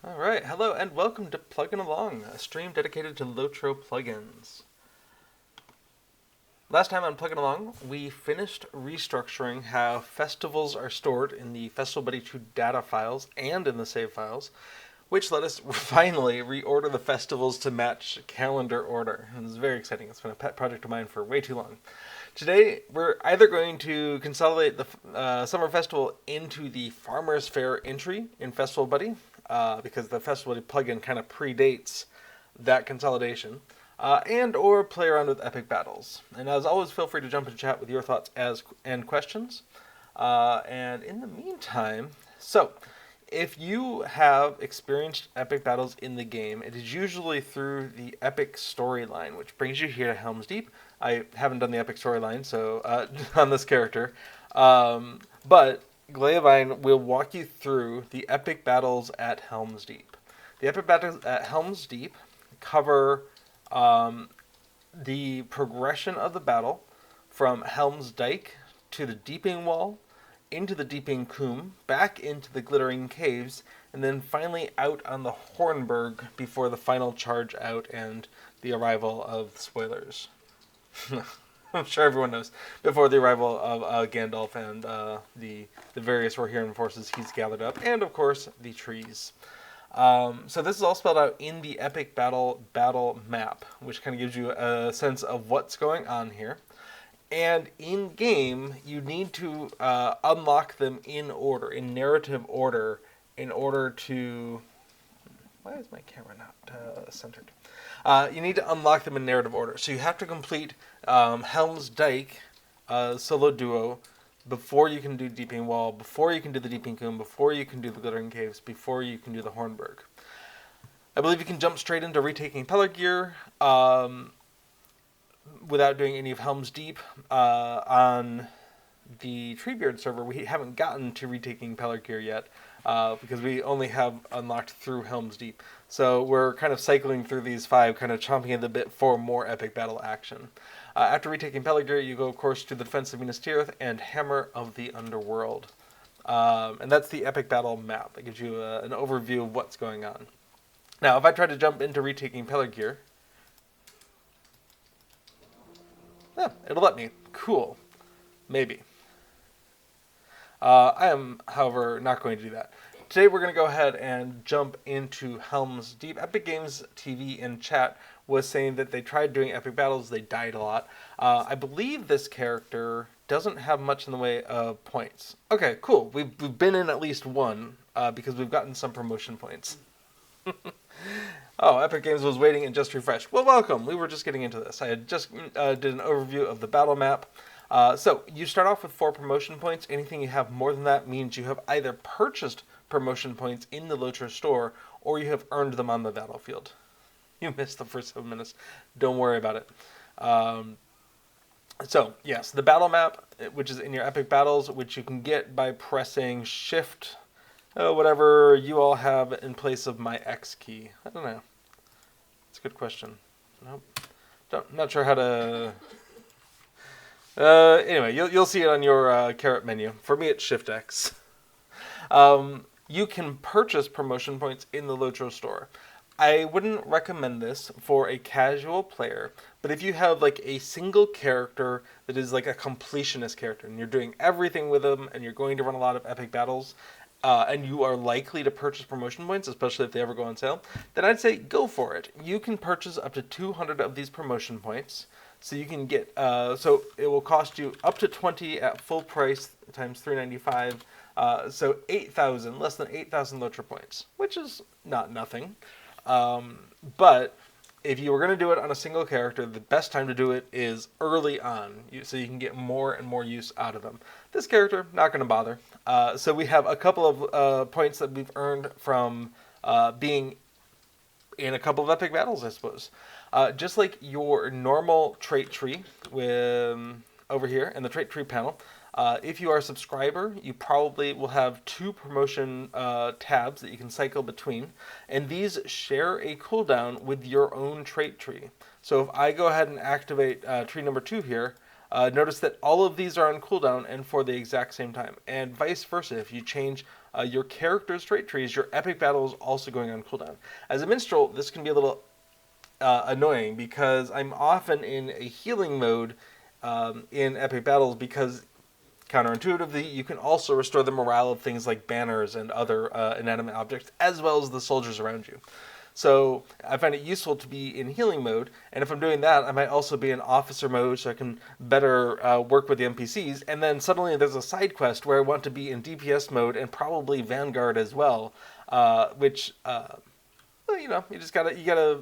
Alright, hello and welcome to Plugin Along, a stream dedicated to LOTRO plugins. Last time on Plugin Along, we finished restructuring how festivals are stored in the Festival Buddy 2 data files and in the save files, which let us finally reorder the festivals to match calendar order. It was very exciting. It's been a pet project of mine for way too long. Today, we're either going to consolidate the Summer Festival into the Farmers Faire entry in Festival Buddy, because the Festival Buddy plugin kind of predates that consolidation, and or play around with epic battles. And as always, feel free to jump into chat with your thoughts and questions. And in the meantime, if you have experienced epic battles in the game, it is usually through the epic storyline, which brings you here to Helm's Deep. I haven't done the epic storyline, so on this character, but Gleavine will walk you through the epic battles at Helm's Deep. The epic battles at Helm's Deep cover the progression of the battle from Helm's Dyke to the Deeping Wall, into the Deeping Coombe, back into the Glittering Caves, and then finally out on the Hornburg before the final charge out and the arrival of the spoilers. I'm sure everyone knows. Before the arrival of Gandalf and the various Rohirrim forces he's gathered up, and of course the trees. So this is all spelled out in the epic battle map, which kind of gives you a sense of what's going on here. And in game, you need to unlock them in order, in narrative order, in order to. Why is my camera not centered? You need to unlock them in narrative order. So you have to complete Helm's Dyke solo duo before you can do Deeping Wall, before you can do the Deeping Coombe, before you can do the Glittering Caves, before you can do the Hornburg. I believe you can jump straight into retaking Pelargir without doing any of Helm's Deep. On the Treebeard server, we haven't gotten to retaking Pelargir yet, because we only have unlocked through Helm's Deep. So we're kind of cycling through these 5, kind of chomping at the bit for more epic battle action. After retaking Pelargir, you go, of course, to the Defense of Minas Tirith and Hammer of the Underworld. And that's the epic battle map. That gives you an overview of what's going on. Now, if I try to jump into retaking Pelargir, it'll let me. Cool. Maybe. I am, however, not going to do that. Today we're going to go ahead and jump into Helm's Deep. Epic Games TV in chat was saying that they tried doing epic battles, they died a lot. I believe this character doesn't have much in the way of points. Okay, cool. We've been in at least one, because we've gotten some promotion points. Oh, Epic Games was waiting and just refreshed. Well, welcome. We were just getting into this. I had just did an overview of the battle map. So you start off with 4 promotion points. Anything you have more than that means you have either purchased promotion points in the LOTRO store or you have earned them on the battlefield. You missed the first 7 minutes. Don't worry about it. So, yes, the battle map, which is in your epic battles, which you can get by pressing shift, whatever you all have in place of my X key. I don't know. It's a good question. Nope. Not sure how to. Anyway, you'll see it on your carrot menu. For me, it's Shift X. You can purchase promotion points in the LOTRO store. I wouldn't recommend this for a casual player, but if you have like a single character that is like a completionist character, and you're doing everything with them, and you're going to run a lot of epic battles, and you are likely to purchase promotion points, especially if they ever go on sale, then I'd say go for it. You can purchase up to 200 of these promotion points. So you can get, so it will cost you up to 20 at full price times $3.95. So 8,000, less than 8,000 LOTRO points, which is not nothing. But if you were going to do it on a single character, the best time to do it is early on, so you can get more and more use out of them. This character, not going to bother. So we have a couple of points that we've earned from being in a couple of epic battles, I suppose. Just like your normal trait tree over here in the trait tree panel, if you are a subscriber, you probably will have 2 promotion tabs that you can cycle between, and these share a cooldown with your own trait tree. So if I go ahead and activate tree number 2 here, notice that all of these are on cooldown and for the exact same time, and vice versa. If you change your character's trait trees, your epic battle is also going on cooldown. As a minstrel, this can be a little annoying because I'm often in a healing mode in epic battles because counterintuitively, you can also restore the morale of things like banners and other inanimate objects, as well as the soldiers around you. So I find it useful to be in healing mode, and if I'm doing that, I might also be in officer mode so I can better work with the NPCs, and then suddenly there's a side quest where I want to be in DPS mode and probably Vanguard as well, which, well, you know, you gotta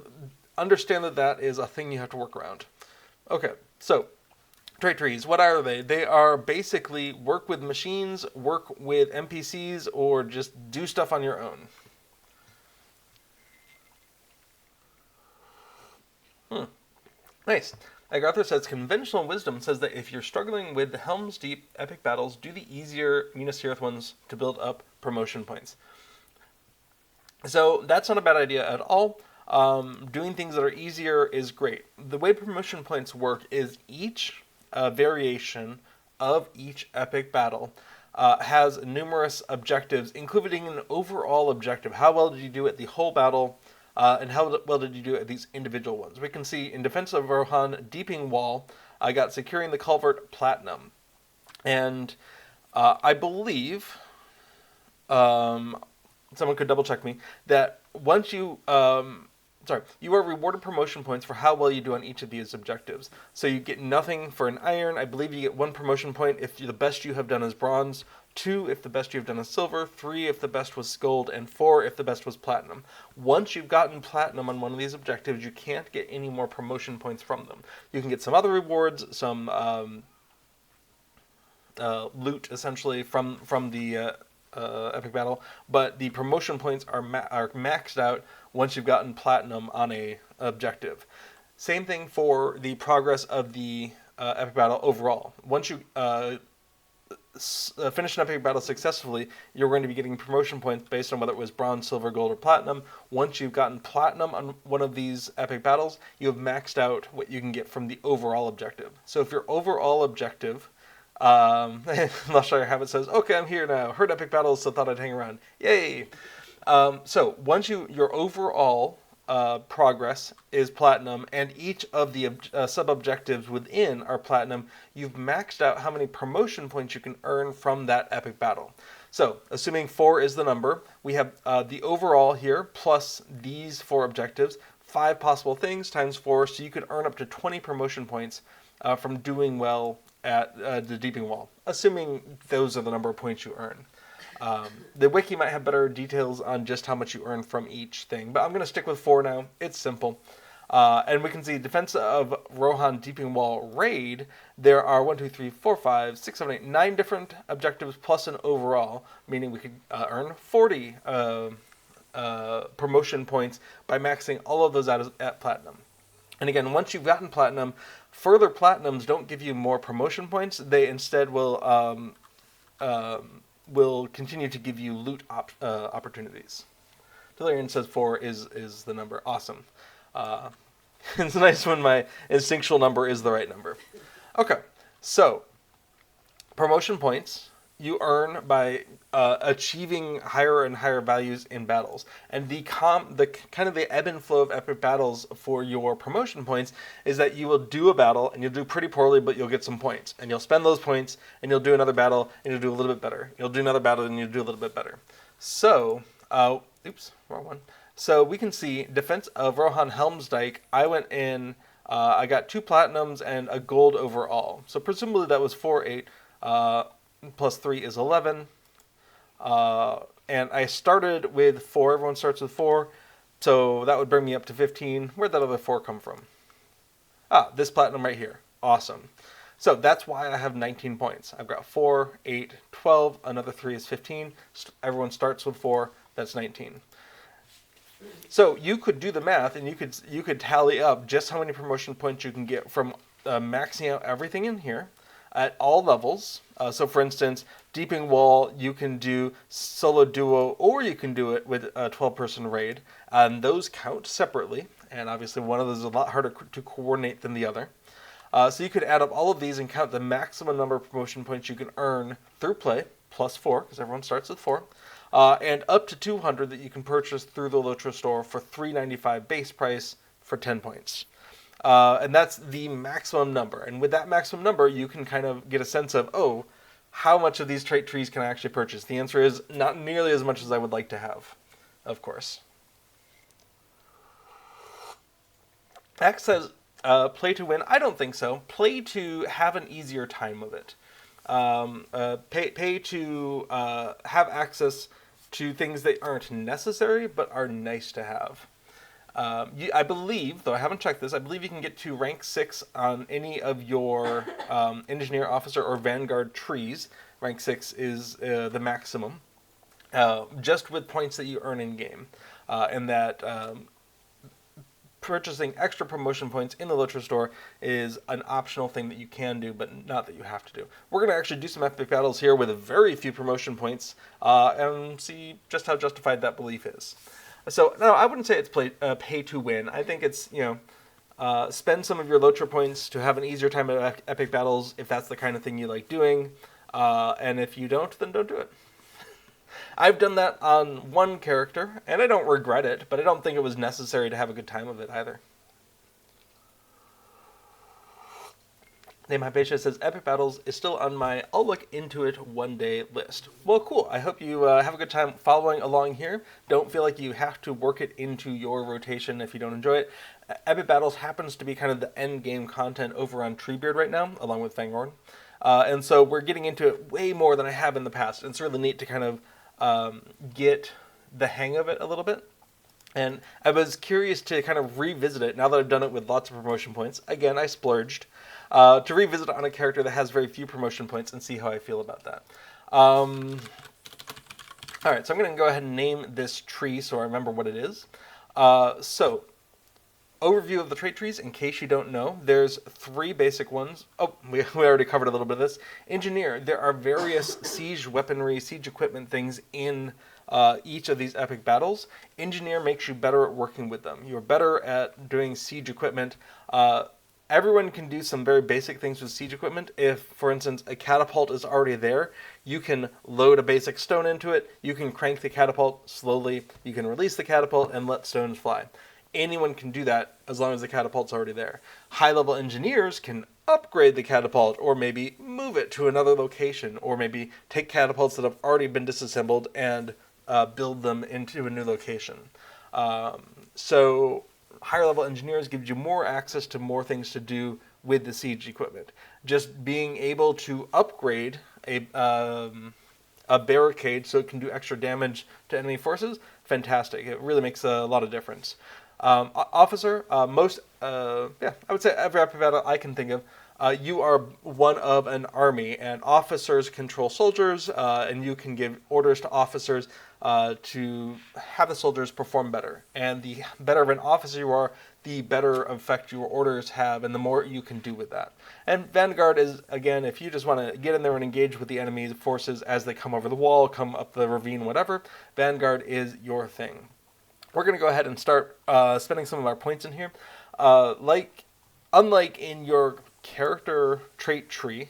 understand that is a thing you have to work around. Okay, so trait trees, what are they? They are basically work with machines, work with NPCs, or just do stuff on your own. Nice. Agartha says, conventional wisdom says that if you're struggling with the Helm's Deep epic battles, do the easier Minas Tirith ones to build up promotion points. So that's not a bad idea at all. Doing things that are easier is great. The way promotion points work is each variation of each epic battle has numerous objectives, including an overall objective. How well did you do at the whole battle? And how well did you do at these individual ones? We can see in Defense of Rohan, Deeping Wall, I got Securing the Culvert Platinum. And I believe, someone could double check me, that once you, you are rewarded promotion points for how well you do on each of these objectives. So you get nothing for an iron. I believe you get 1 promotion point if the best you have done is bronze, 2 if the best you have done is silver, 3 if the best was gold, and 4 if the best was platinum. Once you've gotten platinum on one of these objectives, you can't get any more promotion points from them. You can get some other rewards, some loot essentially from the epic battle, but the promotion points are maxed out once you've gotten platinum on a objective. Same thing for the progress of the epic battle overall. Once you finish an epic battle successfully, you're going to be getting promotion points based on whether it was bronze, silver, gold, or platinum. Once you've gotten platinum on one of these epic battles, you have maxed out what you can get from the overall objective. So if your overall objective, Lushire Habit says, okay, I'm here now. Heard epic battles, so thought I'd hang around. Yay! So once your overall progress is platinum, and each of the sub-objectives within are platinum, you've maxed out how many promotion points you can earn from that epic battle. So, assuming 4 is the number, we have the overall here, plus these 4 objectives, 5 possible things times 4, so you could earn up to 20 promotion points from doing well at the Deeping Wall, assuming those are the number of points you earn. The wiki might have better details on just how much you earn from each thing, but I'm going to stick with 4 now. It's simple. And we can see Defense of Rohan Deeping Wall Raid. There are 1, 2, 3, 4, 5, 6, 7, 8, 9 different objectives plus an overall, meaning we could earn 40 promotion points by maxing all of those out at platinum. And again, once you've gotten platinum, further platinums don't give you more promotion points. They instead will continue to give you loot opportunities. Delirian says 4 is the number. Awesome. It's nice when my instinctual number is the right number. Okay, so promotion points you earn by achieving higher and higher values in battles. And the kind of the ebb and flow of epic battles for your promotion points is that you will do a battle and you'll do pretty poorly, but you'll get some points. And you'll spend those points and you'll do another battle and you'll do a little bit better. You'll do another battle and you'll do a little bit better. So, oops, wrong one. So we can see Defense of Rohan Helmsdike. I went in, I got 2 platinums and a gold overall. So presumably that was 4, 8, plus 3 is 11. And I started with 4. Everyone starts with 4. So that would bring me up to 15. Where'd that other 4 come from? Ah, this platinum right here. Awesome. So that's why I have 19 points. I've got 4, 8, 12. Another 3 is 15. Everyone starts with 4. That's 19. So you could do the math and you could tally up just how many promotion points you can get from maxing out everything in here at all levels. So for instance, Deeping Wall, you can do solo duo, or you can do it with a 12-person raid. And those count separately. And obviously one of those is a lot harder to coordinate than the other. So you could add up all of these and count the maximum number of promotion points you can earn through play, plus 4, because everyone starts with 4, and up to 200 that you can purchase through the LOTRO store for $3.95 base price for 10 points. And that's the maximum number. And with that maximum number, you can kind of get a sense of, oh, how much of these trait trees can I actually purchase? The answer is not nearly as much as I would like to have, of course. X says, play to win. I don't think so. Play to have an easier time of it. Pay to have access to things that aren't necessary but are nice to have. I believe, though I haven't checked this, I believe you can get to rank 6 on any of your engineer, officer, or vanguard trees. Rank 6 is the maximum, just with points that you earn in game, and that purchasing extra promotion points in the LOTRO store is an optional thing that you can do, but not that you have to do. We're going to actually do some epic battles here with very few promotion points, and see just how justified that belief is. So, no, I wouldn't say it's pay to win. I think it's, spend some of your LOTRO points to have an easier time at epic battles, if that's the kind of thing you like doing, and if you don't, then don't do it. I've done that on one character, and I don't regret it, but I don't think it was necessary to have a good time of it either. Name Hypatia says, Epic Battles is still on my I'll look into it one day list. Well, cool. I hope you have a good time following along here. Don't feel like you have to work it into your rotation if you don't enjoy it. Epic Battles happens to be kind of the end game content over on Treebeard right now, along with Fangorn. And so we're getting into it way more than I have in the past. And it's really neat to kind of get the hang of it a little bit. And I was curious to kind of revisit it now that I've done it with lots of promotion points. Again, I splurged. To revisit it on a character that has very few promotion points and see how I feel about that. Alright, so I'm going to go ahead and name this tree so I remember what it is. So, overview of the trait trees, in case you don't know. There's 3 basic ones. Oh, we already covered a little bit of this. Engineer, there are various siege weaponry, siege equipment things in each of these epic battles. Engineer makes you better at working with them. You're better at doing siege equipment. Everyone can do some very basic things with siege equipment. If, for instance, a catapult is already there, you can load a basic stone into it, you can crank the catapult slowly, you can release the catapult and let stones fly. Anyone can do that as long as the catapult's already there. High-level engineers can upgrade the catapult, or maybe move it to another location, or maybe take catapults that have already been disassembled and build them into a new location. So higher level engineers gives you more access to more things to do with the siege equipment. Just being able to upgrade a barricade so it can do extra damage to enemy forces, fantastic. It really makes a lot of difference. Officer, I would say every epic battle I can think of, you are one of an army, and officers control soldiers, and you can give orders to officers to have the soldiers perform better. And the better of an officer you are, the better effect your orders have, and the more you can do with that. And Vanguard is, again, if you just want to get in there and engage with the enemy forces as they come over the wall, come up the ravine, whatever, Vanguard is your thing. We're going to go ahead and start spending some of our points in here. Unlike in your character trait tree,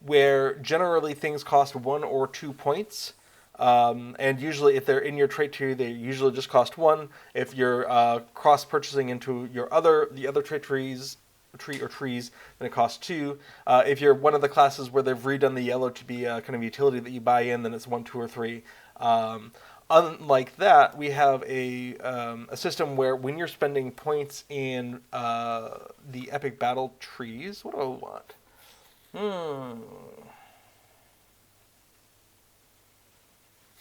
where generally things cost 1 or 2 points, and usually if they're in your trait tree, they usually just cost 1. If you're cross-purchasing into the other trait trees, then it costs 2. If you're one of the classes where they've redone the yellow to be a kind of utility that you buy in, then it's 1, 2, or 3. Unlike that, we have a system where when you're spending points in the epic battle trees, what do I want?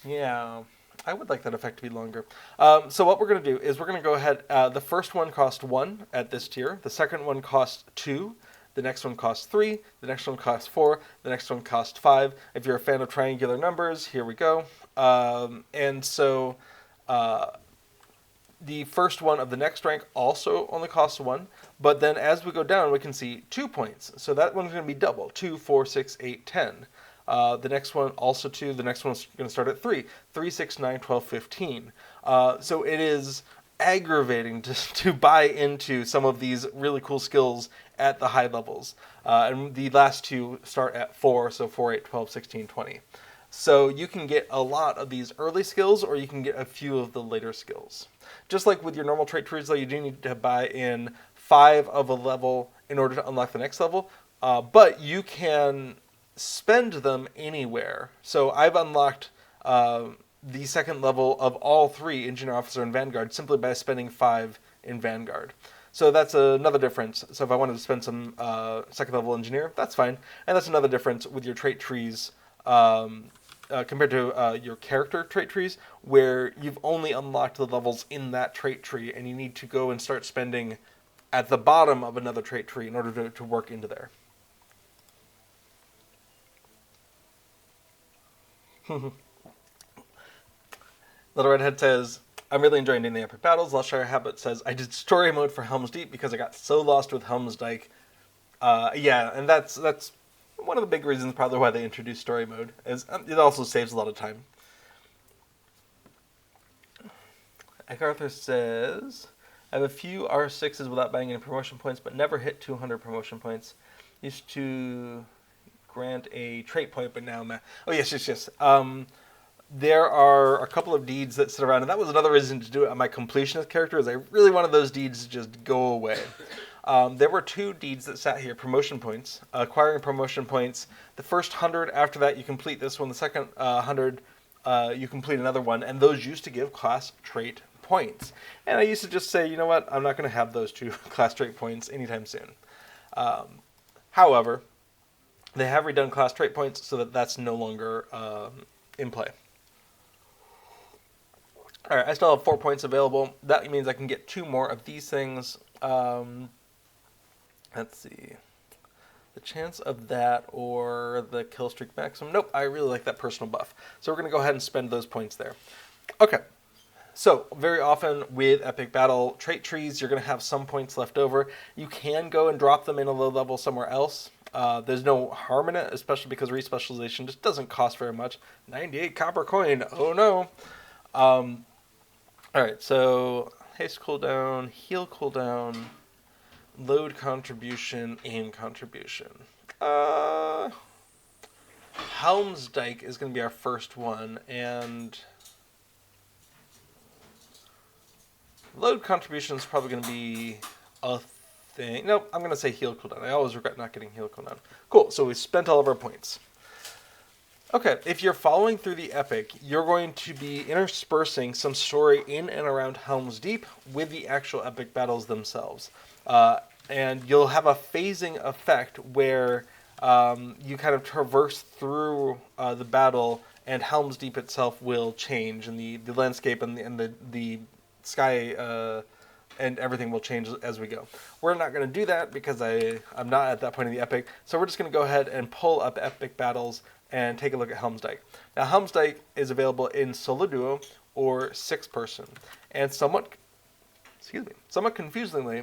Yeah, I would like that effect to be longer. So what we're going to do is we're going to go ahead, the first one costs 1 at this tier, the second one costs 2, the next one costs 3, the next one costs 4, the next one costs 5. If you're a fan of triangular numbers, here we go. And so the first one of the next rank also only costs 1, but then as we go down, we can see 2 points. So that one's going to be double, 2, 4, 6, 8, 10. The next one also 2, the next one's going to start at 3, 3, 6, 9, 12, 15. So it is aggravating to buy into some of these really cool skills at the high levels. And the last two start at 4, so 4, 8, 12, 16, 20. So you can get a lot of these early skills, or you can get a few of the later skills. Just like with your normal trait trees, though, you do need to buy in 5 of a level in order to unlock the next level. But you can spend them anywhere. So I've unlocked the second level of all 3, Engineer, Officer, and Vanguard, simply by spending 5 in Vanguard. So that's another difference. So if I wanted to spend some second level Engineer, that's fine. And that's another difference with your trait trees compared to your character trait trees, where you've only unlocked the levels in that trait tree, and you need to go and start spending at the bottom of another trait tree in order to work into there. Little Redhead says, I'm really enjoying doing the epic battles. Lushire Habit says, I did story mode for Helm's Deep because I got so lost with Helm's Dyke. Yeah, and that's one of the big reasons probably why they introduced story mode. Is it also saves a lot of time. Arthur says, I have a few R6s without buying any promotion points, but never hit 200 promotion points. Used to grant a trait point, but now... Oh, yes. There are a couple of deeds that sit around, and that was another reason to do it on my completionist character, is I really wanted those deeds to just go away. There were 2 deeds that sat here, promotion points, acquiring promotion points. The first 100, after that you complete this one. The second 100, you complete another one, and those used to give class trait points. And I used to just say, you know what, I'm not going to have those 2 class trait points anytime soon. However, they have redone class trait points so that that's no longer in play. Alright, I still have 4 points available. That means I can get 2 more of these things. Let's see. The chance of that or the kill streak maximum. Nope, I really like that personal buff. So we're going to go ahead and spend those points there. Okay. So, very often with Epic Battle trait trees, you're going to have some points left over. You can go and drop them in a low level somewhere else. There's no harm in it, especially because respecialization just doesn't cost very much. 98 copper coin. Oh no. Alright, so haste cooldown, heal cooldown, load contribution, aim contribution. Helm's Dyke is going to be our first one, and load contribution is probably going to be a thing. Nope, I'm going to say heal cooldown. I always regret not getting heal cooldown. Cool, so we spent all of our points. Okay, if you're following through the epic, you're going to be interspersing some story in and around Helm's Deep with the actual epic battles themselves. And you'll have a phasing effect where you kind of traverse through the battle, and Helm's Deep itself will change, and the landscape and the sky and everything will change as we go. We're not going to do that because I'm not at that point in the epic, so we're just going to go ahead and pull up epic battles and take a look at Helm's Dyke. Now, Helm's Dyke is available in solo duo or 6-person, and somewhat confusingly,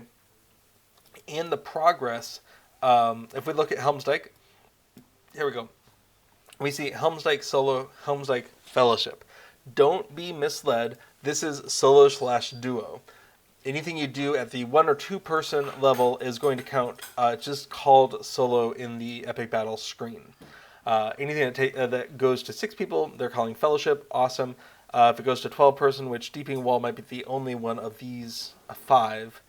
in the progress, if we look at Helm's Dyke, here we go. We see Helm's Dyke solo, Helm's Dyke fellowship. Don't be misled. This is solo/duo. Anything you do at the 1 or 2-person level is going to count. It's just called solo in the epic battle screen. Anything that goes to 6 people, they're calling fellowship. Awesome. If it goes to 12-person, which Deeping Wall might be the only one of these 5,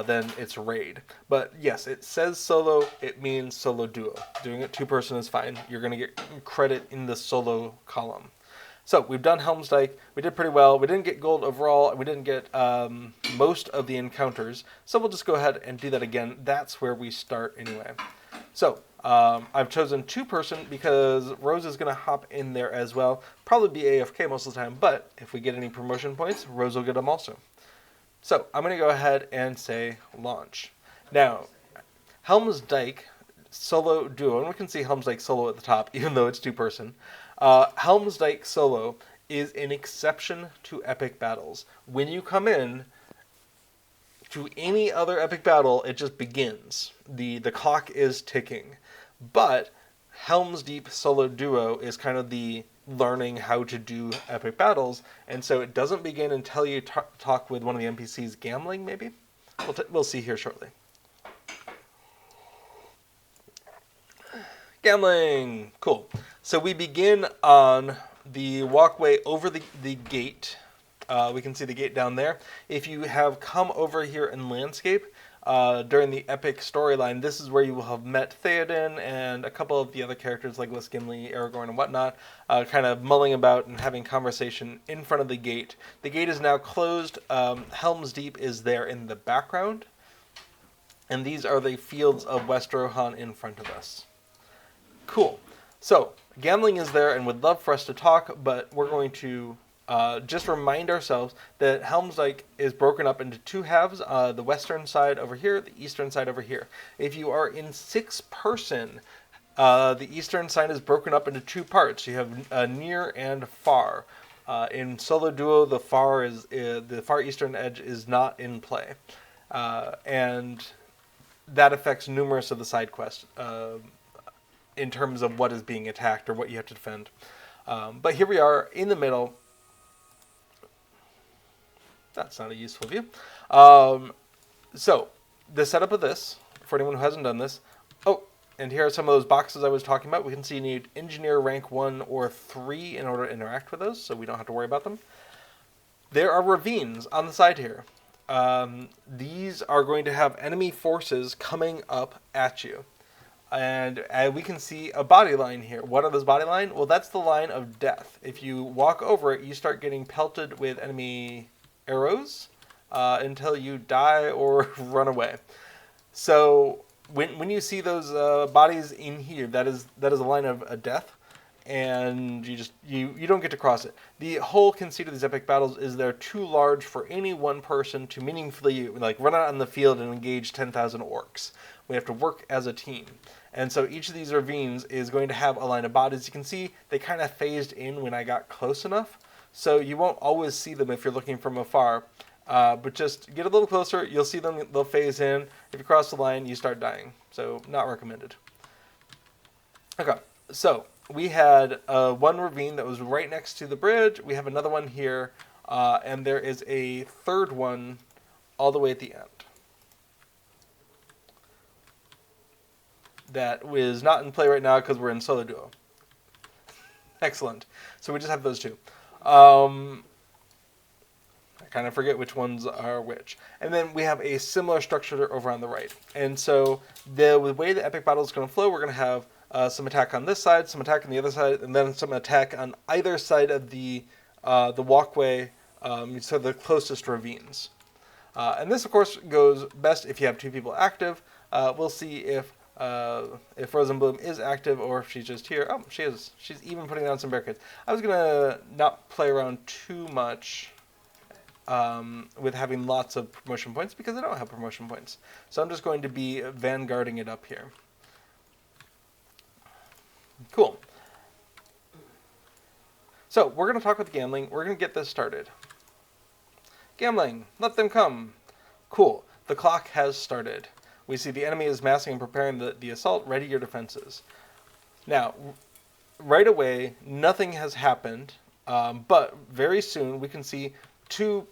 then it's raid. But yes, it says solo, it means solo duo. Doing it 2-person is fine. You're going to get credit in the solo column. So we've done Helm's Dyke. We did pretty well. We didn't get gold overall. We didn't get most of the encounters. So we'll just go ahead and do that again. That's where we start anyway. So I've chosen 2-person because Rose is going to hop in there as well. Probably be AFK most of the time, but if we get any promotion points, Rose will get them also. So I'm going to go ahead and say launch. Now, Helm's Dyke solo duo, and we can see Helm's Dyke solo at the top, even though it's 2-person. Helm's Dyke solo is an exception to epic battles. When you come in to any other epic battle, it just begins. The clock is ticking. But Helm's Deep solo duo is kind of the learning how to do epic battles, and so it doesn't begin until you talk with one of the NPCs gambling, maybe? We'll see here shortly. Gambling! Cool. So we begin on the walkway over the gate. We can see the gate down there. If you have come over here in landscape, during the epic storyline, this is where you will have met Theoden and a couple of the other characters like Legolas, Gimli, Aragorn, and whatnot, kind of mulling about and having conversation in front of the gate. The gate is now closed. Helm's Deep is there in the background. And these are the fields of West Rohan in front of us. Cool. So, gambling is there and would love for us to talk, but we're going to just remind ourselves that Helm's Dyke is broken up into two halves, the western side over here, the eastern side over here. If you are in 6-person, the eastern side is broken up into two parts. You have near and far. In solo duo, the far eastern edge is not in play, and that affects numerous of the side quests in terms of what is being attacked or what you have to defend. But here we are in the middle. That's not a useful view. So, the setup of this, for anyone who hasn't done this, and here are some of those boxes I was talking about. We can see you need engineer rank 1 or 3 in order to interact with those, so we don't have to worry about them. There are ravines on the side here. These are going to have enemy forces coming up at you. And we can see a body line here. What are those body line? Well, that's the line of death. If you walk over it, you start getting pelted with enemy arrows until you die or run away. So when you see those bodies in here, that is a line of death, and you don't get to cross it. The whole conceit of these epic battles is they're too large for any one person to meaningfully run out on the field and engage 10,000 orcs. We have to work as a team. And so each of these ravines is going to have a line of bodies. You can see they kind of phased in when I got close enough. So you won't always see them if you're looking from afar. But just get a little closer, you'll see them, they'll phase in. If you cross the line, you start dying. So not recommended. Okay, so we had one ravine that was right next to the bridge. We have another one here. And there is a third one all the way at the end. That is not in play right now because we're in solo duo. Excellent. So we just have those two. I kind of forget which ones are which. And then we have a similar structure over on the right. And so the way the epic battle is going to flow, we're going to have some attack on this side, some attack on the other side, and then some attack on either side of the walkway, so the closest ravines. And this, of course, goes best if you have two people active. We'll see if Rosenbloom is active or if she's just here. Oh, she is. She's even putting down some barricades. I was going to not play around too much with having lots of promotion points because I don't have promotion points. So I'm just going to be vanguarding it up here. Cool. So we're going to talk with gambling. We're going to get this started. Gambling, let them come. Cool. The clock has started. We see the enemy is massing and preparing the assault. Ready your defenses. Now, right away, nothing has happened, but very soon we can see two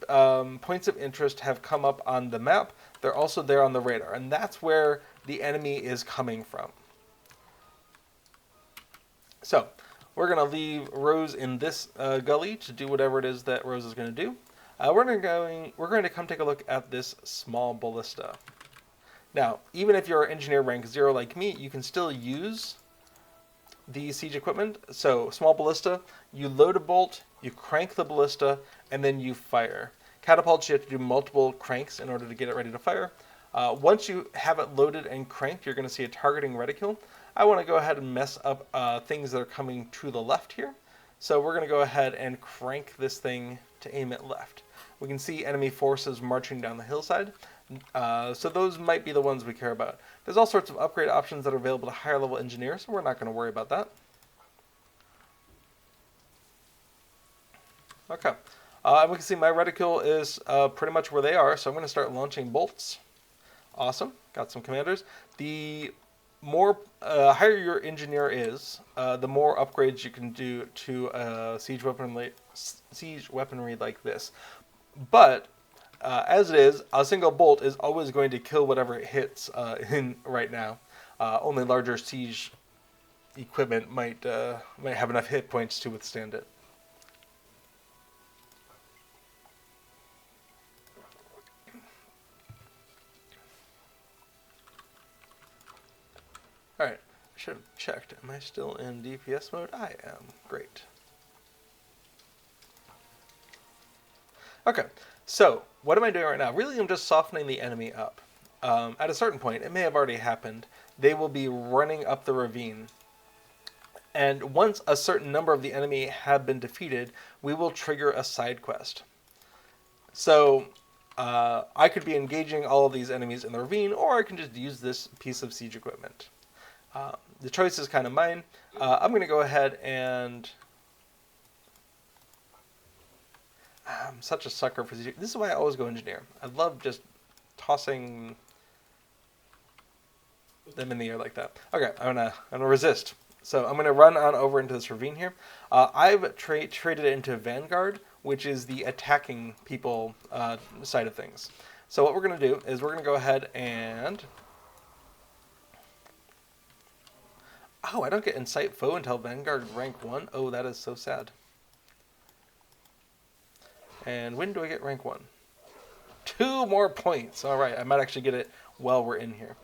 points of interest have come up on the map. They're also there on the radar, and that's where the enemy is coming from. So, we're going to leave Rose in this gully to do whatever it is that Rose is going to do. We're going to come take a look at this small ballista. Now, even if you're engineer rank 0 like me, you can still use the siege equipment. So, small ballista, you load a bolt, you crank the ballista, and then you fire. Catapults, you have to do multiple cranks in order to get it ready to fire. Once you have it loaded and cranked, you're going to see a targeting reticule. I want to go ahead and mess up things that are coming to the left here. So we're going to go ahead and crank this thing to aim it left. We can see enemy forces marching down the hillside. So those might be the ones we care about. There's all sorts of upgrade options that are available to higher level engineers, so we're not going to worry about that. Okay. And we can see my reticule is pretty much where they are, so I'm going to start launching bolts. Awesome. Got some commanders. The higher your engineer is, the more upgrades you can do to siege weaponry like this. But as it is, a single bolt is always going to kill whatever it hits in right now. Only larger siege equipment might have enough hit points to withstand it. Alright, I should have checked. Am I still in DPS mode? I am. Great. Okay, so what am I doing right now? Really, I'm just softening the enemy up. At a certain point, it may have already happened, they will be running up the ravine. And once a certain number of the enemy have been defeated, we will trigger a side quest. So I could be engaging all of these enemies in the ravine, or I can just use this piece of siege equipment. The choice is kind of mine. I'm going to go ahead and... I'm such a sucker for siege. This is why I always go engineer. I love just tossing them in the air like that. Okay, I'm gonna resist. So I'm gonna run on over into this ravine here. I've traded it into Vanguard, which is the attacking people side of things. So what we're gonna do is we're gonna go ahead and... Oh, I don't get Incite Foe until Vanguard rank 1. Oh, that is so sad. And when do I get rank 1? 2 more points. All right, I might actually get it while we're in here.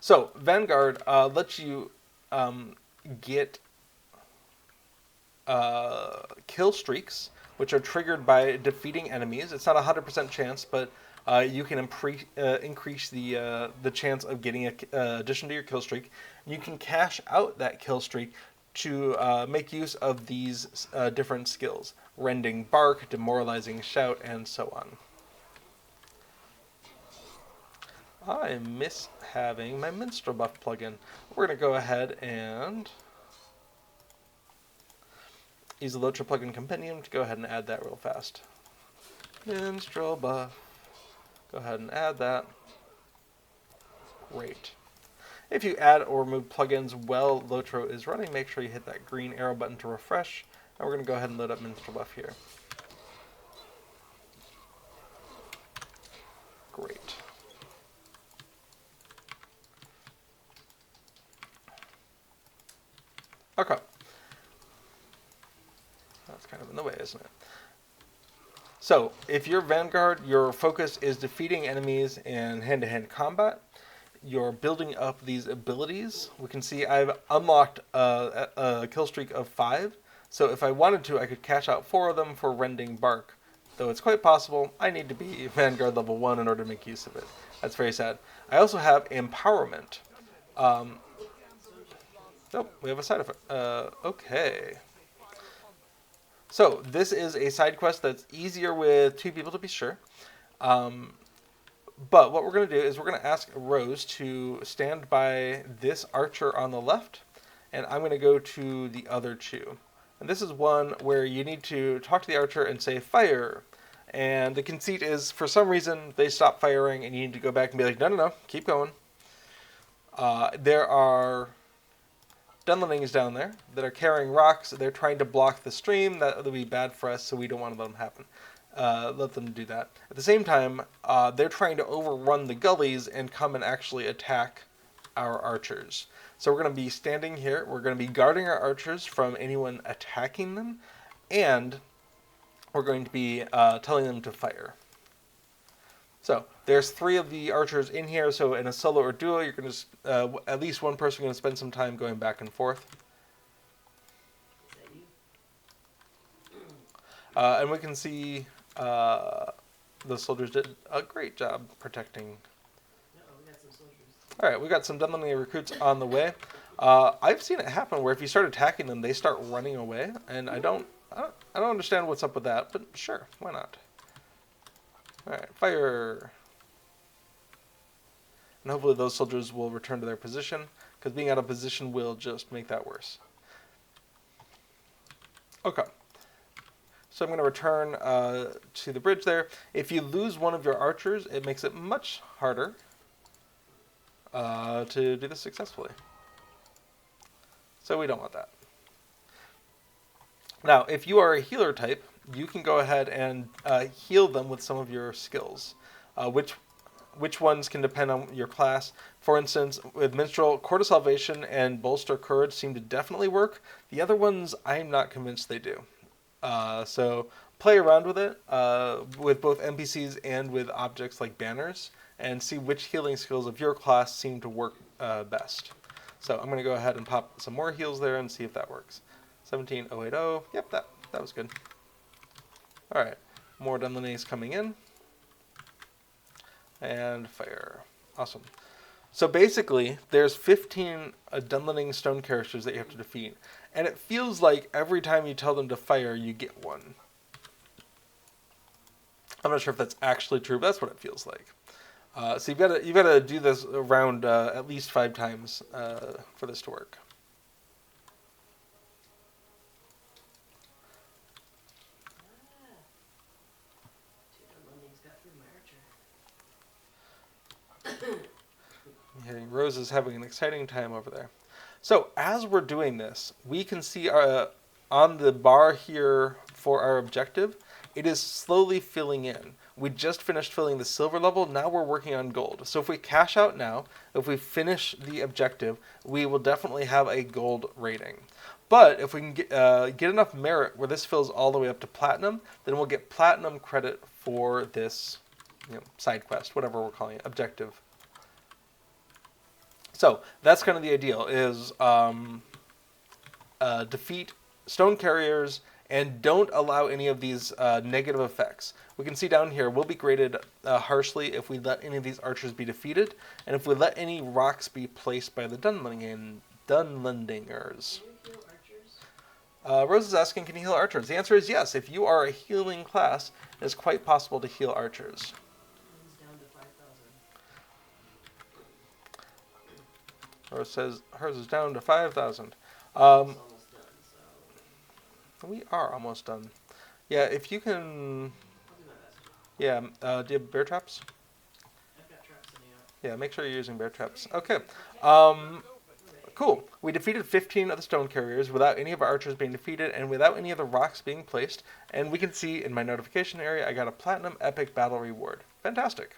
So Vanguard lets you get kill streaks, which are triggered by defeating enemies. It's not a 100% chance, but you can increase the chance of getting an addition to your kill streak. You can cash out that kill streak to make use of these different skills: rending bark, demoralizing shout, and so on. I miss having my minstrel buff plugin. We're going to go ahead and use the LOTRO Plugin Compendium to go ahead and add that real fast. Minstrel buff. Go ahead and add that. Great. If you add or remove plugins while LOTRO is running, make sure you hit that green arrow button to refresh. And we're going to go ahead and load up minstrel buff here. Great. Okay. That's kind of in the way, isn't it? So, if you're Vanguard, your focus is defeating enemies in hand-to-hand combat. You're building up these abilities. We can see I've unlocked a kill streak of 5. So if I wanted to, I could cash out 4 of them for rending bark. Though it's quite possible I need to be Vanguard level 1 in order to make use of it. That's very sad. I also have empowerment. Nope, we have a side effect. Okay. So this is a side quest that's easier with 2 people, to be sure. But what we're going to do is we're going to ask Rose to stand by this archer on the left, and I'm going to go to the other 2. And this is one where you need to talk to the archer and say, fire. And the conceit is, for some reason, they stop firing, and you need to go back and be like, no, no, no, keep going. There are Dunlendings down there that are carrying rocks. They're trying to block the stream. That would be bad for us, so we don't want to let them happen. Let them do that. At the same time, they're trying to overrun the gullies and come and actually attack our archers. So we're going to be standing here. We're going to be guarding our archers from anyone attacking them, and we're going to be telling them to fire. So there's 3 of the archers in here. So in a solo or duo, you're going to at least one person going to spend some time going back and forth. And we can see the soldiers did a great job protecting. All right, we got some Dunlending recruits on the way. I've seen it happen where if you start attacking them, they start running away, and I don't understand what's up with that, but sure, why not? All right, fire. And hopefully those soldiers will return to their position, because being out of position will just make that worse. Okay. So I'm going to return to the bridge there. If you lose one of your archers, it makes it much harder to do this successfully. So we don't want that. Now, if you are a healer type, you can go ahead and heal them with some of your skills, which ones can depend on your class. For instance, with Minstrel, Court of Salvation and Bolster Courage seem to definitely work. The other ones, I'm not convinced they do. So play around with it, with both NPCs and with objects like banners, and see which healing skills of your class seem to work best. So I'm going to go ahead and pop some more heals there and see if that works. 17080. Yep, that was good. All right, more Dunlendings coming in. And fire. Awesome. So basically, there's 15 Dunlending stone characters that you have to defeat. And it feels like every time you tell them to fire, you get one. I'm not sure if that's actually true, but that's what it feels like. So you've got to do this around at least 5 times for this to work. Yeah, Rose is having an exciting time over there. So as we're doing this, we can see on the bar here for our objective, it is slowly filling in. We just finished filling the silver level, now we're working on gold. So if we cash out now, if we finish the objective, we will definitely have a gold rating. But if we can get enough merit where this fills all the way up to platinum, then we'll get platinum credit for this side quest, whatever we're calling it, objective. So that's kind of the ideal, is defeat stone carriers and don't allow any of these negative effects. We can see down here, we'll be graded harshly if we let any of these archers be defeated, and if we let any rocks be placed by the Dunlendingers. Rose is asking, can you heal archers? The answer is yes. If you are a healing class, it is quite possible to heal archers. Rose says hers is down to 5,000. We are almost done. Yeah, if you can... Yeah, do you have bear traps? I've got traps in the Yeah, make sure you're using bear traps. Okay. Cool. We defeated 15 of the stone carriers without any of our archers being defeated and without any of the rocks being placed. And we can see in my notification area, I got a platinum epic battle reward. Fantastic.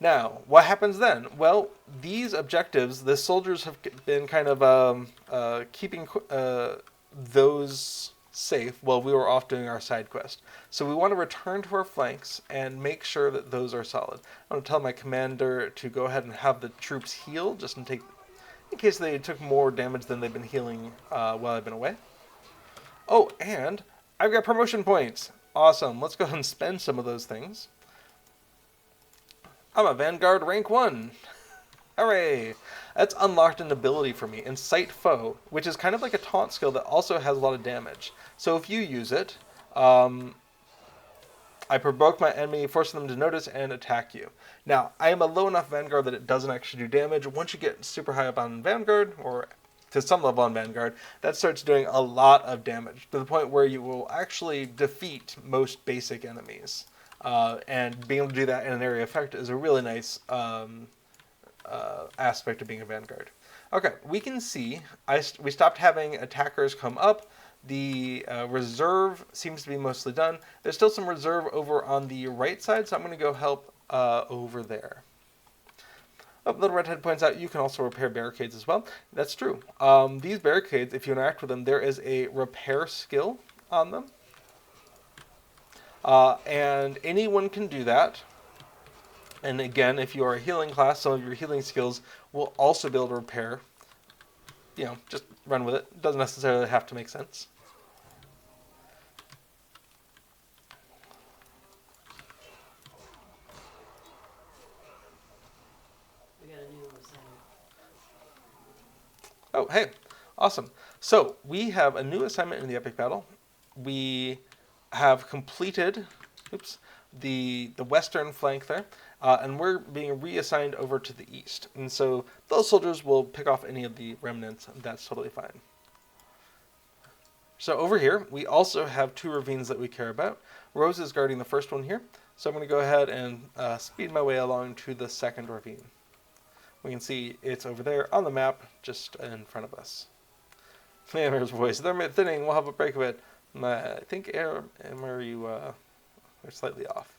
Now, what happens then? Well, these objectives, the soldiers have been kind of keeping those safe while we were off doing our side quest. So we want to return to our flanks and make sure that those are solid. I'm going to tell my commander to go ahead and have the troops heal, just in case they took more damage than they've been healing while I've been away. Oh, and I've got promotion points. Awesome. Let's go ahead and spend some of those things. I'm a Vanguard rank 1. Hooray! That's unlocked an ability for me, Incite Foe, which is kind of like a taunt skill that also has a lot of damage. So if you use it, I provoke my enemy, forcing them to notice and attack you. Now, I am a low enough Vanguard that it doesn't actually do damage. Once you get super high up on Vanguard, or to some level on Vanguard, that starts doing a lot of damage, to the point where you will actually defeat most basic enemies. And being able to do that in an area effect is a really nice aspect of being a Vanguard. Okay, we can see we stopped having attackers come up. The reserve seems to be mostly done. There's still some reserve over on the right side, so I'm going to go help over there. Oh, Little Redhead points out you can also repair barricades as well. That's true. These barricades, if you interact with them, there is a repair skill on them. And anyone can do that. And again, if you are a healing class, some of your healing skills will also be able to repair. Just run with it. It doesn't necessarily have to make sense. We got a new assignment. Oh, hey. Awesome. So, we have a new assignment in the epic battle. We have completed the western flank there, and we're being reassigned over to the east. And so those soldiers will pick off any of the remnants, and that's totally fine. So over here, we also have 2 ravines that we care about. Rose is guarding the first one here, so I'm going to go ahead and speed my way along to the second ravine, We can see it's over there on the map, just in front of us. Hammer's voice. They're mid-thinning. We'll have a break of it. I think Hammer, you are slightly off.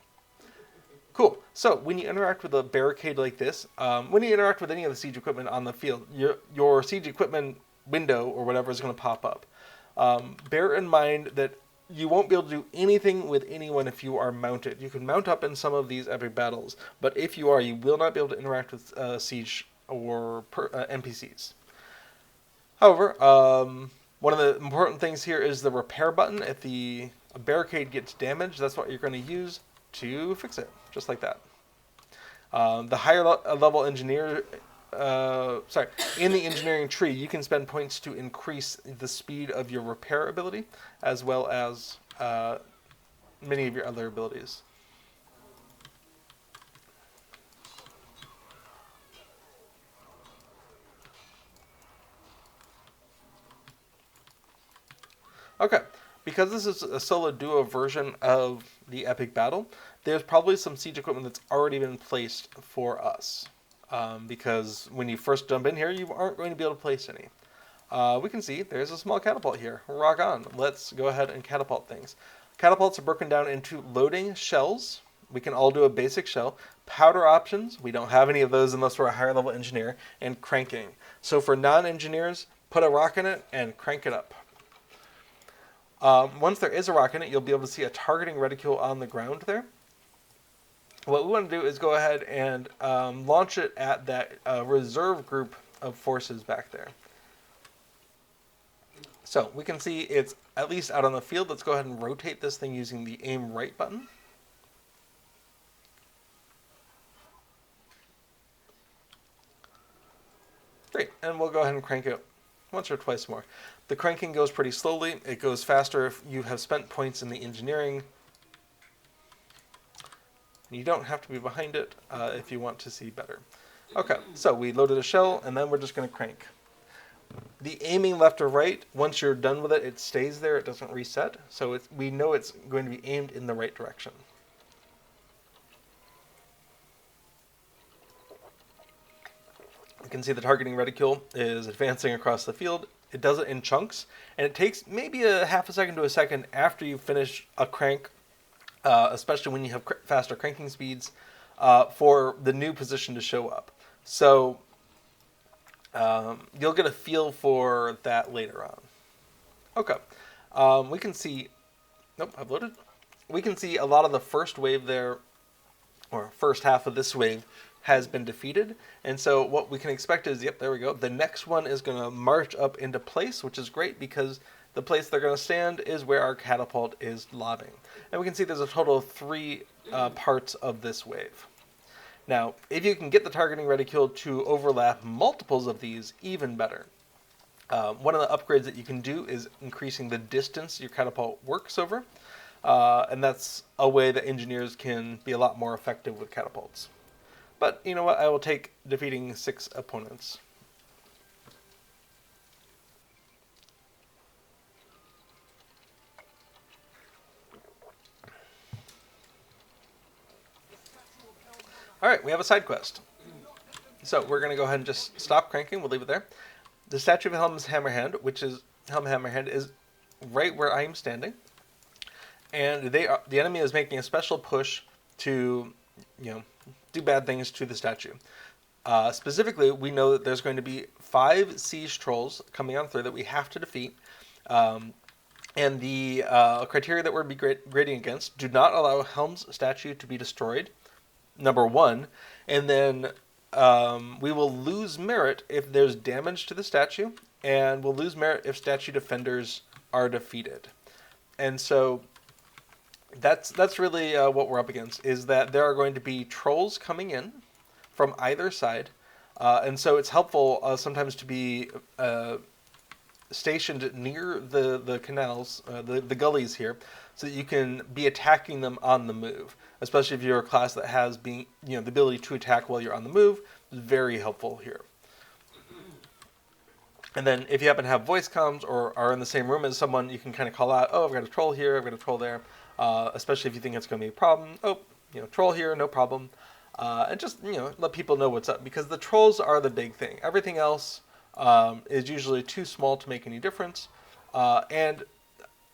Cool. So when you interact with a barricade like this, when you interact with any of the siege equipment on the field, your siege equipment window or whatever is going to pop up. Bear in mind that you won't be able to do anything with anyone if you are mounted. You can mount up in some of these epic battles, but if you are, you will not be able to interact with siege or NPCs. However, one of the important things here is the repair button. If the barricade gets damaged, that's what you're going to use to fix it, just like that. The higher level engineer, in the engineering tree, you can spend points to increase the speed of your repair ability, as well as many of your other abilities. Okay, because this is a solo duo version of the epic battle, there's probably some siege equipment that's already been placed for us. Because when you first jump in here, you aren't going to be able to place any. We can see there's a small catapult here. Rock on. Let's go ahead and catapult things. Catapults are broken down into loading shells. We can all do a basic shell. Powder options. We don't have any of those unless we're a higher level engineer. And cranking. So for non-engineers, put a rock in it and crank it up. Once there is a rock in it, you'll be able to see a targeting reticule on the ground there. What we want to do is go ahead and launch it at that reserve group of forces back there. So we can see it's at least out on the field. Let's go ahead and rotate this thing using the aim right button. Great, and we'll go ahead and crank it once or twice more. The cranking goes pretty slowly. It goes faster if you have spent points in the engineering. You don't have to be behind it if you want to see better. Okay, so we loaded a shell, and then we're just going to crank. The aiming left or right, once you're done with it, it stays there. It doesn't reset. So we know it's going to be aimed in the right direction. You can see the targeting reticule is advancing across the field. It does it in chunks, and it takes maybe a half a second to a second after you finish a crank, especially when you have faster cranking speeds, for the new position to show up. So you'll get a feel for that later on. Okay, we can see, nope, I've loaded. We can see a lot of the first wave there, or first half of this wave, has been defeated. And so what we can expect is, yep, there we go. The next one is going to march up into place, which is great because the place they're going to stand is where our catapult is lobbing. And we can see there's a total of 3 parts of this wave. Now, if you can get the targeting reticule to overlap multiples of these, even better. One of the upgrades that you can do is increasing the distance your catapult works over. And that's a way that engineers can be a lot more effective with catapults. But you know what? I will take defeating 6 opponents. Alright, we have a side quest. So we're going to go ahead and just stop cranking. We'll leave it there. The statue of Helm's Hammerhand, which is Helm Hammerhand, is right where I am standing. And the enemy is making a special push to, do bad things to the statue. Specifically, we know that there's going to be 5 siege trolls coming on through that we have to defeat. And the criteria that we're grading against do not allow Helm's statue to be destroyed, number 1. And then we will lose merit if there's damage to the statue, and we'll lose merit if statue defenders are defeated. And so that's really what we're up against, is that there are going to be trolls coming in from either side. And so it's helpful sometimes to be stationed near the canals, the gullies here, so that you can be attacking them on the move. Especially if you're a class that has the ability to attack while you're on the move. It's very helpful here. And then if you happen to have voice comms or are in the same room as someone, you can kind of call out, oh, I've got a troll here, I've got a troll there. Especially if you think it's going to be a problem. Oh, troll here, no problem. and just let people know what's up, because the trolls are the big thing. Everything else is usually too small to make any difference, and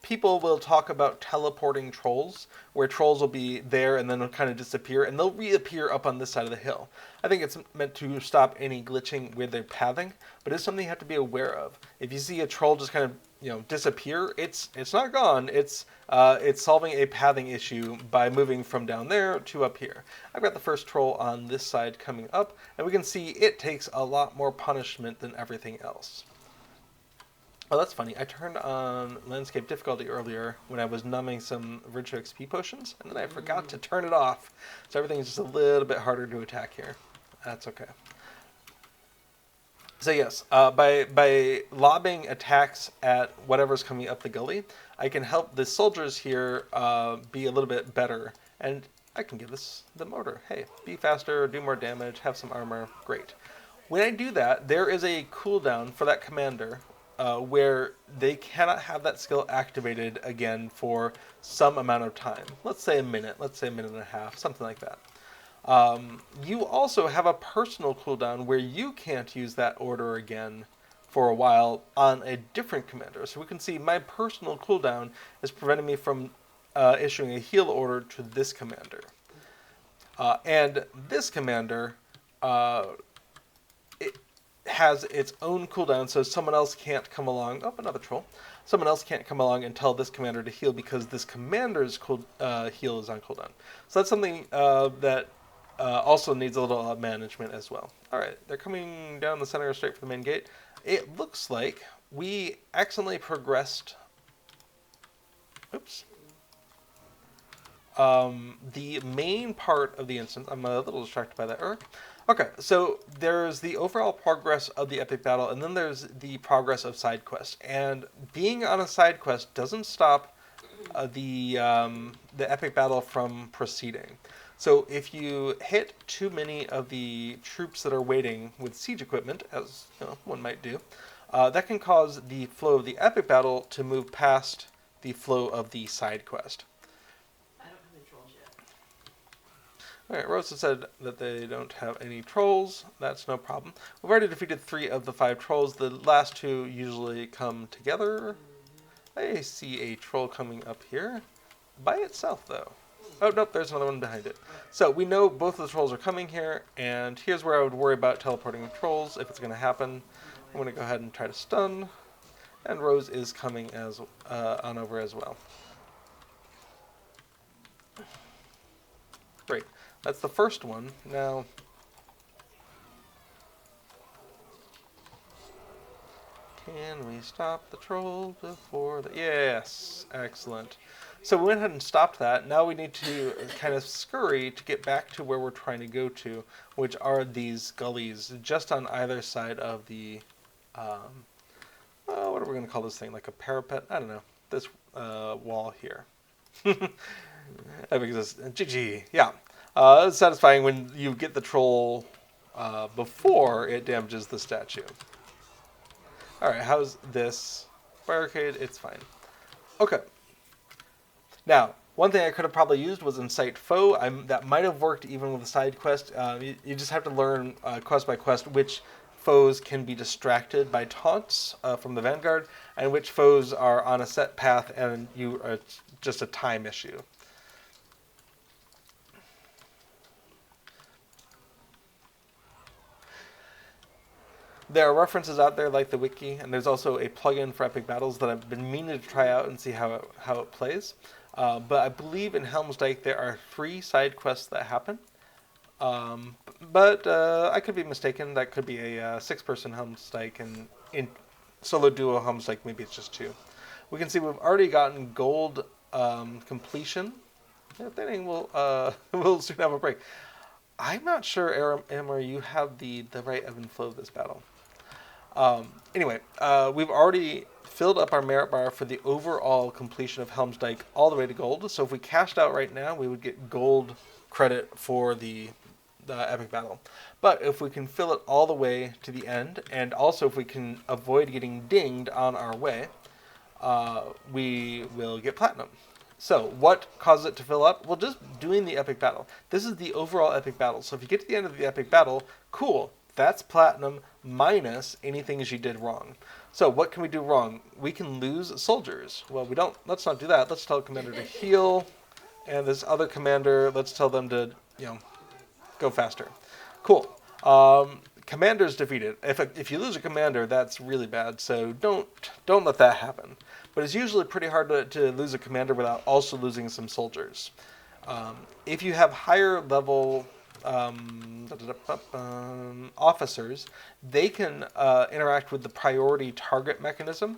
people will talk about teleporting trolls, where trolls will be there and then will kind of disappear, and they'll reappear up on this side of the hill. I think it's meant to stop any glitching with their pathing, but it's something you have to be aware of. If you see a troll just kind of disappear, it's not gone. It's solving a pathing issue by moving from down there to up here. I've got the first troll on this side coming up, and we can see it takes a lot more punishment than everything else. Oh, that's funny. I turned on landscape difficulty earlier when I was numbing some virtual XP potions, and then I forgot to turn it off. So everything is just a little bit harder to attack here. That's okay. So yes, by lobbing attacks at whatever's coming up the gully, I can help the soldiers here be a little bit better. And I can give the order. Hey, be faster, do more damage, have some armor. Great. When I do that, there is a cooldown for that commander where they cannot have that skill activated again for some amount of time. Let's say a minute. Let's say a minute and a half, something like that. You also have a personal cooldown where you can't use that order again for a while on a different commander. So we can see my personal cooldown is preventing me from issuing a heal order to this commander. And this commander, it has its own cooldown, so someone else can't come along. Oh, another troll. Someone else can't come along and tell this commander to heal because this commander's heal is on cooldown. So that's something that also needs a little management as well. All right, they're coming down the center straight for the main gate. It looks like we accidentally progressed. Oops. The main part of the instance, I'm a little distracted by that error. Okay, so there's the overall progress of the epic battle, and then there's the progress of side quests. And being on a side quest doesn't stop the epic battle from proceeding. So if you hit too many of the troops that are waiting with siege equipment, as one might do, that can cause the flow of the epic battle to move past the flow of the side quest. I don't have any trolls yet. Alright, Rosa said that they don't have any trolls. That's no problem. We've already defeated 3 of the 5 trolls. The last 2 usually come together. I see a troll coming up here. By itself, though. Oh, nope, there's another one behind it. So we know both of the trolls are coming here, and here's where I would worry about teleporting trolls if it's going to happen. I'm going to go ahead and try to stun. And Rose is coming as on over as well. Great. That's the first one. Now, can we stop the troll before the... Yes, excellent. So we went ahead and stopped that. Now we need to kind of scurry to get back to where we're trying to go to, which are these gullies just on either side of the... what are we going to call this thing? Like a parapet? I don't know. This wall here. That exists. GG. Yeah. It's satisfying when you get the troll before it damages the statue. Alright, how's this? Barricade, it's fine. Okay. Now, one thing I could have probably used was Incite Foe. That might have worked even with a side quest. You just have to learn quest by quest which foes can be distracted by taunts from the Vanguard, and which foes are on a set path and it's just a time issue. There are references out there like the wiki, and there's also a plugin for epic battles that I've been meaning to try out and see how it plays. But I believe in Helm's Dyke there are 3 side quests that happen. But I could be mistaken. That could be a 6-person Helm's Dyke, and in solo duo Helm's Dyke maybe it's just 2. We can see we've already gotten gold completion. If anything, we'll soon have a break. I'm not sure, Emmer, you have the right ebb and flow of this battle. Anyway, we've already filled up our merit bar for the overall completion of Helm's Dyke all the way to gold. So if we cashed out right now, we would get gold credit for the epic battle. But if we can fill it all the way to the end, and also if we can avoid getting dinged on our way, we will get platinum. So what causes it to fill up? Well, just doing the epic battle. This is the overall epic battle. So if you get to the end of the epic battle, cool. That's platinum minus anything you did wrong. So what can we do wrong? We can lose soldiers. Well, we don't. Let's not do that. Let's tell the commander to heal, and this other commander, let's tell them to, go faster. Cool. Commander's defeated. If you lose a commander, that's really bad. So don't let that happen. But it's usually pretty hard to lose a commander without also losing some soldiers. If you have higher level officers, they can interact with the priority target mechanism,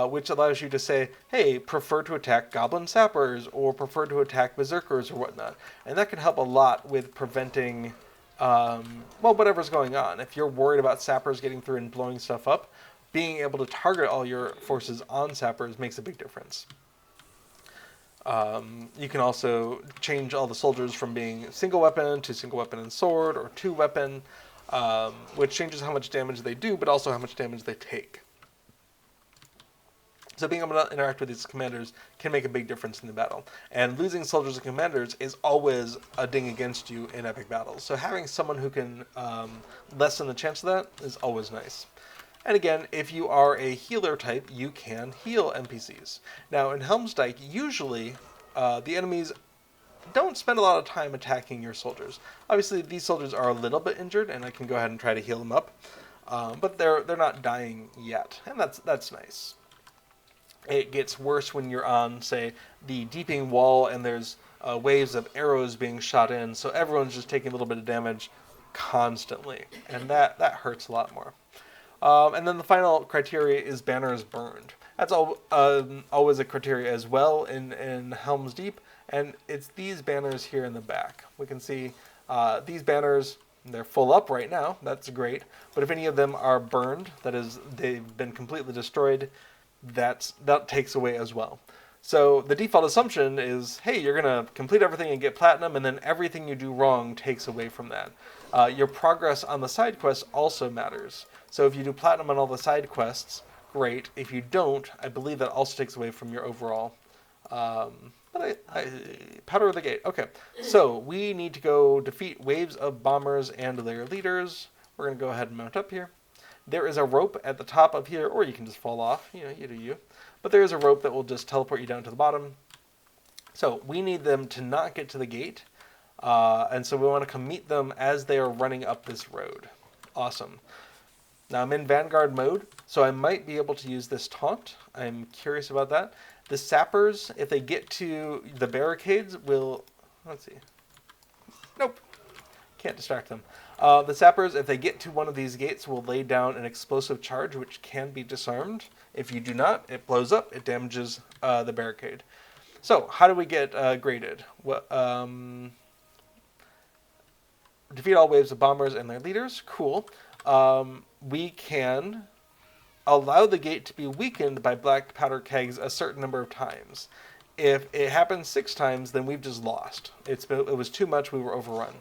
which allows you to say, hey, prefer to attack goblin sappers or prefer to attack berserkers or whatnot. And that can help a lot with preventing, whatever's going on. If you're worried about sappers getting through and blowing stuff up, being able to target all your forces on sappers makes a big difference. You can also change all the soldiers from being single weapon to single weapon and sword, or two weapon, which changes how much damage they do, but also how much damage they take. So being able to interact with these commanders can make a big difference in the battle. And losing soldiers and commanders is always a ding against you in epic battles. So having someone who can lessen the chance of that is always nice. And again, if you are a healer type, you can heal NPCs. Now, in Helm's-Dyke, usually the enemies don't spend a lot of time attacking your soldiers. Obviously, these soldiers are a little bit injured, and I can go ahead and try to heal them up. But they're not dying yet, and that's nice. It gets worse when you're on, say, the deeping wall, and there's waves of arrows being shot in, so everyone's just taking a little bit of damage constantly, and that hurts a lot more. And then the final criteria is banners burned. That's always a criteria as well in Helm's Deep, and it's these banners here in the back. We can see these banners, they're full up right now, that's great, but if any of them are burned, that is, they've been completely destroyed, that takes away as well. So the default assumption is, hey, you're going to complete everything and get platinum, and then everything you do wrong takes away from that. Your progress on the side quests also matters. So if you do platinum on all the side quests, great. If you don't, I believe that also takes away from your overall. Powder of the Gate. Okay, so we need to go defeat waves of bombers and their leaders. We're going to go ahead and mount up here. There is a rope at the top of here, or you can just fall off. You do you. But there is a rope that will just teleport you down to the bottom. So we need them to not get to the gate. And so we want to come meet them as they are running up this road. Awesome. Now I'm in Vanguard mode, so I might be able to use this taunt. I'm curious about that. The sappers, if they get to the barricades, will... Let's see. Nope. Can't distract them. The sappers, if they get to one of these gates, will lay down an explosive charge, which can be disarmed. If you do not, it blows up. It damages the barricade. So, how do we get graded? Defeat all waves of bombers and their leaders. Cool. We can allow the gate to be weakened by black powder kegs a certain number of times. If it happens 6 times, then we've just lost. It was too much. We were overrun.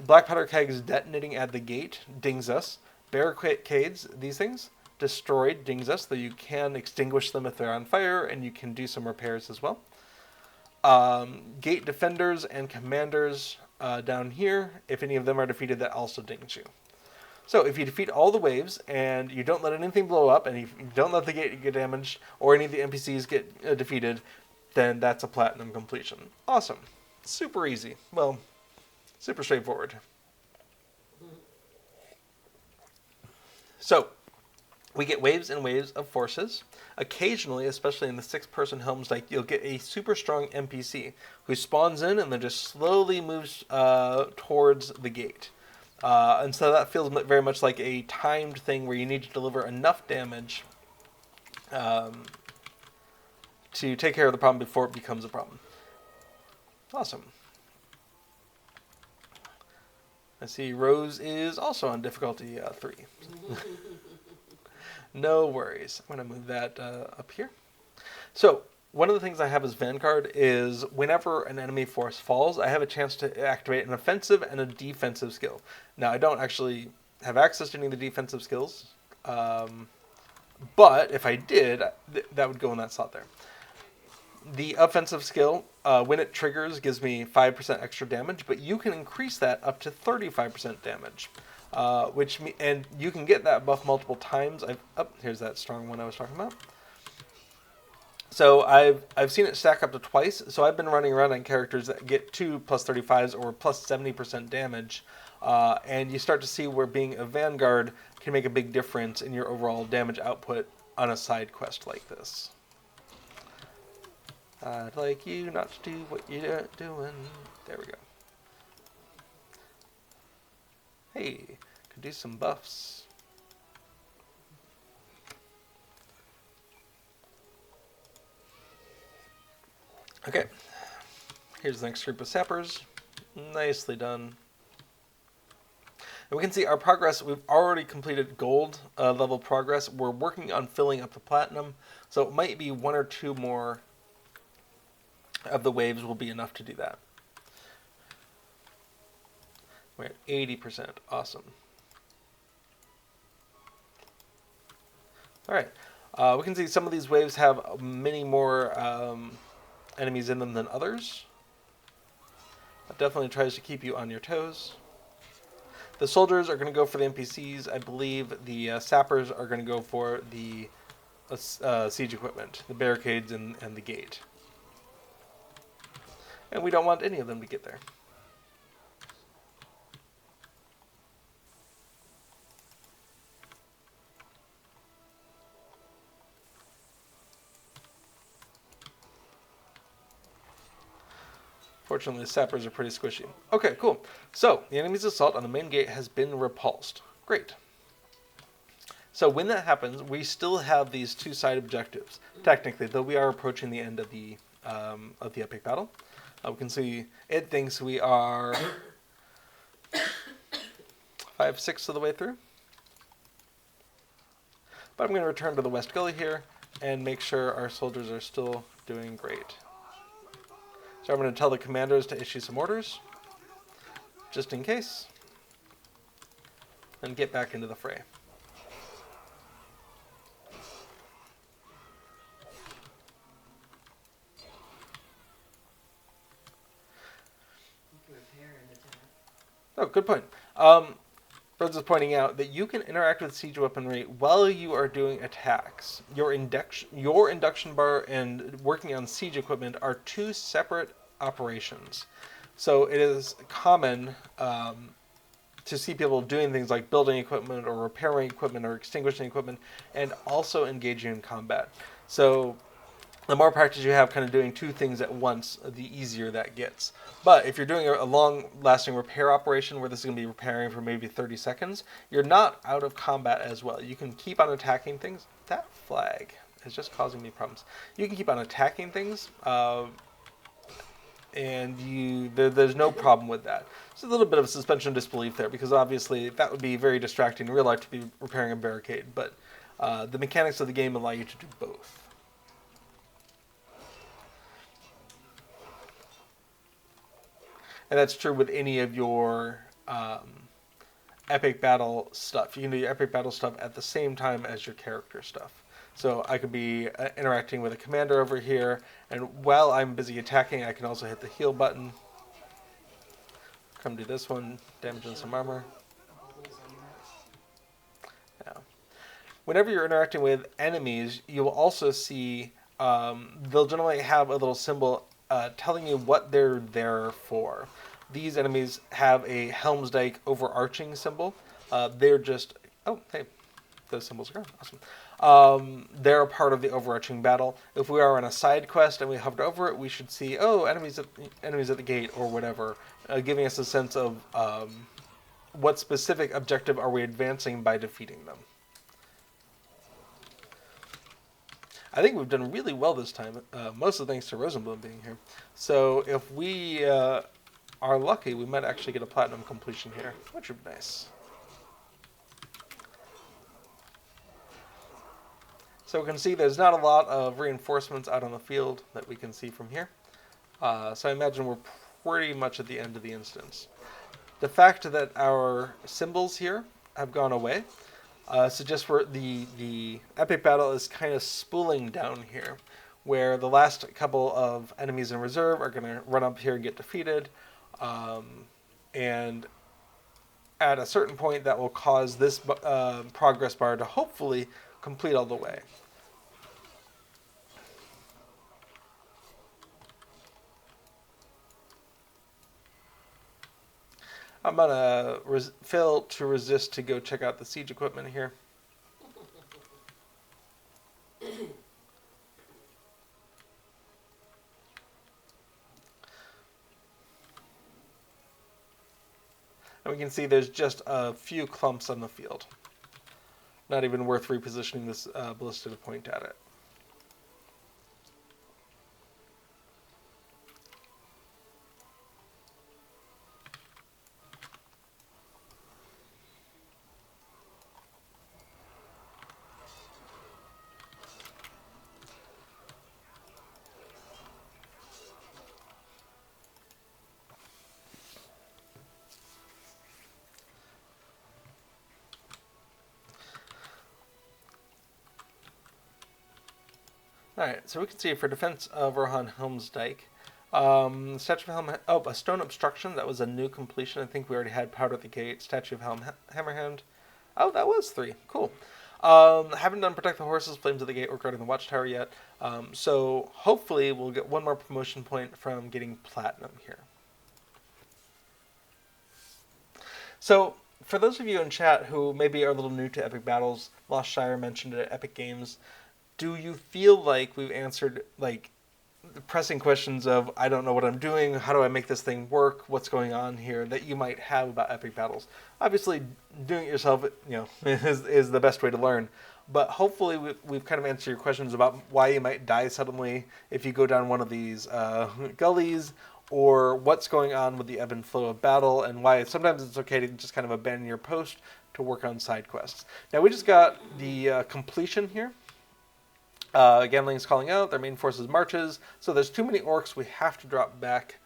Black powder kegs detonating at the gate dings us. Barricades, these things, destroyed dings us, though you can extinguish them if they're on fire, and you can do some repairs as well. Gate defenders and commanders down here, if any of them are defeated, that also dings you. So if you defeat all the waves, and you don't let anything blow up, and you don't let the gate get damaged, or any of the NPCs get defeated, then that's a platinum completion. Awesome. Super easy. Well, super straightforward. So, we get waves and waves of forces. Occasionally, especially in the 6-person Helm's-Dyke, you'll get a super strong NPC who spawns in and then just slowly moves towards the gate. And so that feels very much like a timed thing where you need to deliver enough damage to take care of the problem before it becomes a problem. Awesome. I see Rose is also on difficulty 3. No worries. I'm going to move that up here. So, one of the things I have as Vanguard is whenever an enemy force falls, I have a chance to activate an offensive and a defensive skill. Now, I don't actually have access to any of the defensive skills, but if I did, that would go in that slot there. The offensive skill, when it triggers, gives me 5% extra damage, but you can increase that up to 35% damage. And you can get that buff multiple times. Here's that strong one I was talking about. So I've seen it stack up to twice. So I've been running around on characters that get 2 plus 35s or plus 70% damage, and you start to see where being a Vanguard can make a big difference in your overall damage output on a side quest like this. I'd like you not to do what you're doing. There we go. Hey, could do some buffs. Okay, here's the next group of sappers. Nicely done. And we can see our progress. We've already completed gold level progress. We're working on filling up the platinum, so it might be 1 or 2 more of the waves will be enough to do that. We're at 80%. Awesome. All right. We can see some of these waves have many more enemies in them than others. That definitely tries to keep you on your toes. The soldiers are going to go for the NPCs. I believe the sappers are going to go for the siege equipment, the barricades and the gate. And we don't want any of them to get there. Fortunately, the sappers are pretty squishy. Okay, cool. So, the enemy's assault on the main gate has been repulsed. Great. So when that happens, we still have these 2 side objectives. Technically, though we are approaching the end of the epic battle. We can see it thinks we are 5/6 of the way through. But I'm going to return to the West Gully here and make sure our soldiers are still doing great. So I'm going to tell the commanders to issue some orders, just in case, and get back into the fray. Oh, good point. Rhodes is pointing out that you can interact with siege weaponry while you are doing attacks. Your induction bar and working on siege equipment are 2 separate operations. So it is common to see people doing things like building equipment or repairing equipment or extinguishing equipment and also engaging in combat. So the more practice you have kind of doing 2 things at once, the easier that gets. But if you're doing a long-lasting repair operation where this is going to be repairing for maybe 30 seconds, you're not out of combat as well. You can keep on attacking things. That flag is just causing me problems. You can keep on attacking things, and there's no problem with that. It's a little bit of a suspension of disbelief there, because obviously that would be very distracting in real life to be repairing a barricade. But the mechanics of the game allow you to do both. And that's true with any of your epic battle stuff. You can do your epic battle stuff at the same time as your character stuff. So I could be interacting with a commander over here, and while I'm busy attacking, I can also hit the heal button. Come do this one, damaging some armor. Yeah. Whenever you're interacting with enemies, you will also see they'll generally have a little symbol telling you what they're there for. These enemies have a Helmsdike overarching symbol. They're just... Oh, hey. Those symbols are gone. Awesome. They're a part of the overarching battle. If we are on a side quest and we hovered over it, we should see, enemies at the gate or whatever, giving us a sense of what specific objective are we advancing by defeating them. I think we've done really well this time, mostly thanks to Rosenblum being here. So if we are lucky, we might actually get a platinum completion here, which would be nice. So we can see there's not a lot of reinforcements out on the field that we can see from here. So I imagine we're pretty much at the end of the instance. The fact that our symbols here have gone away suggests the epic battle is kind of spooling down here. where the last couple of enemies in reserve are going to run up here and get defeated. And at a certain point, that will cause this progress bar to hopefully complete all the way. I'm going to fail to resist to go check out the siege equipment here. And we can see there's just a few clumps on the field. Not even worth repositioning this ballista to point at it. Alright, so we can see for defense of Rohan Helmsdyke, Statue of Helm... Oh, a stone obstruction. That was a new completion. I think we already had Powder at the Gate. Statue of Hammerhand. Oh, that was 3. Cool. Haven't done Protect the Horses, Flames of the Gate, or Guarding the Watchtower yet. So hopefully we'll get one more promotion point from getting Platinum here. So for those of you in chat who maybe are a little new to Epic Battles, Lost Shire mentioned it at Epic Games, do you feel like we've answered like the pressing questions of I don't know what I'm doing, how do I make this thing work, what's going on here that you might have about Epic Battles? Obviously, doing it yourself, is the best way to learn. But hopefully we've kind of answered your questions about why you might die suddenly if you go down one of these gullies, or what's going on with the ebb and flow of battle, and why sometimes it's okay to just kind of abandon your post to work on side quests. Now we just got the completion here. Ganling's calling out, their main forces marches, so there's too many orcs, we have to drop back.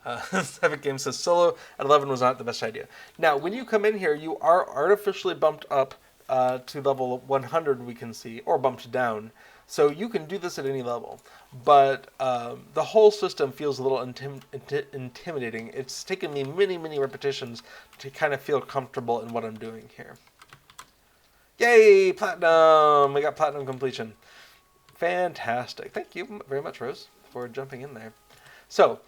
Epic Games says solo at 11 was not the best idea. Now, when you come in here, you are artificially bumped up to level 100, we can see, or bumped down. So you can do this at any level. But the whole system feels a little intimidating. It's taken me many, many repetitions to kind of feel comfortable in what I'm doing here. Yay! Platinum! We got Platinum completion. Fantastic. Thank you very much, Rose, for jumping in there. So,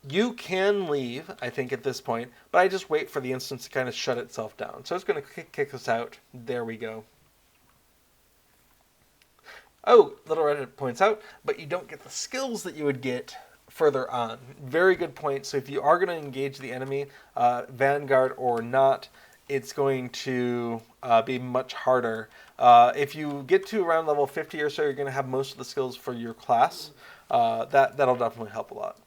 you can leave, I think, at this point, but I just wait for the instance to kind of shut itself down. So it's going to kick us out. There we go. Oh, Little Red points out, but you don't get the skills that you would get further on. Very good point. So if you are going to engage the enemy, Vanguard or not, it's going to be much harder. If you get to around level 50 or so, you're going to have most of the skills for your class. That'll definitely help a lot.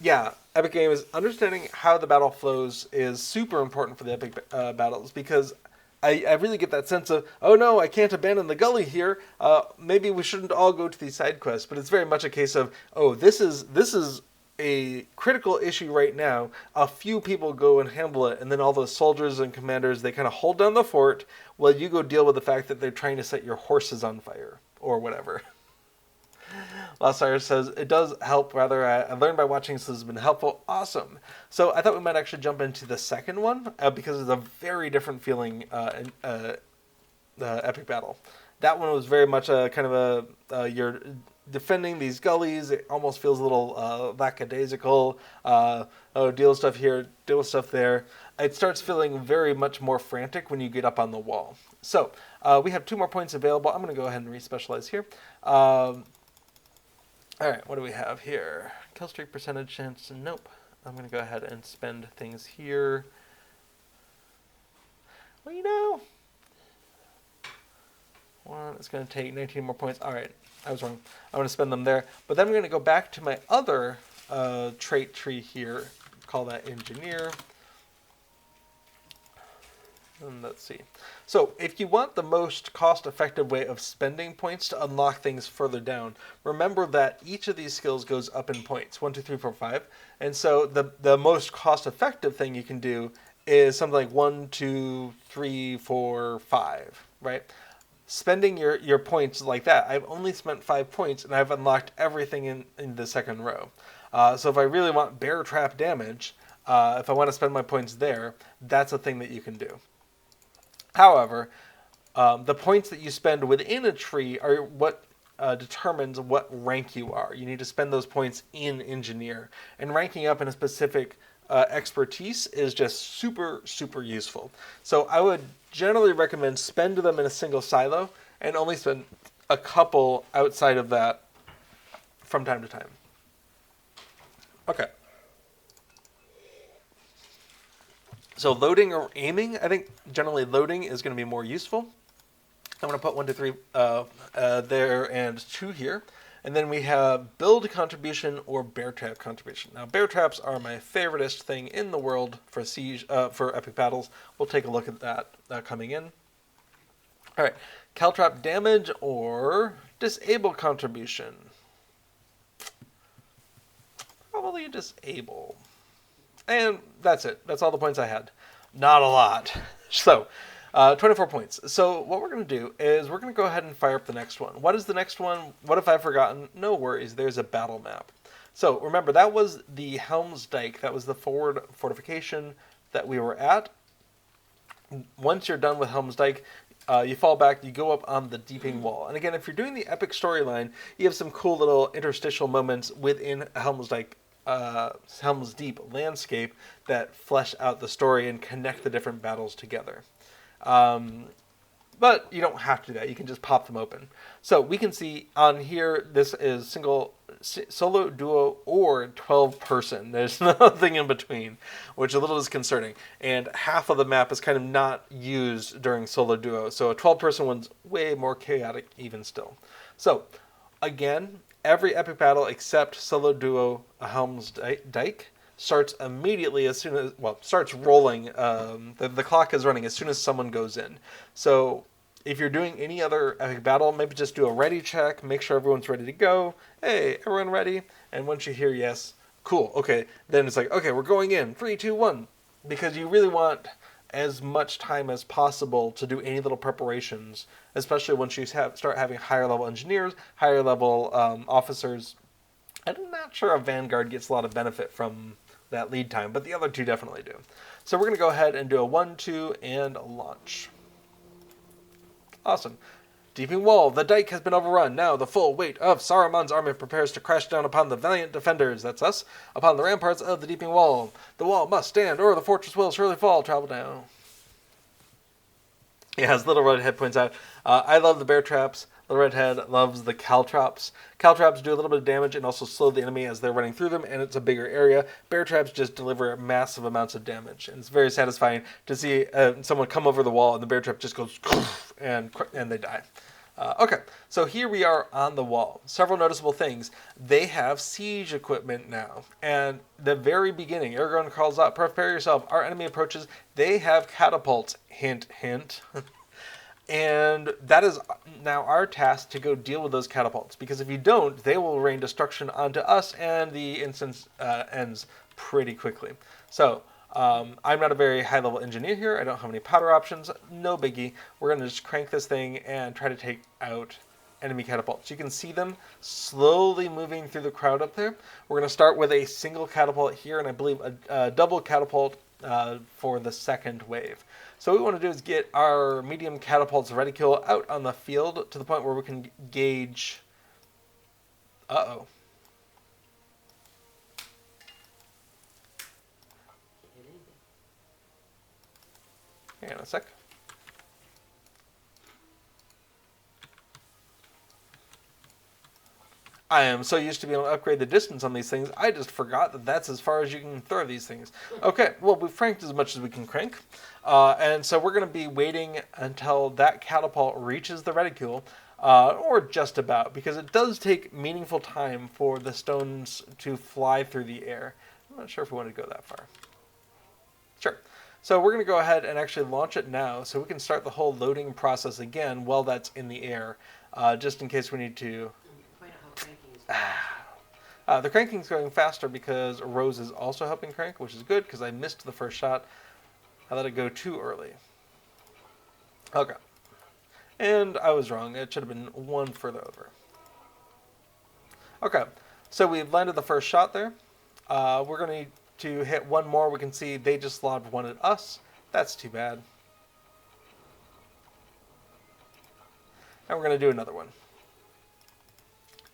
Yeah, Epic Games, understanding how the battle flows is super important for the Epic battles, because I really get that sense of, oh no, I can't abandon the gully here. Maybe we shouldn't all go to these side quests, but it's very much a case of, oh, this is a critical issue right now. A few people go and handle it, and then all the soldiers and commanders, they kind of hold down the fort while you go deal with the fact that they're trying to set your horses on fire or whatever. Lost Cyrus says, it does help, rather. I learned by watching, so this has been helpful. Awesome. So I thought we might actually jump into the second one, because it's a very different feeling in the Epic Battle. That one was very much a kind of you're defending these gullies. It almost feels a little lackadaisical. Deal with stuff here, deal with stuff there. It starts feeling very much more frantic when you get up on the wall. So we have 2 more points available. I'm going to go ahead and respecialize here. All right, what do we have here? Kill streak percentage chance. Nope. I'm going to go ahead and spend things here. Well, you know, well, it's going to take 19 more points. All right, I was wrong. I'm going to spend them there. But then I'm going to go back to my other trait tree here. Call that engineer. And let's see. So if you want the most cost-effective way of spending points to unlock things further down, remember that each of these skills goes up in points, 1, 2, 3, 4, 5. And so the most cost-effective thing you can do is something like 1, 2, 3, 4, 5, right? spending your points like that, I've only spent 5 points and I've unlocked everything in the second row. So if I really want bear trap damage, if I want to spend my points there, that's a thing that you can do. However, the points that you spend within a tree are what determines what rank you are. You need to spend those points in engineer, and ranking up in a specific expertise is just super, super useful. So I would generally recommend spend them in a single silo and only spend a couple outside of that from time to time. Okay. So loading or aiming, I think generally loading is going to be more useful. I'm going to put 1, 2, 3 there and 2 here. And then we have build contribution or bear trap contribution. Now, bear traps are my favoriteest thing in the world for siege, for epic battles. We'll take a look at that coming in. All right, caltrap damage or disable contribution. Probably disable. And that's it. That's all the points I had. Not a lot. So, 24 points. So what we're going to do is we're going to go ahead and fire up the next one. What is the next one? What if I've forgotten? No worries. There's a battle map. So remember, that was the Helm's Dyke. That was the forward fortification that we were at. Once you're done with Helm's Dyke, you fall back, you go up on the Deeping Wall. And again, if you're doing the epic storyline, you have some cool little interstitial moments within Helm's Dyke, Helm's Deep landscape that flesh out the story and connect the different battles together. But you don't have to do that. You can just pop them open. So we can see on here, this is single, solo, duo, or 12 person. There's nothing in between, which a little disconcerting. And half of the map is kind of not used during solo duo. So a 12 person one's way more chaotic even still. So again, every epic battle except solo duo Helm's Dyke starts immediately as soon as, well, starts rolling. The clock is running as soon as someone goes in. So if you're doing any other epic battle, maybe just do a ready check, make sure everyone's ready to go. Hey, everyone ready? And once you hear yes, cool, okay. Then it's like, okay, we're going in, 3, 2, 1. Because you really want as much time as possible to do any little preparations, especially once you start having higher level engineers, higher level officers. I'm not sure a Vanguard gets a lot of benefit from that lead time, but the other two definitely do. So we're going to go ahead and do a 1, 2, and launch. Awesome. Deeping Wall. The dike has been overrun. Now the full weight of Saruman's army prepares to crash down upon the valiant defenders, that's us, upon the ramparts of the Deeping Wall. The wall must stand, or the fortress will surely fall. Travel down. Yeah, as Little Redhead points out, I love the bear traps. Little Redhead loves the caltrops. Caltrops do a little bit of damage and also slow the enemy as they're running through them, and it's a bigger area. Bear traps just deliver massive amounts of damage, and it's very satisfying to see someone come over the wall and the bear trap just goes and they die. Okay, so here we are on the wall. Several noticeable things. They have siege equipment now. And the very beginning, Aragorn calls out, prepare yourself, our enemy approaches. They have catapults, hint, hint. And that is now our task to go deal with those catapults. Because if you don't, they will rain destruction onto us, and the instance ends pretty quickly. So, I'm not a very high-level engineer here. I don't have any powder options. No biggie. We're going to just crank this thing and try to take out enemy catapults. You can see them slowly moving through the crowd up there. We're going to start with a single catapult here, and I believe a double catapult for the second wave. So what we want to do is get our medium catapults reticule out on the field to the point where we can gauge... Uh-oh. Hang on a sec. I am so used to being able to upgrade the distance on these things, I just forgot that that's as far as you can throw these things. Okay, well, we've cranked as much as we can crank. And so we're going to be waiting until that catapult reaches the reticule, or just about, because it does take meaningful time for the stones to fly through the air. I'm not sure if we want to go that far. Sure. So we're going to go ahead and actually launch it now, so we can start the whole loading process again while that's in the air, just in case we need to... The cranking's going faster because Rose is also helping crank, which is good because I missed the first shot. I let it go too early. Okay. And I was wrong. It should have been one further over. Okay, so we've landed the first shot there. We're going to hit one more. We can see they just lobbed one at us. That's too bad. And we're going to do another one.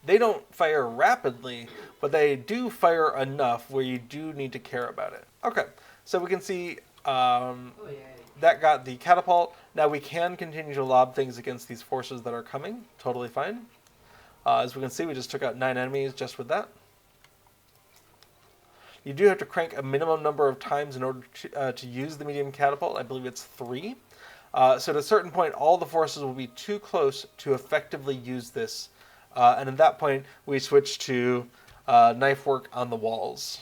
They don't fire rapidly, but they do fire enough where you do need to care about it. Okay, so we can see that got the catapult. Now we can continue to lob things against these forces that are coming. Totally fine. As we can see, we just took out 9 enemies just with that. You do have to crank a minimum number of times in order to use the medium catapult. I believe it's 3. So at a certain point, all the forces will be too close to effectively use this. And at that point, we switch to knife work on the walls.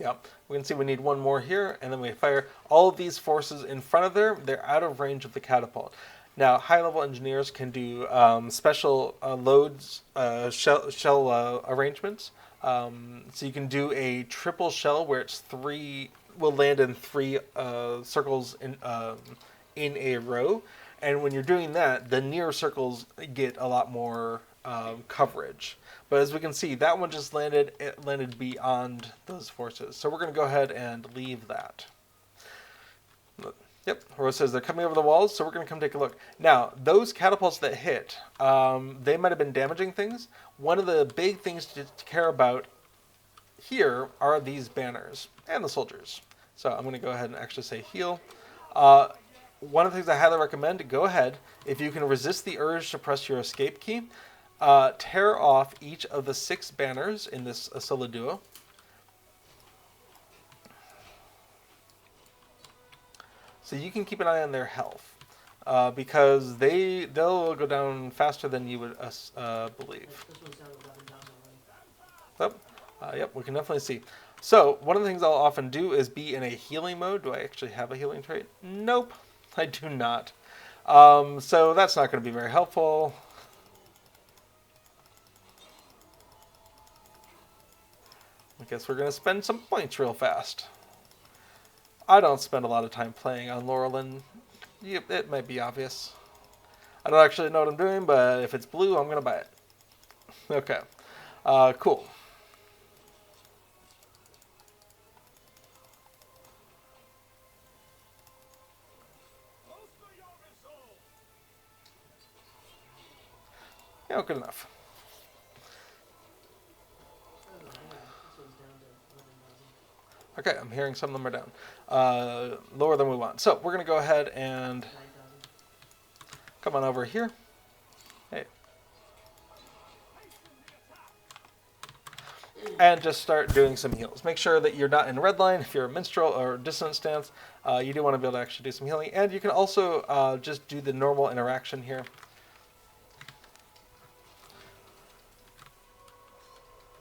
Yeah, we can see we need one more here, and then we fire all of these forces in front of there. They're out of range of the catapult. Now, high-level engineers can do special loads, shell arrangements. So you can do a triple shell where it's 3 will land in 3 circles in a row. And when you're doing that, the near circles get a lot more coverage. But as we can see, that one just landed. It landed beyond those forces. So we're going to go ahead and leave that. Yep, Rose says they're coming over the walls, so we're going to come take a look. Now, those catapults that hit, they might have been damaging things. One of the big things to care about here are these banners and the soldiers. So I'm going to go ahead and actually say heal. One of the things I highly recommend, go ahead, if you can resist the urge to press your escape key, tear off each of the 6 banners in this solo duo. So you can keep an eye on their health, because they'll go down faster than you would believe. Yep, we can definitely see. So one of the things I'll often do is be in a healing mode. Do I actually have a healing trait? Nope, I do not. So that's not going to be very helpful. I guess we're going to spend some points real fast. I don't spend a lot of time playing on Laurelin. It might be obvious. I don't actually know what I'm doing, but if it's blue, I'm going to buy it. Okay. Cool. Yeah, good enough. Okay, I'm hearing some of them are down. Lower than we want. So we're going to go ahead and come on over here. Hey. And just start doing some heals. Make sure that you're not in red line. If you're a minstrel or dissonant stance, you do want to be able to actually do some healing. And you can also just do the normal interaction here.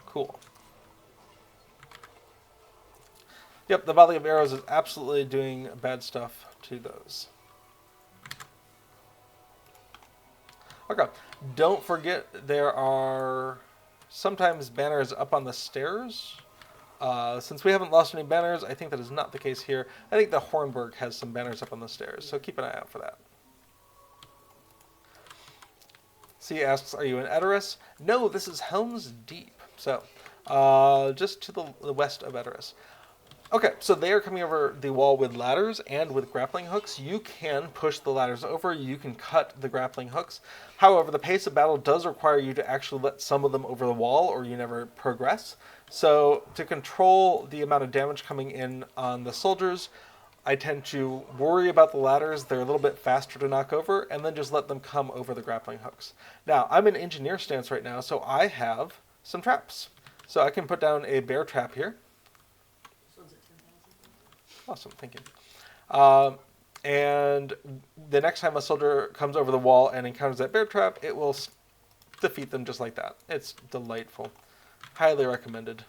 Cool. Yep, the volley of arrows is absolutely doing bad stuff to those. Okay, don't forget there are sometimes banners up on the stairs. Since we haven't lost any banners, I think that is not the case here. I think the Hornburg has some banners up on the stairs, so keep an eye out for that. C asks, are you in Edoras? No, this is Helm's Deep. So, just to the west of Edoras. Okay, so they are coming over the wall with ladders and with grappling hooks. You can push the ladders over, you can cut the grappling hooks. However, the pace of battle does require you to actually let some of them over the wall or you never progress. So to control the amount of damage coming in on the soldiers, I tend to worry about the ladders. They're a little bit faster to knock over, and then just let them come over the grappling hooks. Now, I'm in engineer stance right now, so I have some traps. So I can put down a bear trap here. Awesome, thank you. And the next time a soldier comes over the wall and encounters that bear trap, it will defeat them just like that. It's delightful. Highly recommended.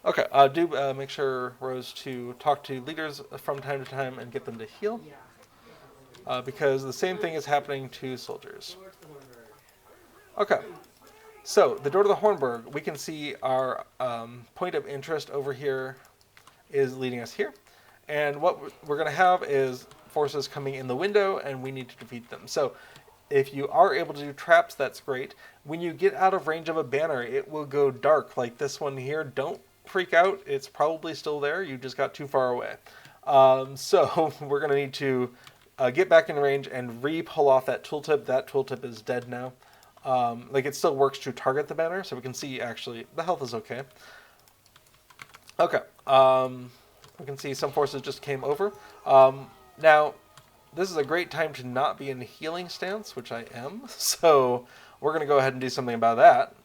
Okay, do make sure, Rose, to talk to leaders from time to time and get them to heal. because the same thing is happening to soldiers. Door to the Hornberg. Okay, so the door to the Hornberg, we can see our point of interest over here is leading us here. And what we're going to have is forces coming in the window, and we need to defeat them. So if you are able to do traps, that's great. When you get out of range of a banner, it will go dark like this one here. Don't freak out. It's probably still there. You just got too far away. So we're going to need to get back in range and re-pull off that tooltip. That tooltip is dead now. Like it still works to target the banner, so we can see actually the health is okay. Okay. We can see some forces just came over. Now, this is a great time to not be in a healing stance, which I am. So we're going to go ahead and do something about that.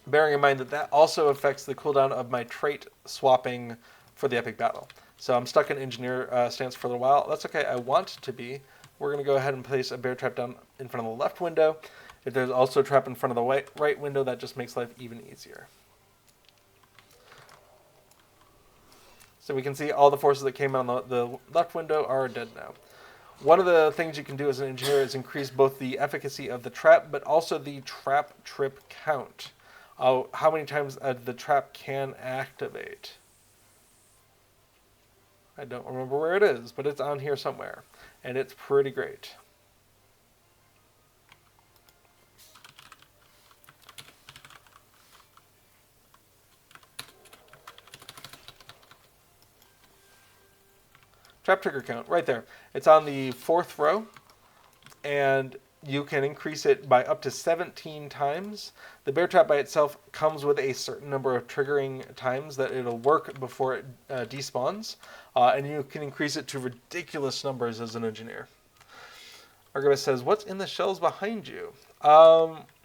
Bearing in mind that that also affects the cooldown of my trait swapping for the epic battle. So I'm stuck in engineer stance for a little while. That's okay. I want to be. We're going to go ahead and place a bear trap down in front of the left window. If there's also a trap in front of the right window, that just makes life even easier. So we can see all the forces that came out on the left window are dead now. One of the things you can do as an engineer is increase both the efficacy of the trap, but also the trap trip count. How many times the trap can activate. I don't remember where it is, but it's on here somewhere. And it's pretty great. Trap trigger count, right there. It's on the 4th row, and you can increase it by up to 17 times. The bear trap by itself comes with a certain number of triggering times that it'll work before it despawns, and you can increase it to ridiculous numbers as an engineer. Argibus says, what's in the shells behind you?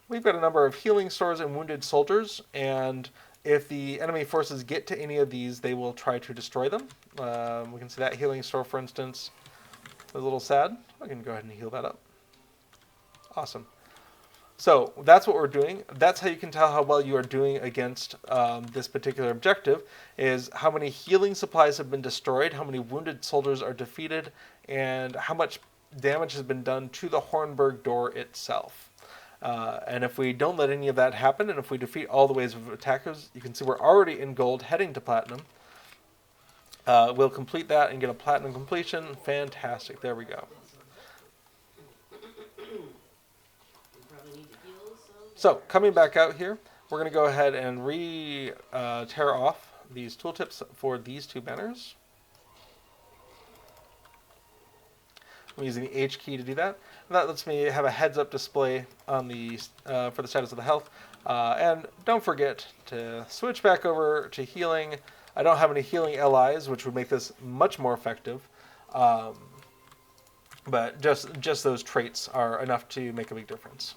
We've got a number of healing stores and wounded soldiers, and if the enemy forces get to any of these, they will try to destroy them. We can see that healing store, for instance, is a little sad. I can go ahead and heal that up. Awesome. So that's what we're doing. That's how you can tell how well you are doing against this particular objective, is how many healing supplies have been destroyed, how many wounded soldiers are defeated, and how much damage has been done to the Hornberg door itself. And if we don't let any of that happen, and if we defeat all the waves of attackers, you can see we're already in gold, heading to platinum. We'll complete that and get a platinum completion. Fantastic. There we go. So, coming back out here, we're going to go ahead and tear off these tooltips for these two banners. I'm using the H key to do that. And that lets me have a heads-up display on the for the status of the health. And don't forget to switch back over to healing. I don't have any healing LIs, which would make this much more effective. But just those traits are enough to make a big difference.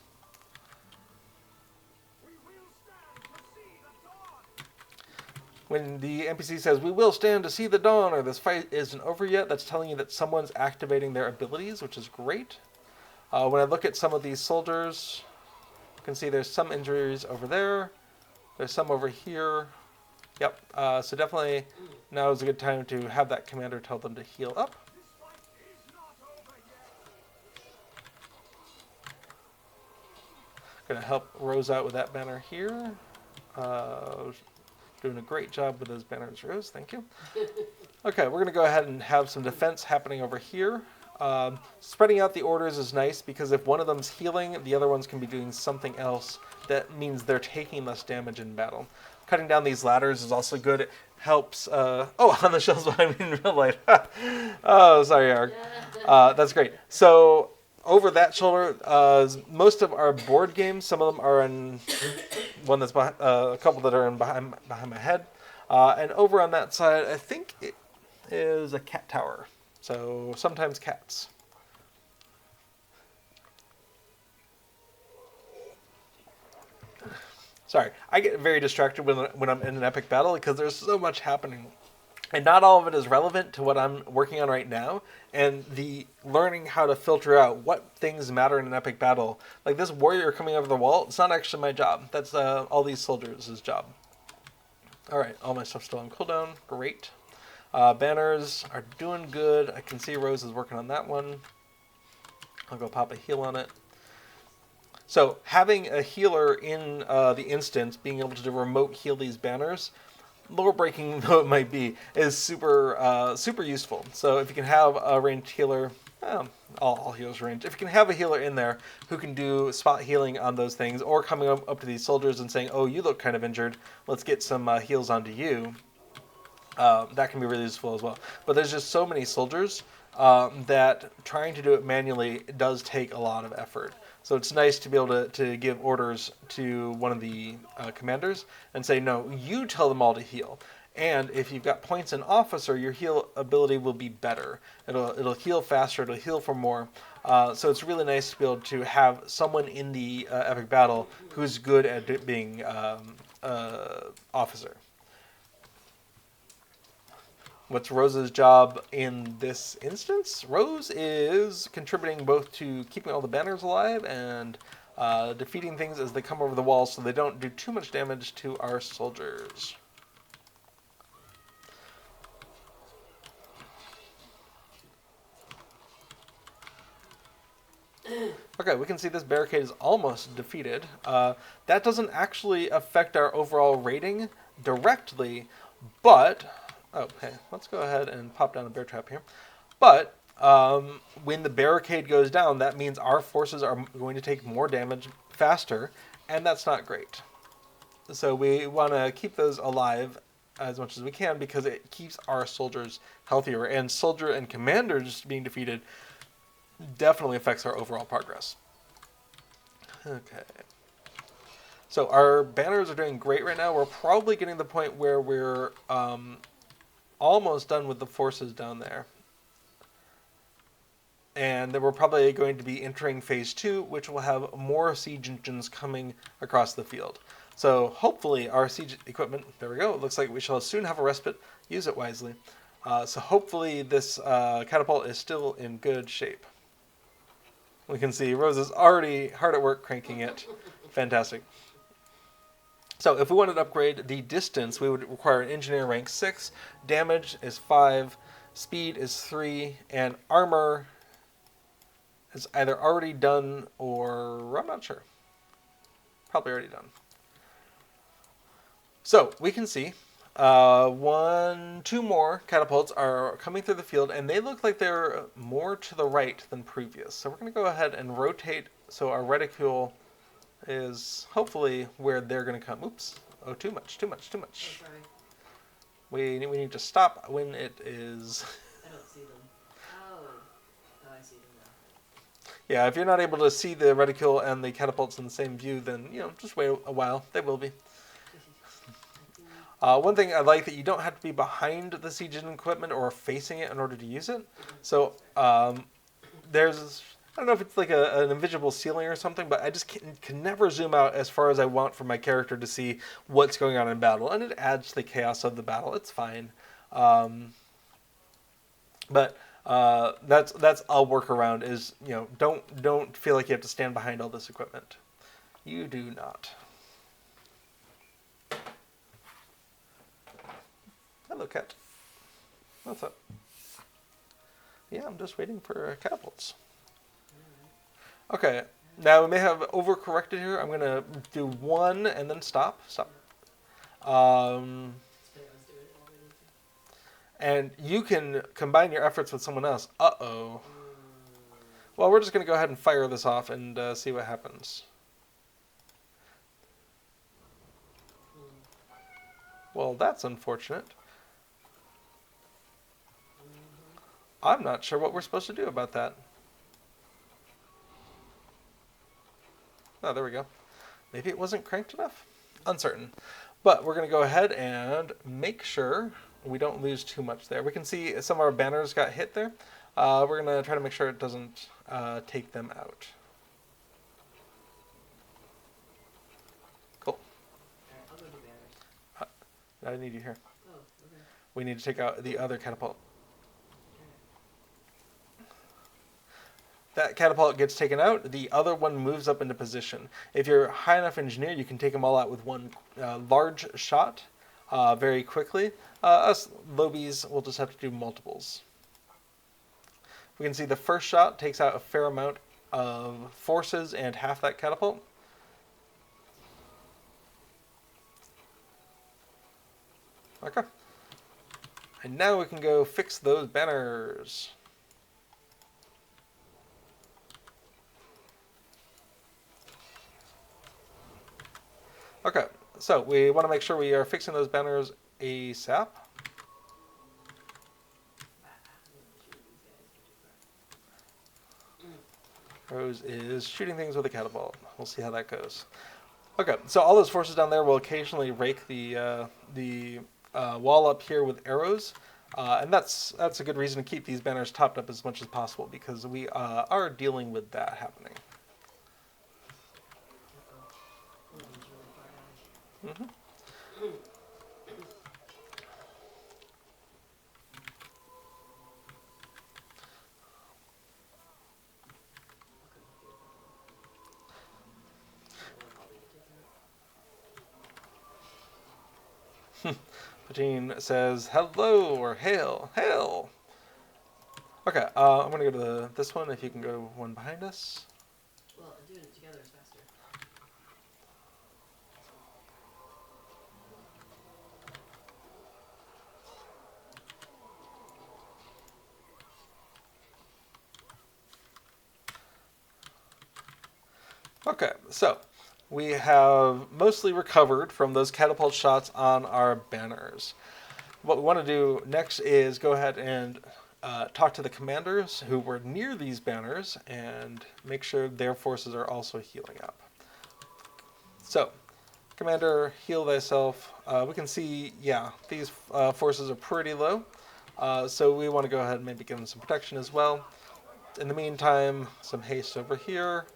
When the NPC says, we will stand to see the dawn, or this fight isn't over yet, that's telling you that someone's activating their abilities, which is great. When I look at some of these soldiers, you can see there's some injuries over there. There's some over here. Yep, so definitely now is a good time to have that commander tell them to heal up. Gonna help Rose out with that banner here. Doing a great job with those banners, Rose. Thank you. Okay, we're going to go ahead and have some defense happening over here. Spreading out the orders is nice because if one of them's healing, the other ones can be doing something else. That means they're taking less damage in battle. Cutting down these ladders is also good. It helps... on the shelves behind me in real life. Oh, sorry, Arg. That's great. So... over that shoulder, most of our board games, some of them are in one that's behind, a couple that are in behind my head. And over on that side, I think it is a cat tower. So sometimes cats. Sorry, I get very distracted when I'm in an epic battle because there's so much happening. And not all of it is relevant to what I'm working on right now, and the learning how to filter out what things matter in an epic battle. Like this warrior coming over the wall, it's not actually my job. That's all these soldiers' job. Alright, all my stuff's still on cooldown. Great. Banners are doing good. I can see Rose is working on that one. I'll go pop a heal on it. So having a healer in the instance, being able to remote heal these banners, lore breaking though it might be, is super useful. So if you can have a ranged healer, all healers range. If you can have a healer in there who can do spot healing on those things, or coming up to these soldiers and saying, "Oh, you look kind of injured. Let's get some heals onto you." That can be really useful as well. But there's just so many soldiers that trying to do it manually does take a lot of effort. So it's nice to be able to give orders to one of the commanders and say, no, you tell them all to heal. And if you've got points in officer, your heal ability will be better. It'll heal faster, it'll heal for more. So it's really nice to be able to have someone in the epic battle who's good at being officer. What's Rose's job in this instance? Rose is contributing both to keeping all the banners alive and defeating things as they come over the walls so they don't do too much damage to our soldiers. Okay, we can see this barricade is almost defeated. That doesn't actually affect our overall rating directly, but... Oh, hey, let's go ahead and pop down a bear trap here. But when the barricade goes down, that means our forces are going to take more damage faster, and that's not great. So we want to keep those alive as much as we can because it keeps our soldiers healthier. And soldier and commanders being defeated definitely affects our overall progress. Okay. So our banners are doing great right now. We're probably getting to the point where we're... almost done with the forces down there. And then we're probably going to be entering phase 2, which will have more siege engines coming across the field. So hopefully our siege equipment, there we go, it looks like we shall soon have a respite. Use it wisely. So hopefully this catapult is still in good shape. We can see Rose is already hard at work cranking it. Fantastic. So if we wanted to upgrade the distance, we would require an engineer rank 6, damage is 5, speed is 3, and armor is either already done or I'm not sure. Probably already done. So we can see 2 more catapults are coming through the field, and they look like they're more to the right than previous. So we're going to go ahead and rotate so our reticule is hopefully where they're going to come. Oops. Oh, too much. Oh, sorry. We need to stop when it is... I don't see them. Oh, I see them now. Yeah, if you're not able to see the reticule and the catapults in the same view, then, just wait a while. They will be. One thing I like that you don't have to be behind the siege engine equipment or facing it in order to use it. So there's... I don't know if it's like an invisible ceiling or something, but I just can never zoom out as far as I want for my character to see what's going on in battle, and it adds to the chaos of the battle. It's fine, but that's I'll work around. Is don't feel like you have to stand behind all this equipment. You do not. Hello, cat. What's up? Yeah, I'm just waiting for catapults. Okay, now we may have overcorrected here. I'm going to do 1 and then stop. And you can combine your efforts with someone else. Uh-oh. Well, we're just going to go ahead and fire this off and see what happens. Well, that's unfortunate. I'm not sure what we're supposed to do about that. Oh, there we go. Maybe it wasn't cranked enough? Uncertain. But we're going to go ahead and make sure we don't lose too much there. We can see some of our banners got hit there. We're going to try to make sure it doesn't take them out. Cool. Alright, I'll go do banners. I need you here. Oh, okay. We need to take out the other catapult. That catapult gets taken out, the other one moves up into position. If you're high enough engineer, you can take them all out with one large shot. very quickly. Us lobies will just have to do multiples. We can see the first shot takes out a fair amount of forces and half that catapult. Okay. And now we can go fix those banners. Okay, so we want to make sure we are fixing those banners ASAP. Rose is shooting things with a catapult. We'll see how that goes. Okay, so all those forces down there will occasionally rake the wall up here with arrows, and that's a good reason to keep these banners topped up as much as possible because we are dealing with that happening. Mm-hmm. Patine says hello or hail, hail. Okay, I'm gonna go to this one. If you can go one behind us. Well, doing it together is faster. Okay, so we have mostly recovered from those catapult shots on our banners. What we want to do next is go ahead and talk to the commanders who were near these banners and make sure their forces are also healing up. So, commander, heal thyself. We can see, yeah, these forces are pretty low. So we want to go ahead and maybe give them some protection as well. In the meantime, some haste over here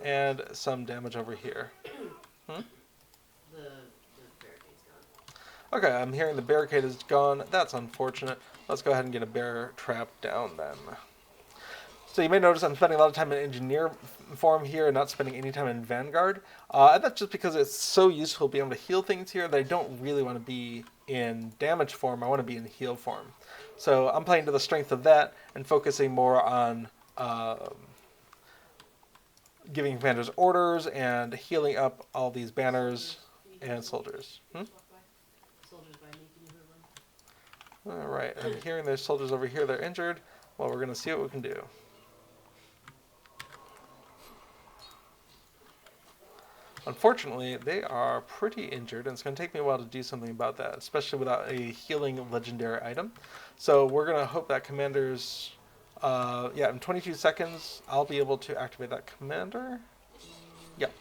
and some damage over here. The barricade's gone. Okay, I'm hearing the barricade is gone. That's unfortunate. Let's go ahead and get a bear trap down then. So you may notice I'm spending a lot of time in engineer form here and not spending any time in vanguard. And that's just because it's so useful being able to heal things here that I don't really want to be in damage form. I want to be in heal form. So I'm playing to the strength of that and focusing more on giving commanders orders and healing up all these banners and soldiers. Soldiers by me, can you hear them? Alright, I'm hearing there's soldiers over here, they're injured. Well, we're going to see what we can do. Unfortunately, they are pretty injured, and it's going to take me a while to do something about that, especially without a healing legendary item. So we're going to hope that commanders... yeah, in 22 seconds, I'll be able to activate that commander. Yep.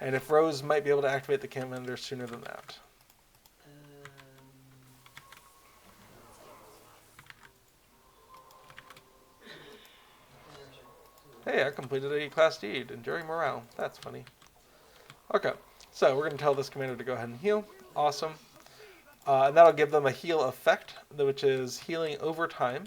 And if Rose might be able to activate the commander sooner than that. Hey, I completed a class deed, enduring morale. That's funny. Okay, so we're going to tell this commander to go ahead and heal. Awesome. And that'll give them a heal effect, which is healing over time.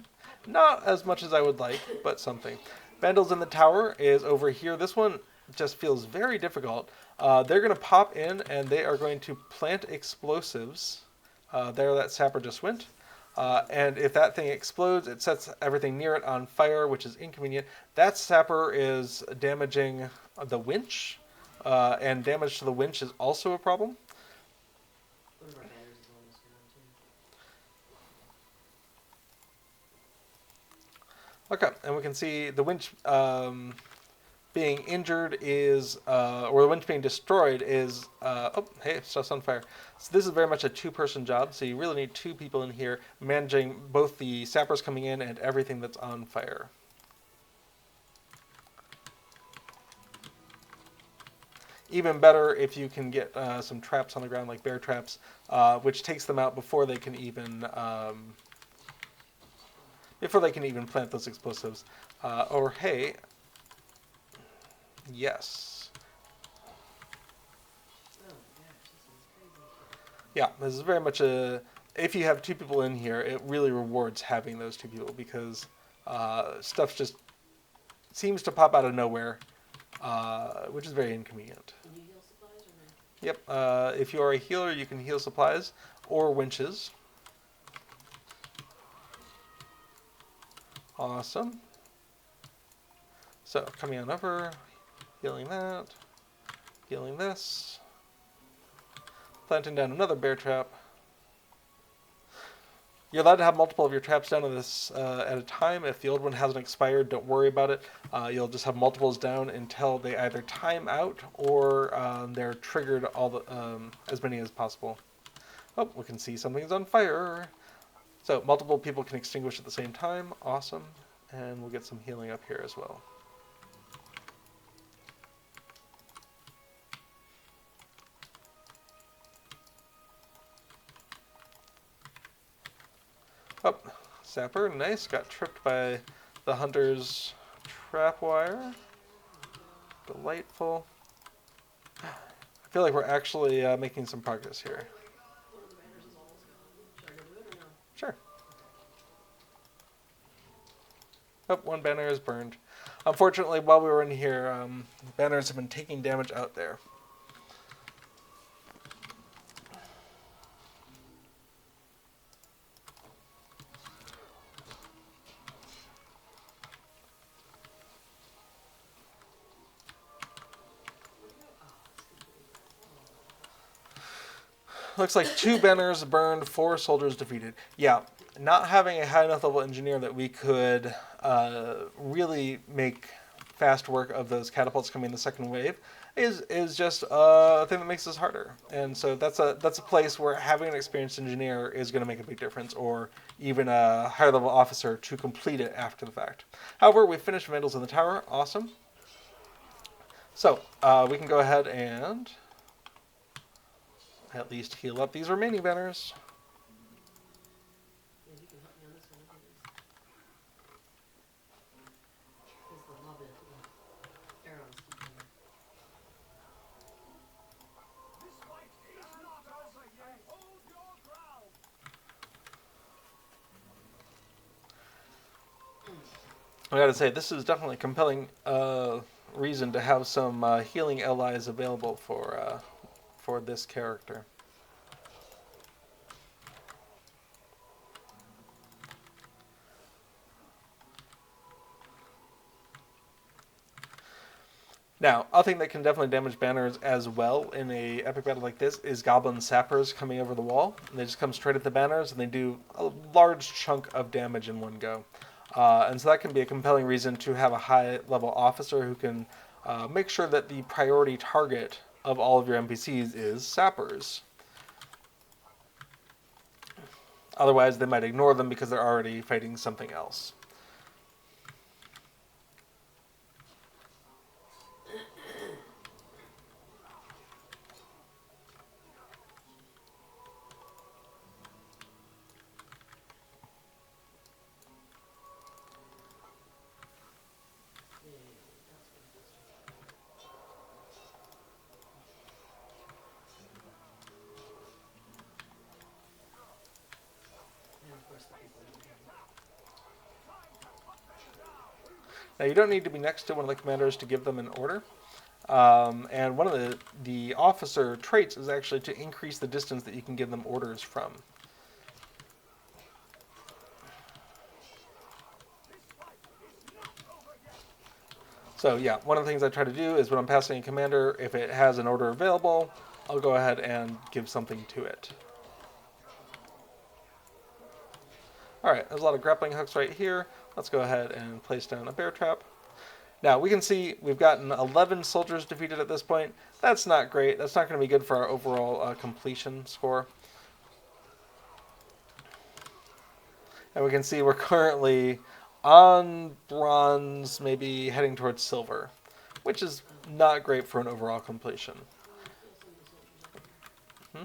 Not as much as I would like, but something. Vandals in the tower is over here. This one just feels very difficult. They're going to pop in and they are going to plant explosives. There that sapper just went. And if that thing explodes, it sets everything near it on fire, which is inconvenient. That sapper is damaging the winch, and damage to the winch is also a problem. One of our banners is almost gone too. Okay, and we can see the winch being injured is, or the winch being destroyed is, oh, hey, stuff's on fire. So this is very much a two-person job, so you really need two people in here managing both the sappers coming in and everything that's on fire. Even better if you can get some traps on the ground, like bear traps, which takes them out before they can even plant those explosives. Or hey, yes. Oh, yeah, this is crazy. Yeah, this is very much a... If you have two people in here, it really rewards having those two people because stuff just seems to pop out of nowhere, which is very inconvenient. Can you heal supplies or no? Yep. If you are a healer, you can heal supplies or winches. Awesome. So coming on over, healing that, healing this, planting down another bear trap. You're allowed to have multiple of your traps down on this at a time. If the old one hasn't expired, don't worry about it. You'll just have multiples down until they either time out or they're triggered as many as possible. Oh, we can see something's on fire. So multiple people can extinguish at the same time. Awesome. And we'll get some healing up here as well. Oh, sapper, nice. Got tripped by the hunter's trap wire. Delightful. I feel like we're actually making some progress here. One of the banners is almost gone. Should I go do it or no? Sure. Oh, one banner is burned. Unfortunately, while we were in here, banners have been taking damage out there. Looks like 2 banners burned, 4 soldiers defeated. Yeah, not having a high enough level engineer that we could really make fast work of those catapults coming in the second wave is just a thing that makes this harder. And so that's a place where having an experienced engineer is going to make a big difference, or even a higher level officer to complete it after the fact. However, we finished Vandals in the tower. Awesome. So we can go ahead and at least heal up these remaining banners. Yeah, you can help me on this one if it is. Because the lava, the arrows keep coming. I gotta say, this is definitely a compelling reason to have some healing allies available for this character. Now, a thing that can definitely damage banners as well in a epic battle like this is goblin sappers coming over the wall. And they just come straight at the banners and they do a large chunk of damage in one go. And so that can be a compelling reason to have a high level officer who can make sure that the priority target of all of your NPCs is sappers. Otherwise, they might ignore them because they're already fighting something else. And of course the people in here. Now, you don't need to be next to one of the commanders to give them an order. And one of the officer traits is actually to increase the distance that you can give them orders from. So yeah, one of the things I try to do is when I'm passing a commander, if it has an order available, I'll go ahead and give something to it. Alright, there's a lot of grappling hooks right here. Let's go ahead and place down a bear trap. Now, we can see we've gotten 11 soldiers defeated at this point. That's not great. That's not going to be good for our overall completion score. And we can see we're currently on bronze, maybe heading towards silver, which is not great for an overall completion. Hmm?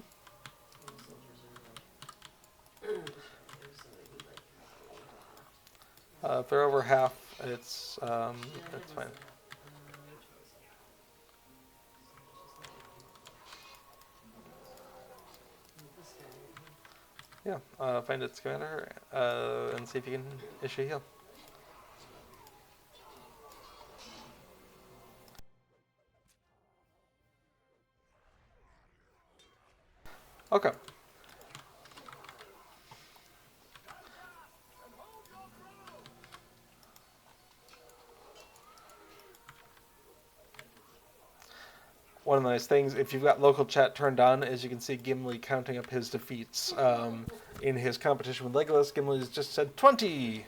If they're over half, it's fine. Yeah, find its commander and see if you can issue a heal. Okay. One of the nice things, if you've got local chat turned on, is you can see Gimli counting up his defeats. In his competition with Legolas, Gimli's just said 20!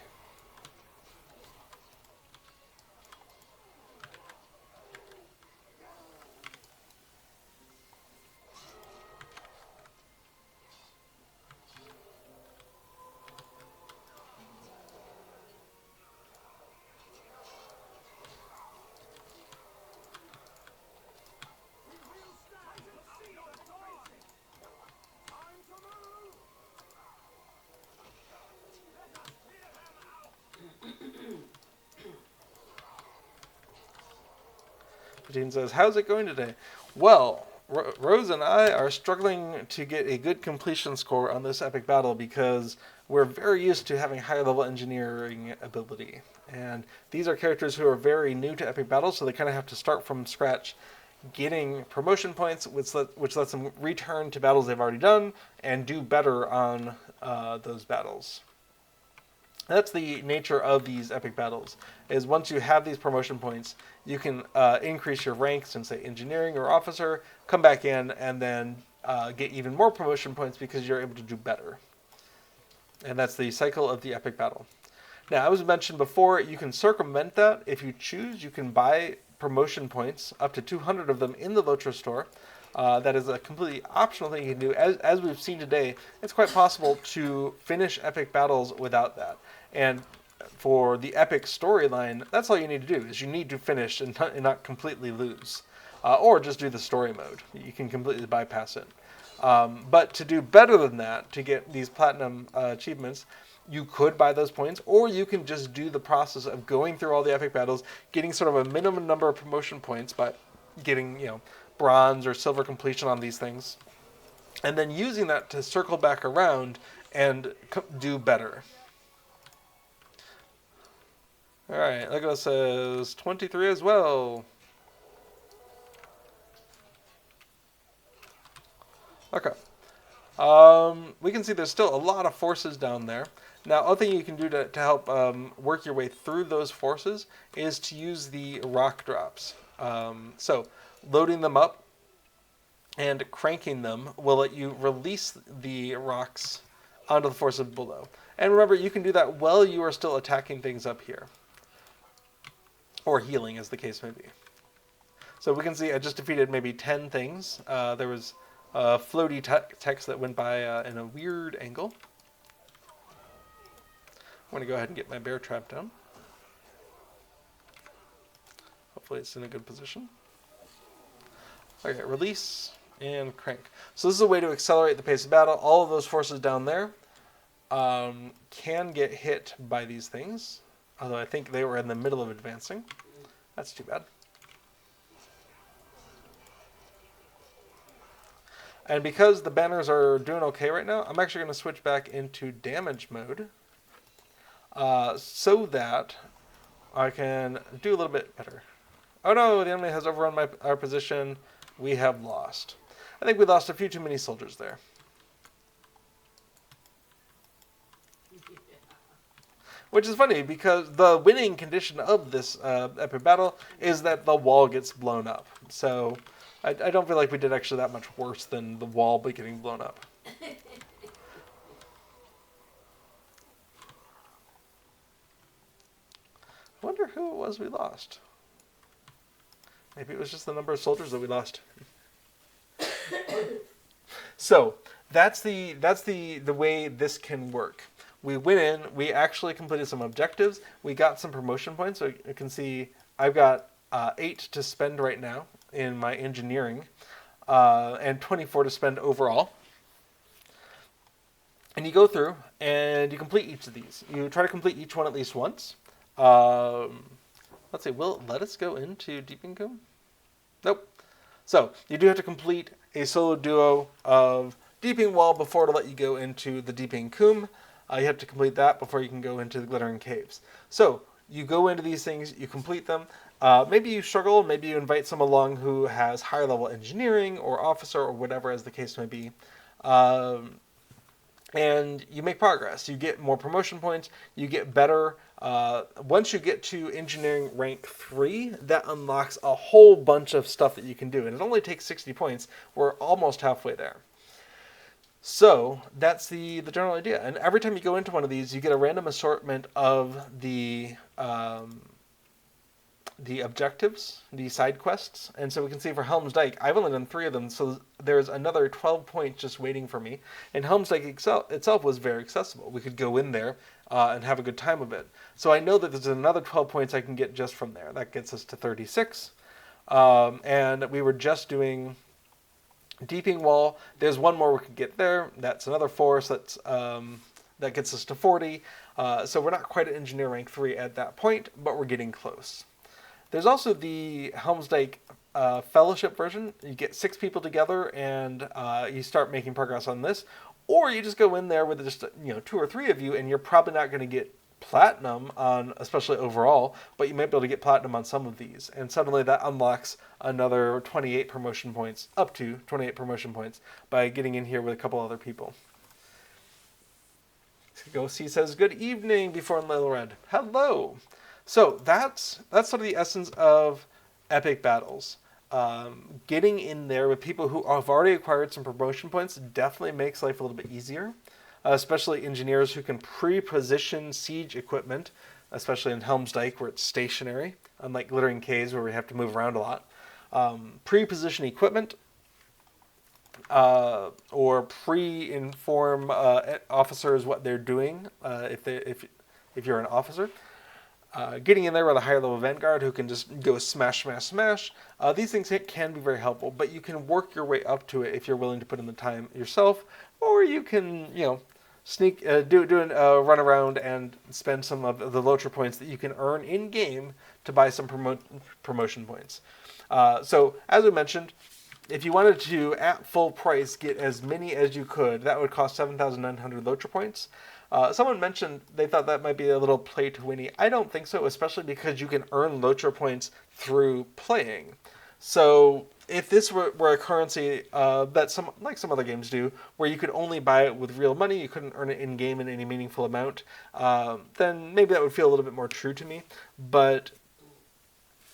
Dean says, how's it going today? Well, Rose and I are struggling to get a good completion score on this epic battle because we're very used to having higher level engineering ability. And these are characters who are very new to epic battles, so they kind of have to start from scratch getting promotion points, which lets them return to battles they've already done and do better on those battles. That's the nature of these epic battles, is once you have these promotion points, you can increase your ranks in, say, engineering or officer, come back in, and then get even more promotion points because you're able to do better. And that's the cycle of the epic battle. Now, as mentioned before, you can circumvent that. If you choose, you can buy promotion points, up to 200 of them in the LOTRO store. That is a completely optional thing you can do. As we've seen today, it's quite possible to finish epic battles without that. And for the epic storyline, that's all you need to do, is you need to finish and not completely lose. Or just do the story mode. You can completely bypass it. But to do better than that, to get these platinum achievements, you could buy those points, or you can just do the process of going through all the epic battles, getting sort of a minimum number of promotion points by getting, bronze or silver completion on these things, and then using that to circle back around and do better. All right, Legolas says 23 as well. Okay. We can see there's still a lot of forces down there. Now, other thing you can do to help work your way through those forces is to use the rock drops. So, loading them up and cranking them will let you release the rocks onto the forces below. And remember, you can do that while you are still attacking things up here. Or healing, as the case may be. So we can see I just defeated maybe 10 things. There was floaty text that went by in a weird angle. I'm going to go ahead and get my bear trap down. Hopefully it's in a good position. Okay, release and crank. So this is a way to accelerate the pace of battle. All of those forces down there can get hit by these things. Although I think they were in the middle of advancing. That's too bad. And because the banners are doing okay right now, I'm actually going to switch back into damage mode. So that I can do a little bit better. Oh no, the enemy has overrun our position. We have lost. I think we lost a few too many soldiers there. Which is funny, because the winning condition of this epic battle is that the wall gets blown up. So I don't feel like we did actually that much worse than the wall getting blown up. I wonder who it was we lost. Maybe it was just the number of soldiers that we lost. So that's the way this can work. We went in, we actually completed some objectives, we got some promotion points. So you can see I've got 8 to spend right now in my engineering, and 24 to spend overall. And you go through and you complete each of these. You try to complete each one at least once. Let's see, will it let us go into Deeping Comb? Nope. So you do have to complete a solo duo of Deeping Wall before it'll let you go into the Deeping Comb. You have to complete that before you can go into the Glittering Caves. So you go into these things, you complete them. Maybe you struggle, maybe you invite someone along who has higher level engineering or officer or whatever as the case may be. And you make progress. You get more promotion points. You get better. Once you get to engineering rank 3, that unlocks a whole bunch of stuff that you can do. And it only takes 60 points. We're almost halfway there. So that's the general idea. And every time you go into one of these, you get a random assortment of the objectives, the side quests. And so we can see for Helm's Dyke, I've only done 3 of them, so there's another 12 points just waiting for me. And Helm's Dyke itself was very accessible. We could go in there and have a good time of it. So I know that there's another 12 points I can get just from there. That gets us to 36. And we were just doing Deeping Wall. There's one more we could get there. That's another 4, so that gets us to 40. So we're not quite at engineer rank 3 at that point, but we're getting close. There's also the Helm's Dyke Fellowship version. You get 6 people together and you start making progress on this. Or you just go in there with just 2 or 3 of you, and you're probably not going to get platinum on, especially overall, but you might be able to get platinum on some of these. And suddenly that unlocks another 28 promotion points, up to 28 promotion points, by getting in here with a couple other people. Go see says, good evening before Lil Red. Hello. So that's sort of the essence of epic battles. Getting in there with people who have already acquired some promotion points definitely makes life a little bit easier, especially engineers who can pre-position siege equipment, especially in Helm's Dyke where it's stationary, unlike Glittering Caves where we have to move around a lot. Pre-position equipment or pre-inform officers what they're doing if you're an officer. Getting in there with a higher level Vanguard who can just go smash, smash, smash. These things can be very helpful, but you can work your way up to it if you're willing to put in the time yourself, or you can, sneak, do a run around and spend some of the LOTRO points that you can earn in game to buy some promotion points. So as we mentioned, if you wanted to at full price get as many as you could, that would cost 7,900 LOTRO points. Someone mentioned they thought that might be a little play to winny. I don't think so, especially because you can earn LOTRO points through playing. So if this were a currency that some other games do, where you could only buy it with real money, you couldn't earn it in game in any meaningful amount, then maybe that would feel a little bit more true to me. But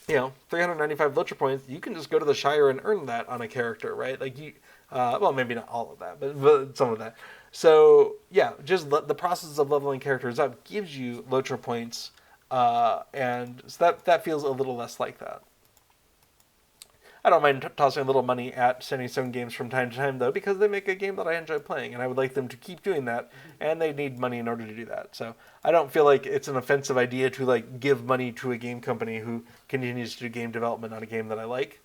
395 LOTRO points, you can just go to the Shire and earn that on a character, right? Well, maybe not all of that, but some of that. So, yeah, just the process of leveling characters up gives you LOTRO points, and so that feels a little less like that. I don't mind tossing a little money at Standing Stone games from time to time, though, because they make a game that I enjoy playing, and I would like them to keep doing that, and they need money in order to do that. So I don't feel like it's an offensive idea to give money to a game company who continues to do game development on a game that I like.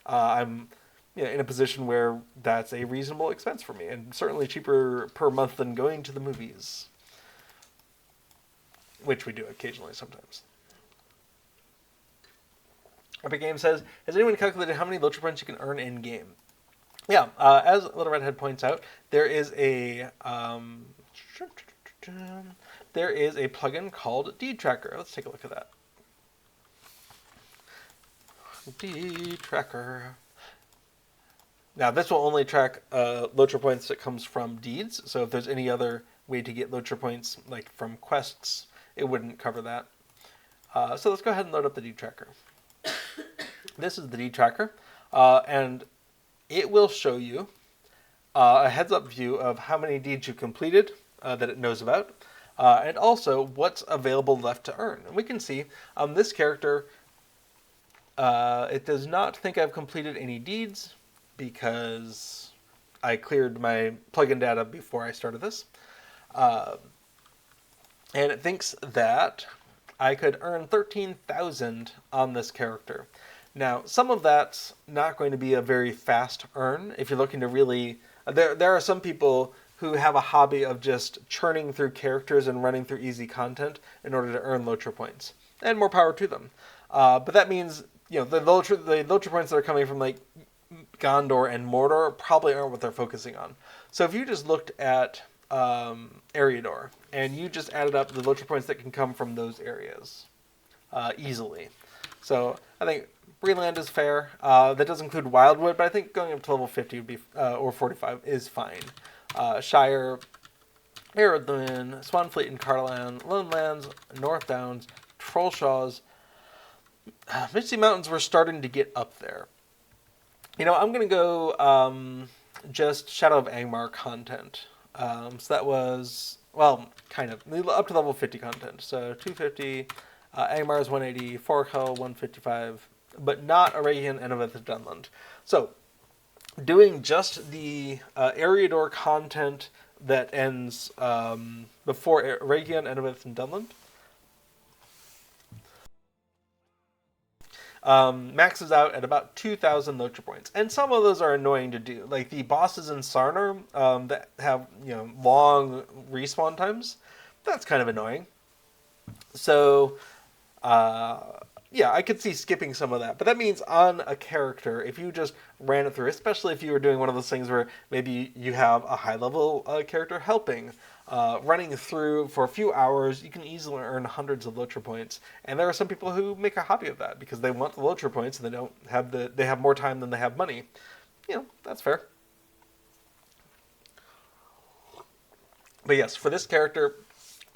I'm in a position where that's a reasonable expense for me, and certainly cheaper per month than going to the movies, which we do occasionally sometimes. Epic Games says, has anyone calculated how many LOTRO points you can earn in game? Yeah, as Little Redhead points out, there is a plugin called Deed Tracker. Let's take a look at that. Deed Tracker. Now, this will only track LOTRO points that comes from deeds. So if there's any other way to get LOTRO points, like from quests, it wouldn't cover that. So let's go ahead and load up the Deed Tracker. This is the Deed Tracker, and it will show you a heads-up view of how many deeds you completed that it knows about, and also what's available left to earn. And we can see this character, it does not think I've completed any deeds because I cleared my plugin data before I started this. And it thinks that I could earn 13,000 on this character. Now, some of that's not going to be a very fast earn. If you're looking to really... There are some people who have a hobby of just churning through characters and running through easy content in order to earn LOTRO points. And more power to them. But that means, the LOTRO points that are coming from Gondor and Mordor probably aren't what they're focusing on. So if you just looked at Eriador, and you just added up the LOTRO points that can come from those areas easily. So I think Breland is fair. That does include Wildwood, but I think going up to level 50 would be, or 45 is fine. Shire, Aerodlin, Swanfleet and Carland, Lone Lands, North Downs, Trollshaws. Misty Mountains were starting to get up there. I'm going to go just Shadow of Angmar content. So that was, well, kind of, up to level 50 content. So 250, Angmar is 180, Forkhel 155, but not Arahian Enovith Dunland. So doing just the Eriador content that ends before Arahian Enovith and Dunland. Maxes out at about 2,000 LOTRO points, and some of those are annoying to do. Like the bosses in Sarnar that have long respawn times, that's kind of annoying. So, yeah, I could see skipping some of that, but that means on a character, if you just ran it through, especially if you were doing one of those things where maybe you have a high level character helping. Running through for a few hours, you can easily earn hundreds of LOTRO points, and there are some people who make a hobby of that because they want the LOTRO points and they have more time than they have money. That's fair. But yes, for this character,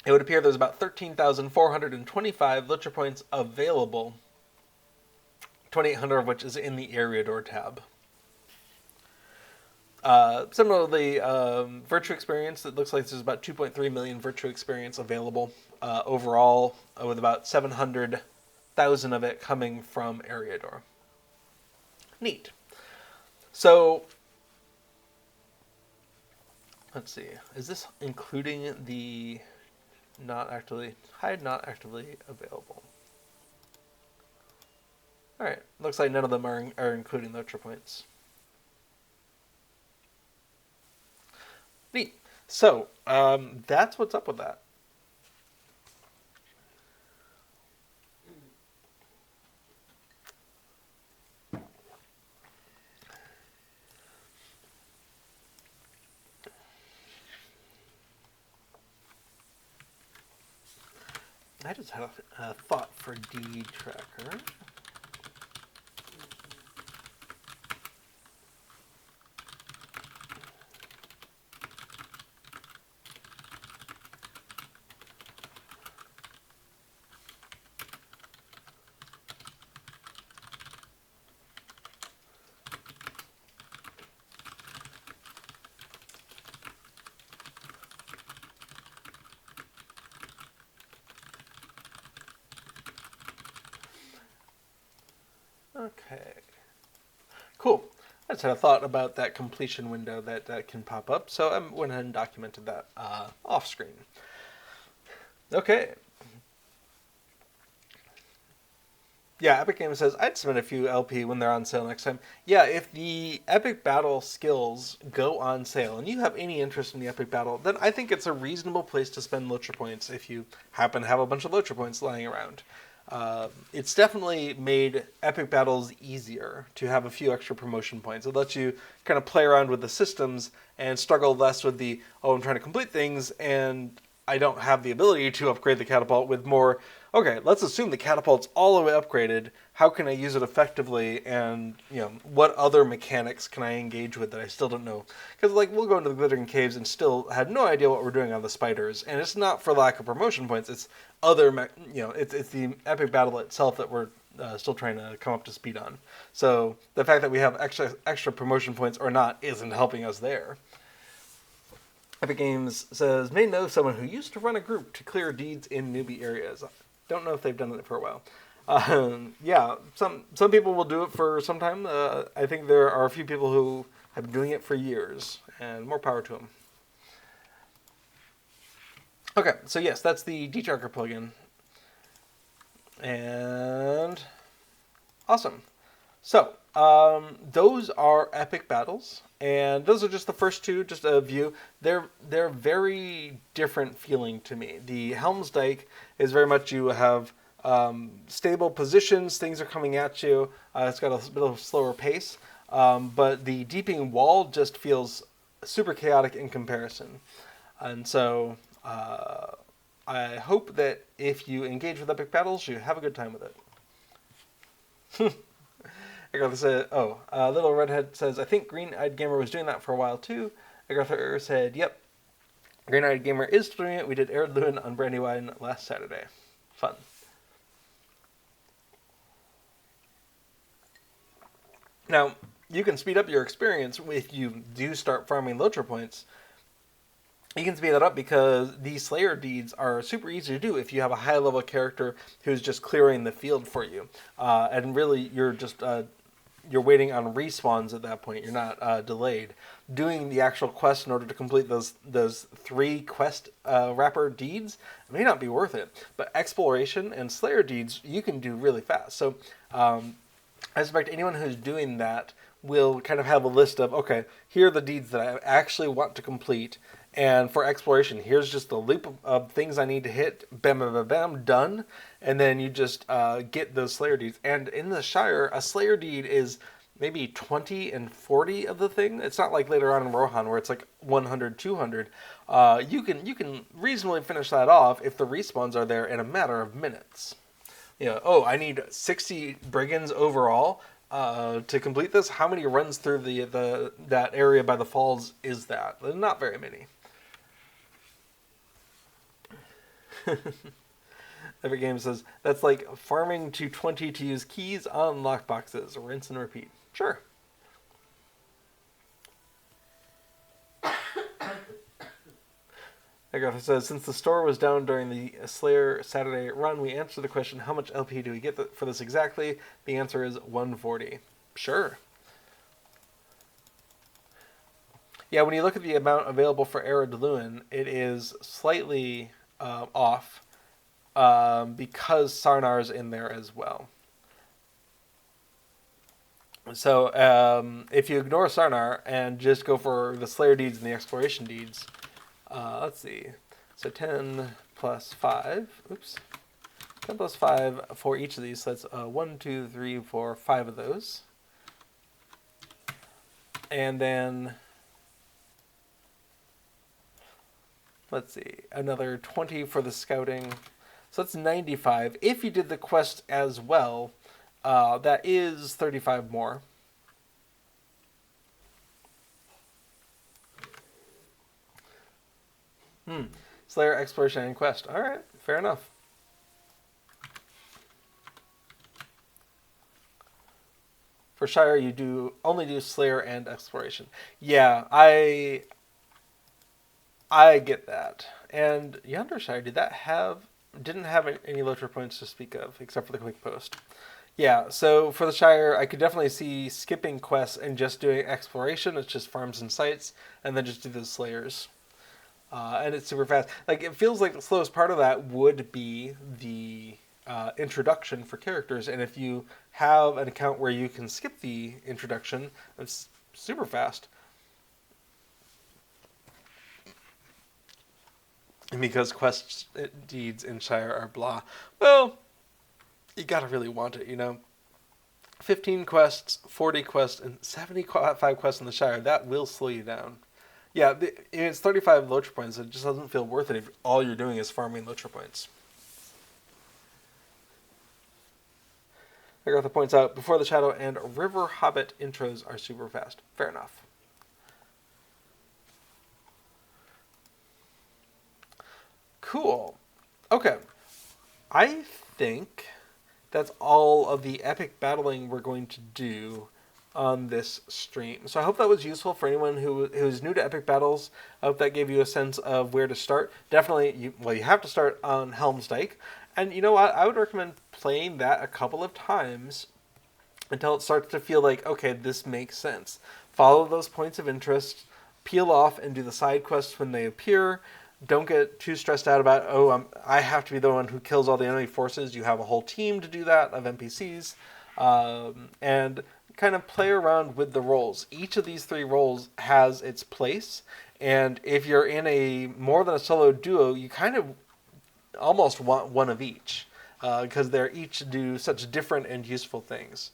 it would appear there's about 13,425 LOTRO points available, 2,800 of which is in the Eriador tab. Similarly, Virtue Experience, it looks like there's about 2.3 million Virtue Experience available overall, with about 700,000 of it coming from Eriador. Neat. So, let's see. Is this including the not actively available? Alright, looks like none of them are including LOTRO points. Neat. So, that's what's up with that. I just had a thought for D Tracker. Okay. Cool. I just had a thought about that completion window that can pop up, so I went ahead and documented that off screen. Okay. Yeah, Epic Games says, I'd submit a few LP when they're on sale next time. Yeah, if the Epic Battle skills go on sale, and you have any interest in the Epic Battle, then I think it's a reasonable place to spend LOTRO points if you happen to have a bunch of LOTRO points lying around. It's definitely made Epic Battles easier to have a few extra promotion points. It lets you kind of play around with the systems and struggle less with the, I'm trying to complete things, and I don't have the ability to upgrade the catapult, with more, okay, let's assume the catapult's all the way upgraded. How can I use it effectively? And, what other mechanics can I engage with that I still don't know? Because, we'll go into the Glittering Caves and still have no idea what we're doing on the spiders. And it's not for lack of promotion points. It's it's the Epic Battle itself that we're still trying to come up to speed on. So the fact that we have extra promotion points or not isn't helping us there. Epic Games says, may know someone who used to run a group to clear deeds in newbie areas. Don't know if they've done it for a while. Yeah, some people will do it for some time. I think there are a few people who have been doing it for years, and more power to them. Okay, so yes, that's the LOTRO plugin. And awesome. So, those are Epic Battles, and those are just the first two, just a view. They're very different feeling to me. The Helmsdike is very much, you have stable positions, things are coming at you. It's got a bit of a slower pace, but the Deeping Wall just feels super chaotic in comparison. And so I hope that if you engage with Epic Battles, you have a good time with it. Agartha said, Little Redhead says, I think Green Eyed Gamer was doing that for a while too. Agartha said, yep. Green Eyed Gamer is doing it. We did Arid Lewin on Brandywine last Saturday. Fun. Now, you can speed up your experience if you do start farming LOTRO points. You can speed that up because these Slayer deeds are super easy to do if you have a high-level character who's just clearing the field for you. And really, you're just you're waiting on respawns at that point. You're not delayed. Doing the actual quest in order to complete those 3 quest wrapper deeds may not be worth it. But exploration and Slayer deeds you can do really fast. So I suspect anyone who's doing that will kind of have a list of, okay, here are the deeds that I actually want to complete. And for exploration, here's just the loop of things I need to hit. Bam, bam, bam, bam, done. And then you just get those Slayer deeds. And in the Shire, a Slayer deed is maybe 20 and 40 of the thing. It's not like later on in Rohan where it's like 100, 200. You can reasonably finish that off if the respawns are there in a matter of minutes. I need 60 brigands overall to complete this. How many runs through that area by the falls is that? Not very many. Every game says, that's like farming to 20 to use keys on lockboxes. Rinse and repeat. Sure. Agatha says, since the store was down during the Slayer Saturday run, we answered the question, how much LP do we get for this exactly? The answer is 140. Sure. Yeah, when you look at the amount available for Arid Lewin, it is slightly off because Sarnar's in there as well. So if you ignore Sarnar and just go for the Slayer deeds and the exploration deeds, let's see. So 10 plus 5. Oops. 10 plus 5 for each of these. So that's 1, 2, 3, 4, 5 of those. And then, let's see, another 20 for the scouting. So that's 95. If you did the quest as well, that is 35 more. Slayer, exploration, and quest. All right, fair enough. For Shire, you only do Slayer and exploration. Yeah, I get that. And Yonder Shire, didn't have any LOTRO points to speak of, except for the quick post. Yeah, so for the Shire, I could definitely see skipping quests and just doing exploration. It's just farms and sites, and then just do the Slayers. And it's super fast. Like, it feels like the slowest part of that would be the introduction for characters. And if you have an account where you can skip the introduction, it's super fast. And because quest deeds in Shire are blah, well, you gotta really want it, 15 quests, 40 quests, and 75 quests in the Shire, that will slow you down. Yeah, it's 35 LOTRO points. It just doesn't feel worth it if all you're doing is farming LOTRO points. Agartha points out, Before the Shadow and River Hobbit intros are super fast. Fair enough. Cool. Okay. I think that's all of the epic battling we're going to do on this stream. So I hope that was useful for anyone who's new to epic battles. I hope that gave you a sense of where to start. Definitely, you have to start on Helm's Dyke. And you know what? I would recommend playing that a couple of times until it starts to feel like, okay, this makes sense. Follow those points of interest, peel off and do the side quests when they appear. Don't get too stressed out about, I have to be the one who kills all the enemy forces. You have a whole team to do that of NPCs. And kind of play around with the roles. Each of these 3 roles has its place. And if you're in a more than a solo duo, you kind of almost want one of each. Because they each do such different and useful things.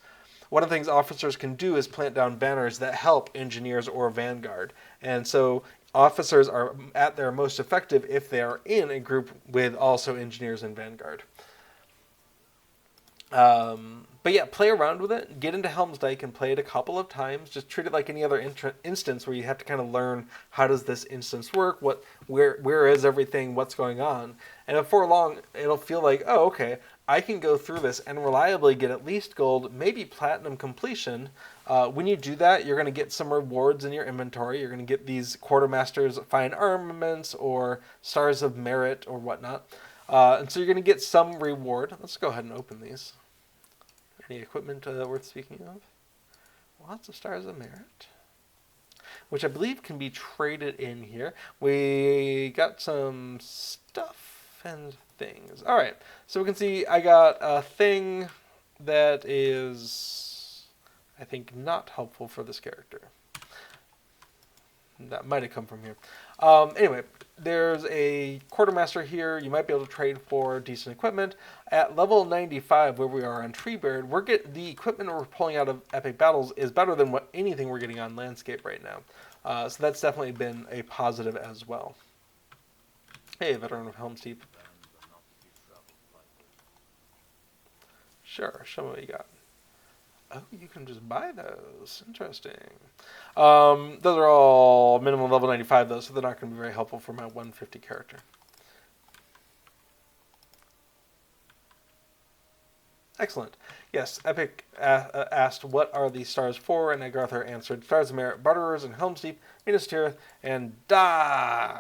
One of the things officers can do is plant down banners that help engineers or vanguard. And so officers are at their most effective if they are in a group with also engineers and vanguard. But yeah, play around with it. Get into Helmsdike and play it a couple of times. Just treat it like any other instance where you have to kind of learn how does this instance work, where is everything, what's going on. And before long, it'll feel like, oh, okay, I can go through this and reliably get at least gold, maybe platinum completion. When you do that, you're going to get some rewards in your inventory. You're going to get these Quartermaster's Fine Armaments or Stars of Merit or whatnot. And so you're going to get some reward. Let's go ahead and open these. Any equipment worth speaking of? Lots of Stars of Merit, which I believe can be traded in here. We got some stuff and things. All right, so we can see I got a thing that is, I think, not helpful for this character. That might have come from here. Anyway, there's a Quartermaster here. You might be able to trade for decent equipment. At level 95, where we are on Treebeard, the equipment we're pulling out of Epic Battles is better than anything we're getting on Landscape right now. So that's definitely been a positive as well. Hey, Veteran of Helm's Deep. Sure, show me what you got. Oh, you can just buy those. Interesting. Those are all minimum level 95, though, so they're not going to be very helpful for my 150 character. Excellent. Yes, Epic asked, what are these stars for? And Agartha answered, Stars of Merit, Barterers, and Helm's Deep, Minas Tirith, and Da!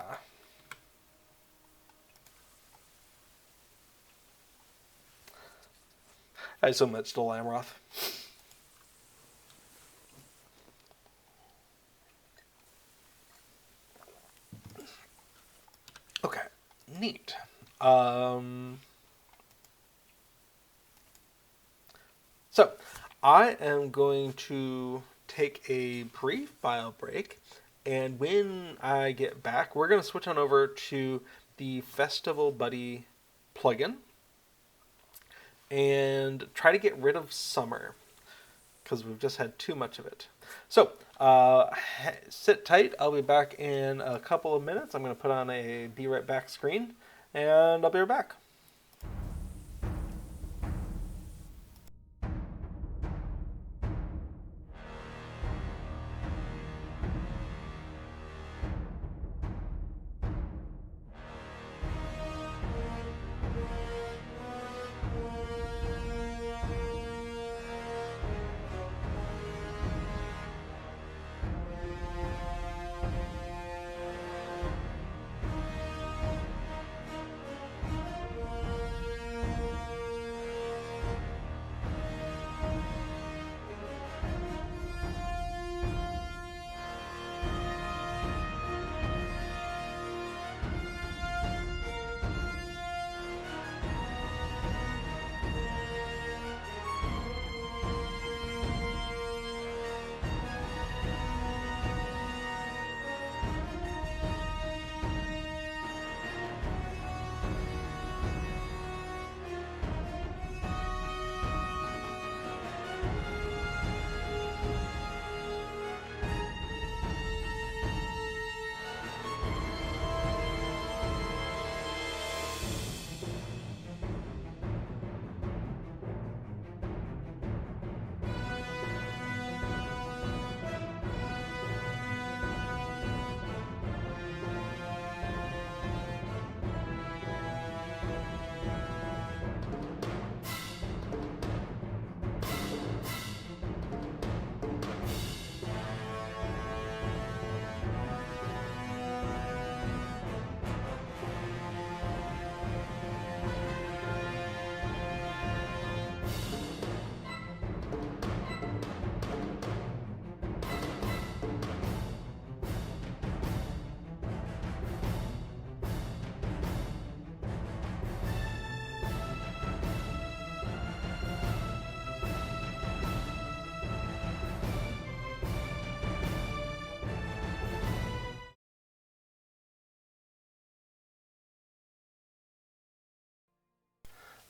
I assume that's still Amroth. Okay, neat. So, I am going to take a brief bio break, and when I get back, we're going to switch on over to the Festival Buddy plugin and try to get rid of summer, because we've just had too much of it. So, sit tight. I'll be back in a couple of minutes. I'm going to put on a Be Right Back screen, and I'll be right back.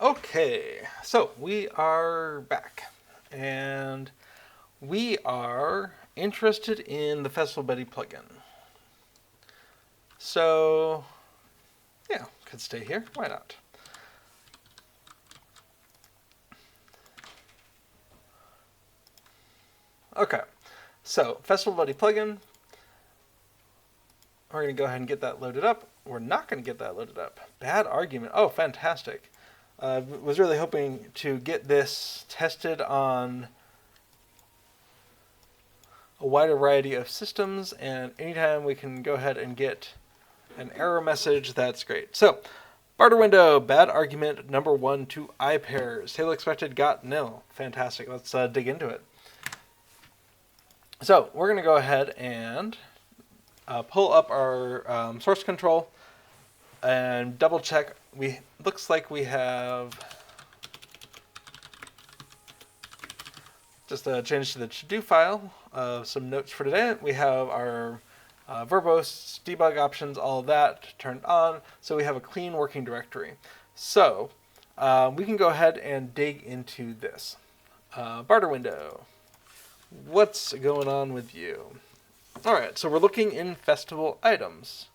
Okay, so we are back, and we are interested in the Festival Buddy plugin. So, yeah, could stay here. Why not? Okay, so Festival Buddy plugin. We're going to go ahead and get that loaded up. We're not going to get that loaded up. Bad argument. Oh, fantastic. Was really hoping to get this tested on a wider variety of systems, and anytime we can go ahead and get an error message, that's great. So, barter window, bad argument number 1 to iPairs. Table expected got nil. Fantastic. Let's dig into it. So, we're going to go ahead and pull up our source control and double check. Looks like we have just a change to the to-do file. Some notes for today. We have our verbose, debug options, all of that turned on. So we have a clean working directory. So we can go ahead and dig into this. Barter window. What's going on with you? All right, so we're looking in festival items.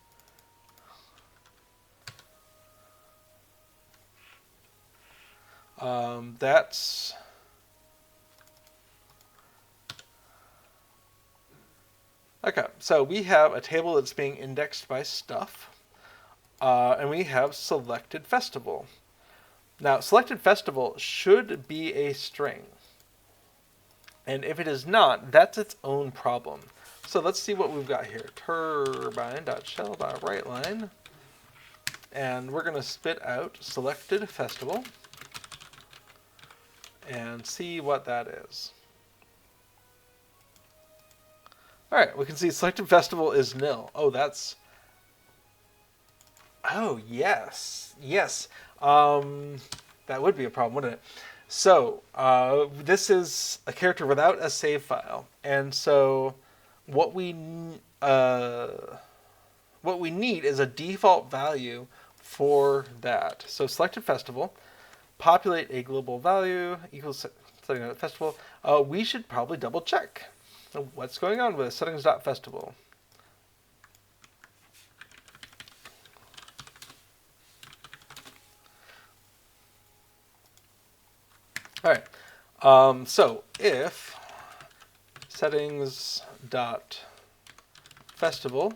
That's okay. So we have a table that's being indexed by stuff, and we have selected festival. Now, selected festival should be a string, and if it is not, that's its own problem. So let's see what we've got here. Turbine.shell.writeLine, and we're going to spit out selected festival and see what that is. All right, we can see selected festival is nil. Oh, that's... Oh, yes. Yes. That would be a problem, wouldn't it? So, this is a character without a save file. And so, what we need is a default value for that. So, selected festival, populate a global value equals setting out festival. We should probably double check what's going on with settings.festival. All right. So if settings.festival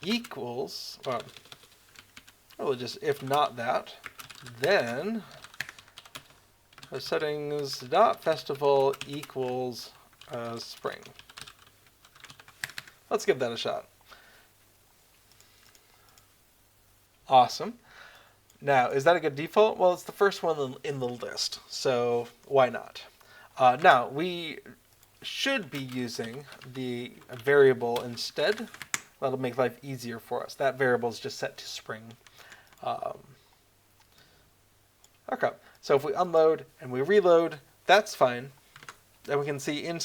equals, well, just if not that, then settings.festival equals spring. Let's give that a shot. Awesome. Now, is that a good default? Well, it's the first one in the list, so why not? Now, we should be using the variable instead. That'll make life easier for us. That variable is just set to spring. Okay, so if we unload and we reload, that's fine. And we can see in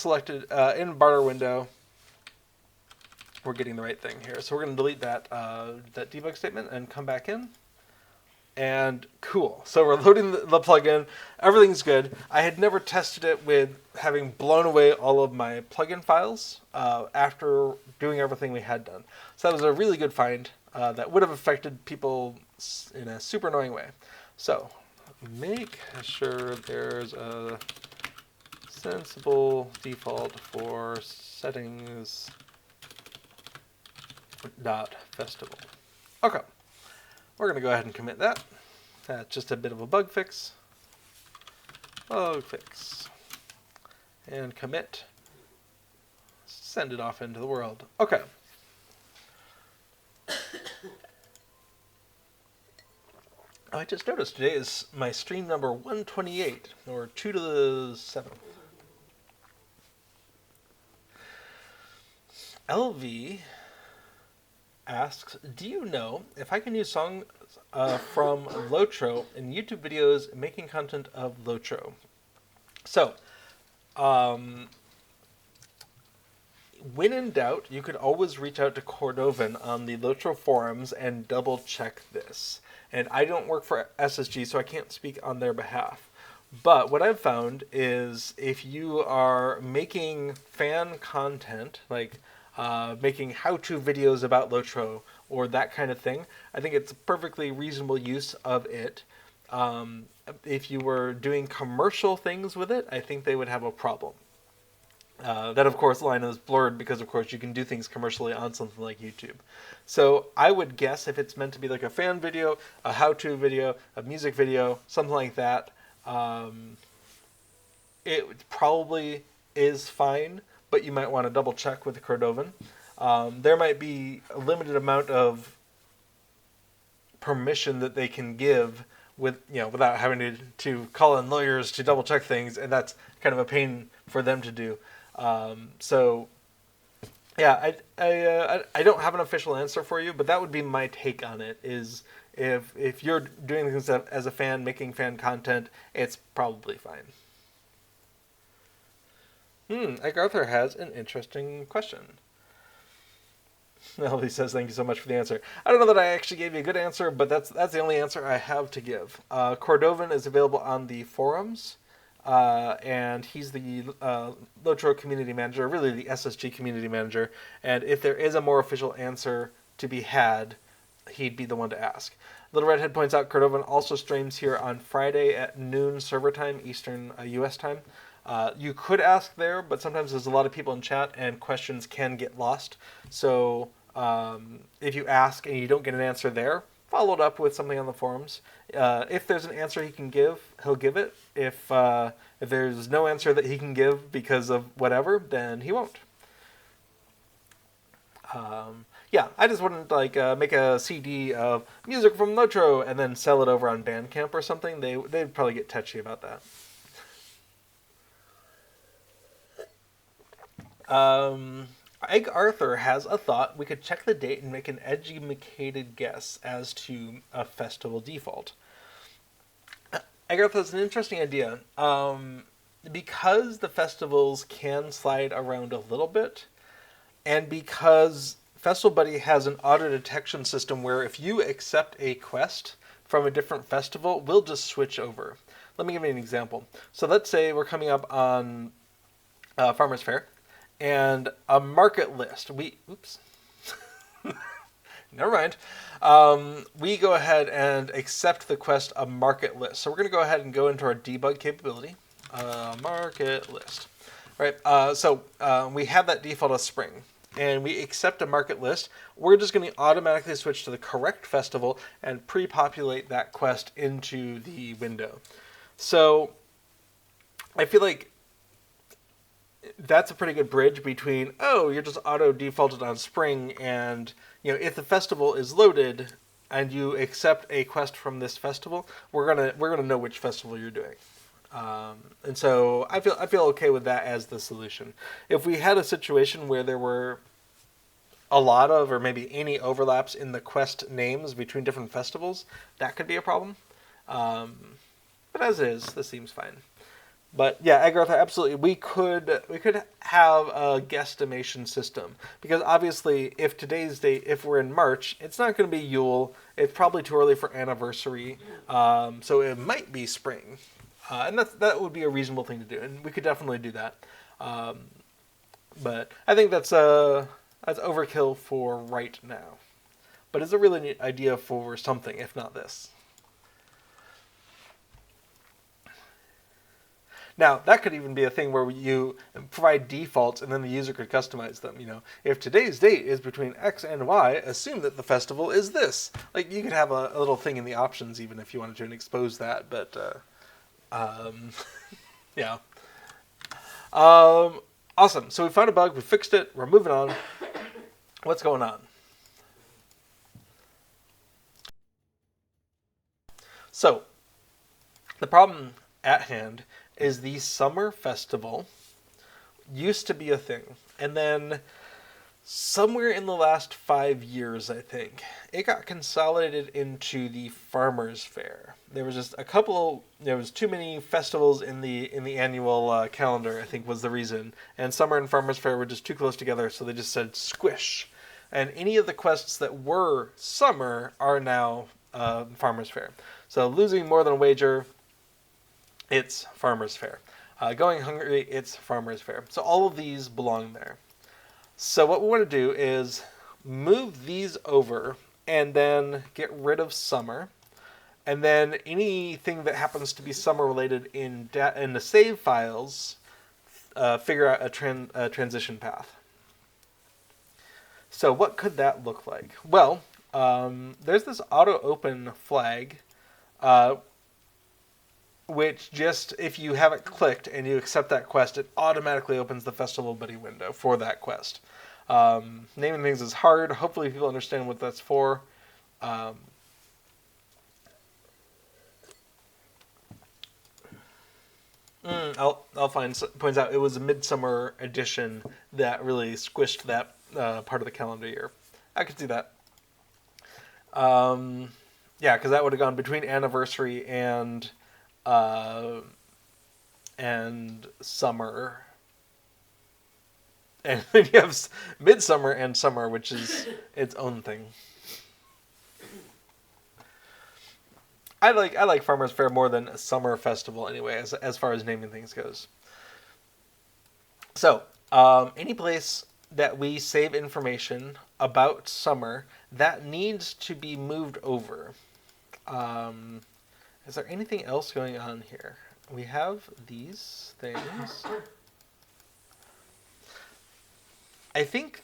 barter window, we're getting the right thing here. So we're going to delete that debug statement and come back in. And cool. So we're loading the plugin. Everything's good. I had never tested it with having blown away all of my plugin files after doing everything we had done. So that was a really good find that would have affected people in a super annoying way. So make sure there's a sensible default for settings.festival. Okay. We're going to go ahead and commit that. That's just a bit of a bug fix. Bug fix. And commit. Send it off into the world. Okay. I just noticed today is my stream number 128, or 2 to the 7th. LV asks, do you know if I can use songs from LOTRO in YouTube videos making content of LOTRO? So, when in doubt, you could always reach out to Cordovan on the LOTRO forums and double check this. And I don't work for SSG, so I can't speak on their behalf. But what I've found is if you are making fan content, like making how-to videos about LOTRO or that kind of thing, I think it's a perfectly reasonable use of it. If you were doing commercial things with it, I think they would have a problem. That, of course, line is blurred because, of course, you can do things commercially on something like YouTube. So I would guess if it's meant to be like a fan video, a how-to video, a music video, something like that, it probably is fine, but you might want to double check with Cordovan. There might be a limited amount of permission that they can give without having to call in lawyers to double check things, and that's kind of a pain for them to do. So, yeah, I don't have an official answer for you, but that would be my take on it. Is if you're doing things as a fan, making fan content, it's probably fine. Ike Arthur has an interesting question. Melody says, "Thank you so much for the answer." I don't know that I actually gave you a good answer, but that's the only answer I have to give. Cordovan is available on the forums. And he's the LOTRO community manager, really the SSG community manager. And if there is a more official answer to be had, he'd be the one to ask. Little Redhead points out Cordovan also streams here on Friday at noon server time, Eastern US time. You could ask there, but sometimes there's a lot of people in chat and questions can get lost. So if you ask and you don't get an answer there, follow it up with something on the forums. If there's an answer he can give, he'll give it. If there's no answer that he can give because of whatever, then he won't. Yeah, I just wouldn't make a CD of music from LOTRO and then sell it over on Bandcamp or something. They'd probably get touchy about that. Ike Arthur has a thought. We could check the date and make an educated guess as to a festival default. Ike Arthur has an interesting idea. Because the festivals can slide around a little bit, and because Festival Buddy has an auto detection system where if you accept a quest from a different festival, we'll just switch over. Let me give you an example. So let's say we're coming up on Farmers Faire. And a market list. Oops. Never mind. We go ahead and accept the quest a market list. So we're going to go ahead and go into our debug capability. Market list. Right. So we have that default as spring. And we accept a market list. We're just going to automatically switch to the correct festival and pre-populate that quest into the window. So I feel like that's a pretty good bridge between, you're just auto defaulted on spring, and if the festival is loaded and you accept a quest from this festival, we're gonna know which festival you're doing. And so I feel okay with that as the solution. If we had a situation where there were a lot of, or maybe any overlaps in the quest names between different festivals, that could be a problem. But as is, this seems fine. But yeah, Agartha, absolutely. We could have a guesstimation system, because obviously, if today's date, if we're in March, it's not going to be Yule. It's probably too early for anniversary, so it might be spring, and that would be a reasonable thing to do, and we could definitely do that. But I think that's overkill for right now. But it's a really neat idea for something, if not this. Now, that could even be a thing where you provide defaults and then the user could customize them. If today's date is between X and Y, assume that the festival is this. Like, you could have a little thing in the options even if you wanted to expose that, but, yeah. Awesome. So we found a bug, we fixed it, we're moving on. What's going on? So, the problem at hand is the summer festival used to be a thing. And then somewhere in the last 5 years, I think, it got consolidated into the Farmers Faire. There was just there was too many festivals in the annual calendar, I think was the reason. And summer and Farmers Faire were just too close together, so they just said squish. And any of the quests that were summer are now Farmers Faire. So losing more than a wager, it's Farmers Faire. Going hungry, it's Farmers Faire. So all of these belong there. So what we want to do is move these over and then get rid of summer. And then anything that happens to be summer related in the save files, figure out a transition path. So what could that look like? Well, there's this auto open flag, which just, if you have it clicked and you accept that quest, it automatically opens the Festival Buddy window for that quest. Naming things is hard. Hopefully people understand what that's for. I'll find points out it was a midsummer edition that really squished that part of the calendar year. I could see that. Yeah, because that would have gone between anniversary and summer, and then you have midsummer and summer, which is its own thing. I like Farmers Faire more than a summer festival anyway, as far as naming things goes. So, any place that we save information about summer, that needs to be moved over. Is there anything else going on here? We have these things. I think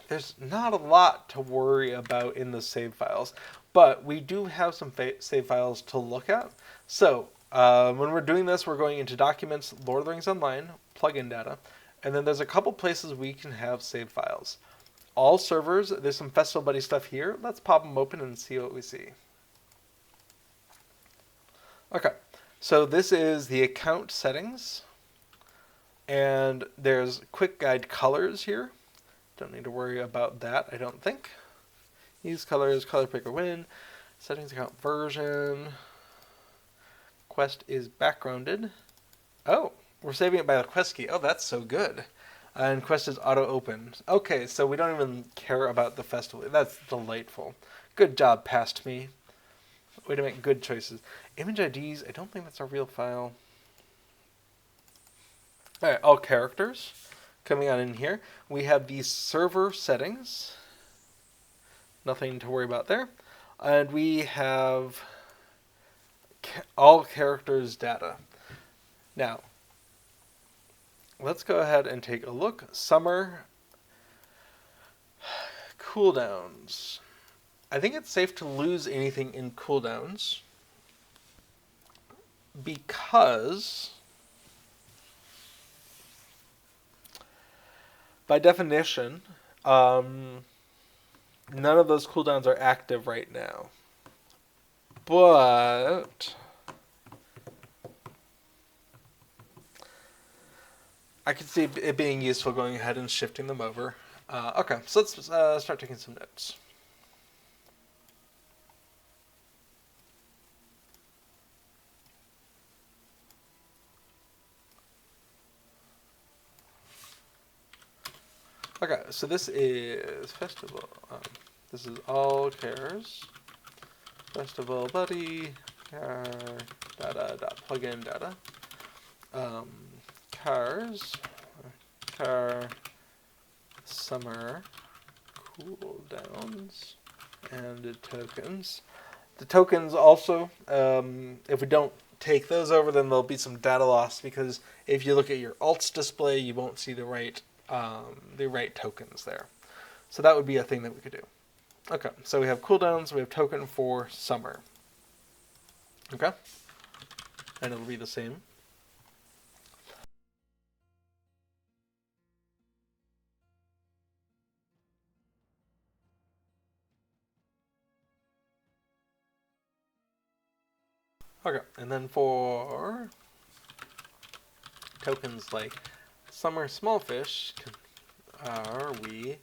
there's not a lot to worry about in the save files, but we do have some save files to look at. So when we're doing this, we're going into Documents, Lord of the Rings Online, Plugin Data, and then there's a couple places we can have save files. All servers, there's some Festival Buddy stuff here. Let's pop them open and see what we see. Okay, so this is the account settings, and there's quick guide colors here. Don't need to worry about that, I don't think. Use colors, color picker win, settings account version, quest is backgrounded. Oh, we're saving it by the quest key. Oh, that's so good. And quest is auto open. Okay, so we don't even care about the festival. That's delightful. Good job, past me. Way to make good choices. Image IDs, I don't think that's a real file. Alright, all characters. Coming on in here, we have the server settings. Nothing to worry about there. And we have all characters data. Now, let's go ahead and take a look. Summer cooldowns. I think it's safe to lose anything in cooldowns because by definition, none of those cooldowns are active right now. But I could see it being useful going ahead and shifting them over. Okay, so let's start taking some notes. Okay, so this is festival. This is all cares. Festival buddy. Data. Plugin data. Cars. Car. Summer. Cooldowns. And the tokens. The tokens also, if we don't take those over, then there'll be some data loss, because if you look at your alts display, you won't see the right tokens there. So that would be a thing that we could do. Okay, so we have cooldowns, we have token for summer. Okay, and it'll be the same. Okay, and then for tokens like summer smallfish, are we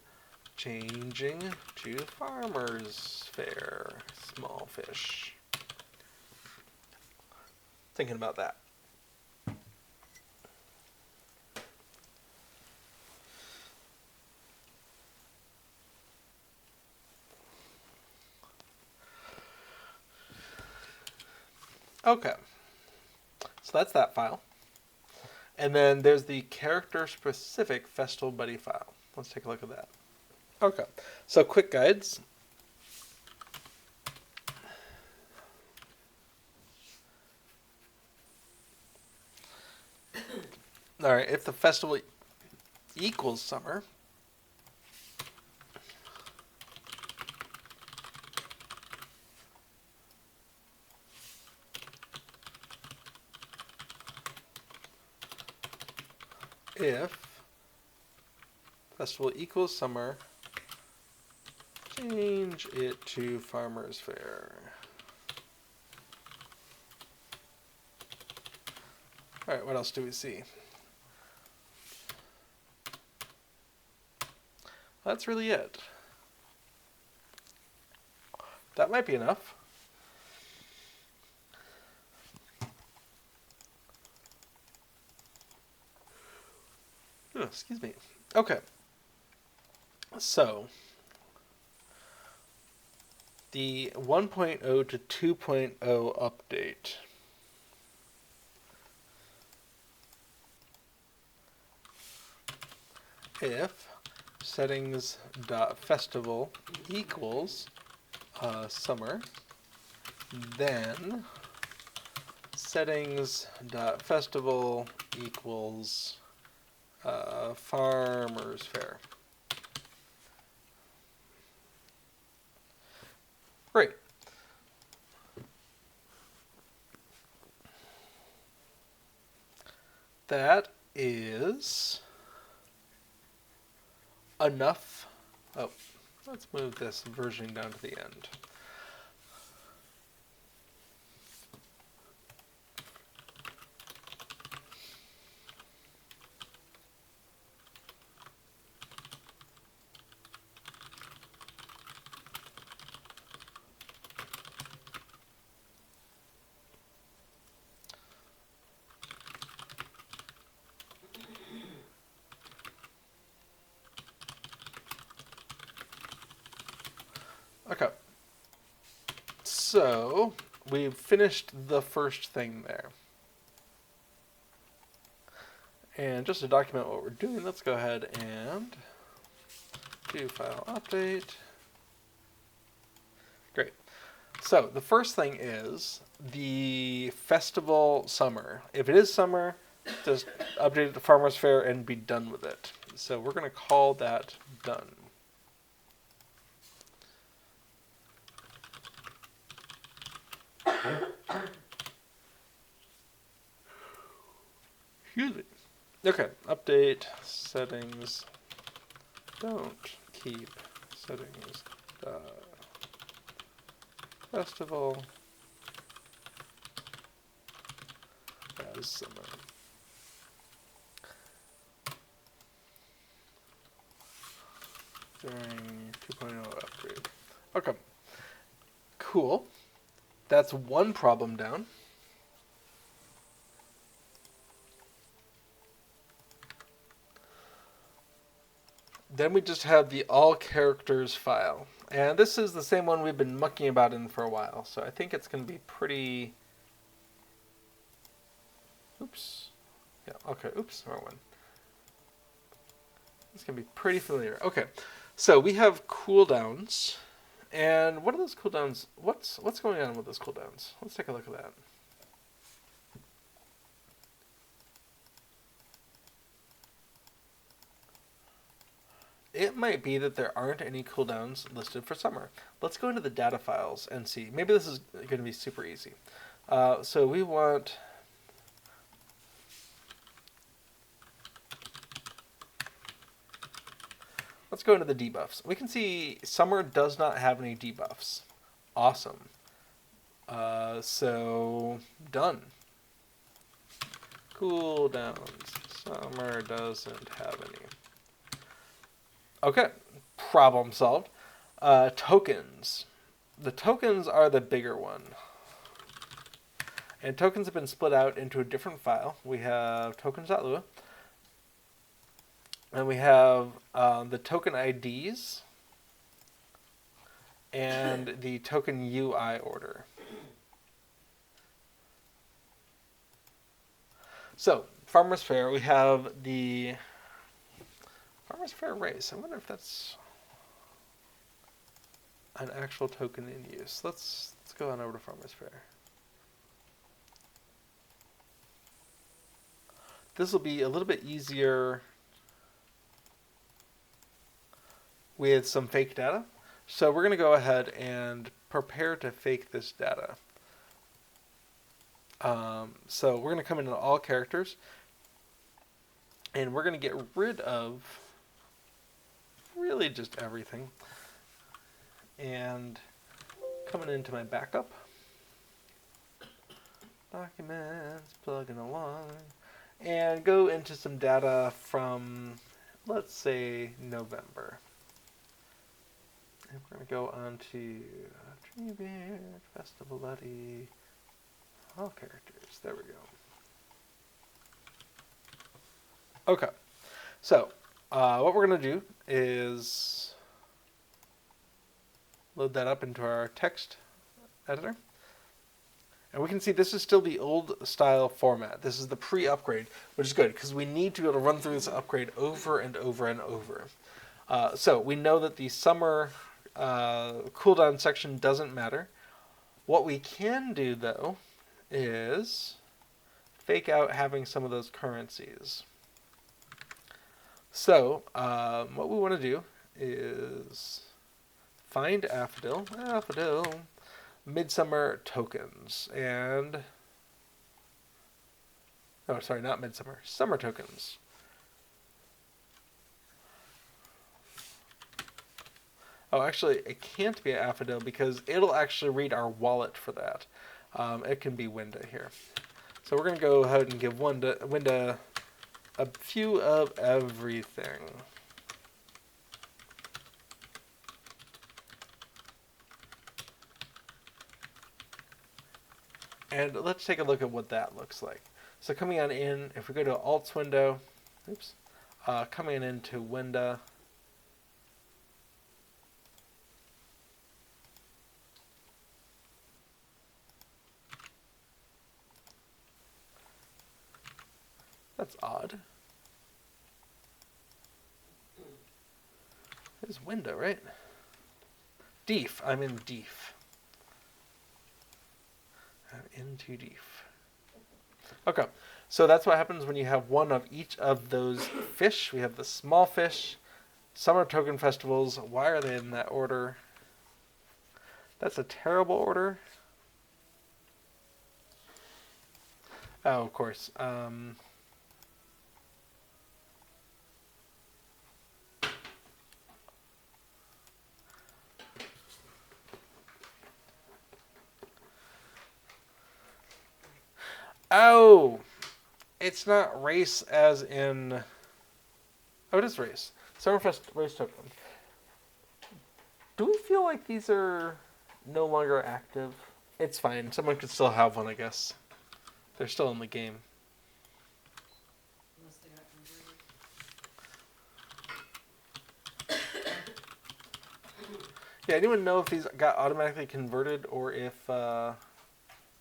changing to Farmers Faire smallfish? Thinking about that. Okay, so that's that file. And then there's the character-specific Festival Buddy file. Let's take a look at that. Okay, so quick guides. All right, if the festival equals summer, if festival equals summer, change it to Farmers Faire. All right, what else do we see? That's really it. That might be enough. Oh, excuse me. Okay. So, the 1.0 to 2.0 update. If settings.festival equals summer, then settings.festival equals Farmers Faire. Great. That is enough. Oh, let's move this versioning down to the end. Okay. So we've finished the first thing there. And just to document what we're doing, let's go ahead and do file update. Great. So the first thing is the festival summer. If it is summer, just update it to Farmers Faire and be done with it. So we're going to call that done. Excuse me. Okay, update settings. Don't keep settings. Festival as summer. During 2.0 upgrade. Okay. Cool. That's one problem down. Then we just have the all characters file. And this is the same one we've been mucking about in for a while. So I think it's going to be pretty... Oops. Yeah, okay. Oops, wrong one. It's going to be pretty familiar. Okay. So we have cooldowns. And what are those cooldowns? What's going on with those cooldowns? Let's take a look at that. It might be that there aren't any cooldowns listed for summer. Let's go into the data files and see. Maybe this is going to be super easy. So we want... Let's go into the debuffs. We can see summer does not have any debuffs. Awesome. So, done. Cooldowns. Summer doesn't have any. Okay, problem solved. Tokens. The tokens are the bigger one. And tokens have been split out into a different file. We have tokens.lua. And we have the token IDs and the token UI order. So, Farmers Faire, we have the Farmers Faire race. I wonder if that's an actual token in use. Let's go on over to Farmers Faire. this will be a little bit easier with some fake data. So we're going to go ahead and prepare to fake this data. So we're going to come into all characters, and we're going to get rid of really just everything. And coming into my backup, documents, plugging along, and go into some data from, let's say, November. And we're going to go on to Treebeard, Festival Buddy, all characters. There we go. Okay, so what we're going to do is load that up into our text editor. And we can see this is still the old style format. This is the pre-upgrade, which is good because we need to be able to run through this upgrade over and over and over. So we know that the summer cooldown section doesn't matter. What we can do, though, is fake out having some of those currencies. So what we want to do is find Affodil, Midsummer tokens, and oh, sorry, not Midsummer, Summer tokens. Oh, actually, it can't be Affodil because it'll actually read our wallet for that. It can be Winda here. So we're going to go ahead and give Winda a few of everything. And let's take a look at what that looks like. So coming on in, if we go to Alts window, coming into Winda, that's odd. It's Winda, right? Deef, I'm in Deef. I'm into Deef. Okay, so that's what happens when you have one of each of those fish. We have the small fish, summer token festivals. Why are they in that order? That's a terrible order. Oh, of course. Oh, it's not race as in... Oh, it is race. Summerfest race token. Do we feel like these are no longer active? It's fine. Someone could still have one, I guess. They're still in the game. Unless they got converted. Yeah, anyone know if these got automatically converted or if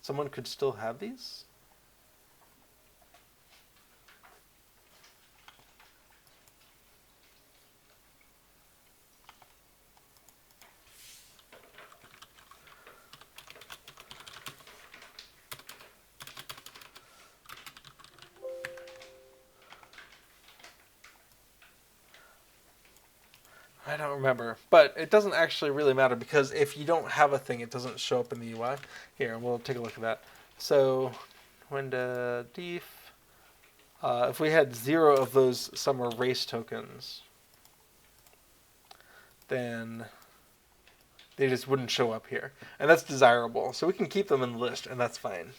someone could still have these? I don't remember, but it doesn't actually really matter because if you don't have a thing, it doesn't show up in the UI. Here, we'll take a look at that. So, Winda Deef, if we had 0 of those summer race tokens, then they just wouldn't show up here. And that's desirable, so we can keep them in the list, and that's fine.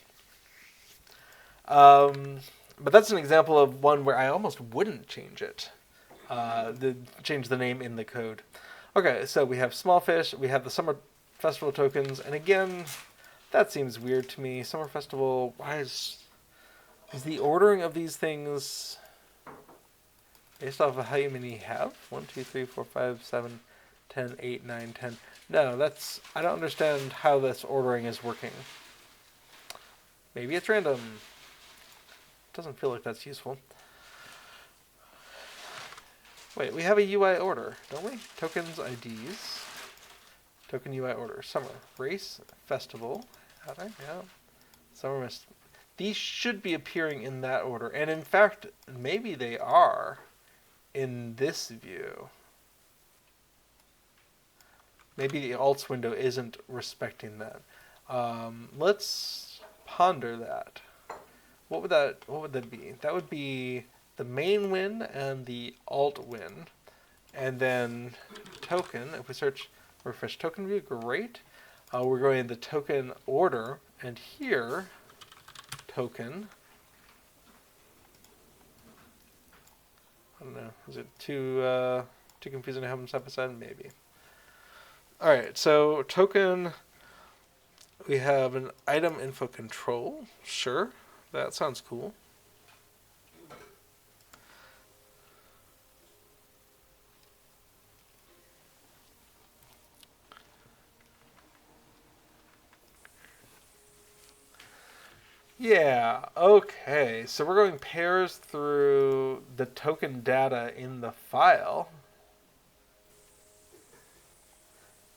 But that's an example of one where I almost wouldn't change it. Change the name in the code. Okay, so we have small fish, we have the summer festival tokens, and again, that seems weird to me. Summer festival, why is the ordering of these things based off of how many you have? 1, 2, 3, 4, 5, 7, 10, 8, 9, 10. No, I don't understand how this ordering is working. Maybe it's random. Doesn't feel like that's useful. Wait, we have a UI order, don't we? Tokens, IDs. Token UI order. Summer. Race. Festival. Yeah. Summer. these should be appearing in that order. And in fact, maybe they are in this view. Maybe the alts window isn't respecting that. Let's ponder that. What would that be? That would be the main win and the alt win. And then token, if we search refresh token view, great. We're going in the token order, and here, token. I don't know, is it too confusing to have them side by side? Maybe. All right, so token, we have an item info control. Sure, that sounds cool. Yeah, okay. So we're going pairs through the token data in the file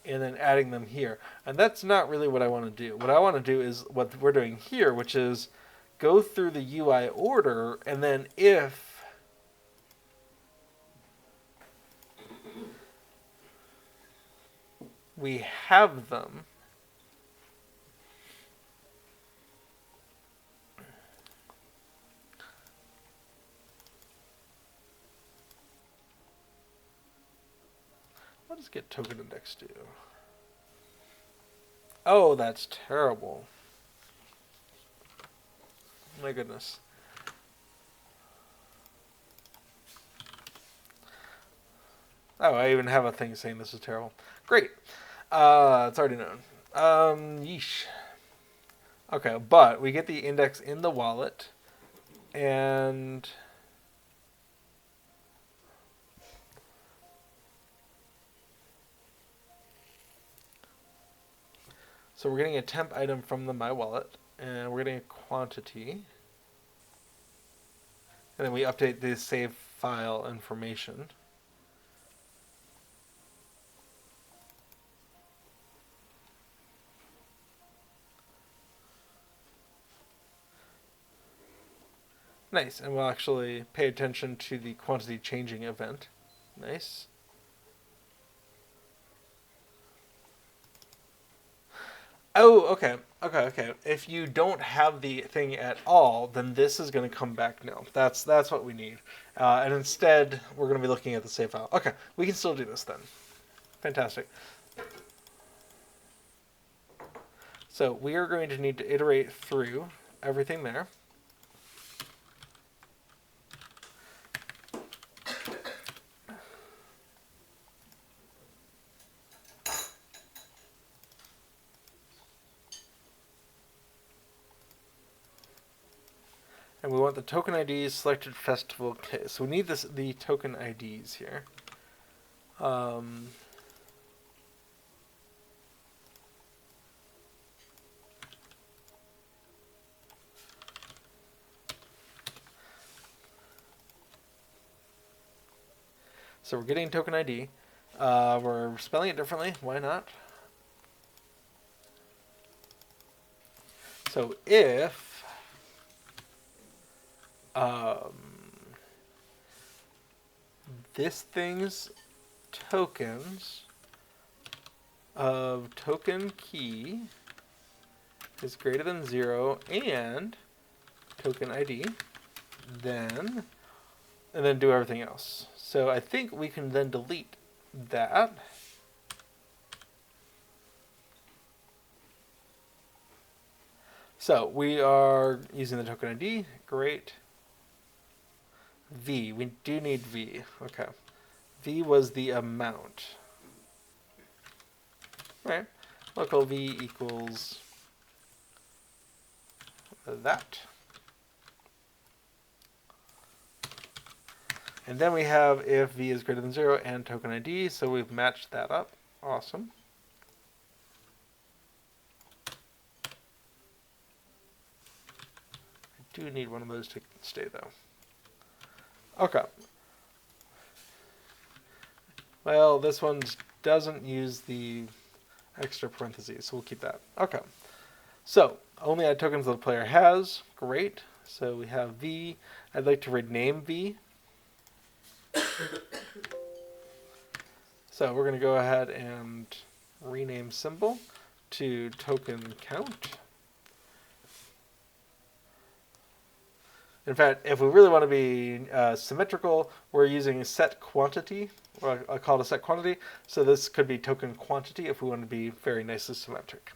and then adding them here. And that's not really what I want to do. What I want to do is what we're doing here, which is go through the UI order, and then if we have them, what does get token index do? Oh, that's terrible. My goodness. Oh, I even have a thing saying this is terrible. Great. It's already known. Yeesh. Okay, but we get the index in the wallet, and so we're getting a temp item from the my wallet, and we're getting a quantity, and then we update the save file information. Nice, and we'll actually pay attention to the quantity changing event. Nice. Oh, okay. If you don't have the thing at all, then this is going to come back nil. That's what we need. And instead, we're going to be looking at the save file. Okay, we can still do this then. Fantastic. So we are going to need to iterate through everything there. And we want the token IDs selected festival case. So we need the token IDs here. So we're getting token ID. We're spelling it differently. Why not? So if this thing's tokens of token key is greater than 0 and token ID, and then do everything else. So I think we can then delete that. So we are using the token ID. Great. V. We do need V. Okay. V was the amount. All right. Local V equals that. And then we have if V is greater than 0 and token ID. So we've matched that up. Awesome. I do need one of those to stay though. Okay. Well, this one doesn't use the extra parentheses, so we'll keep that. Okay. So, only add tokens the player has. Great. So we have V. I'd like to rename V. So we're going to go ahead and rename symbol to token count. In fact, if we really want to be symmetrical, we're using set quantity, or I call it a set quantity. So this could be token quantity if we want to be very nicely symmetric.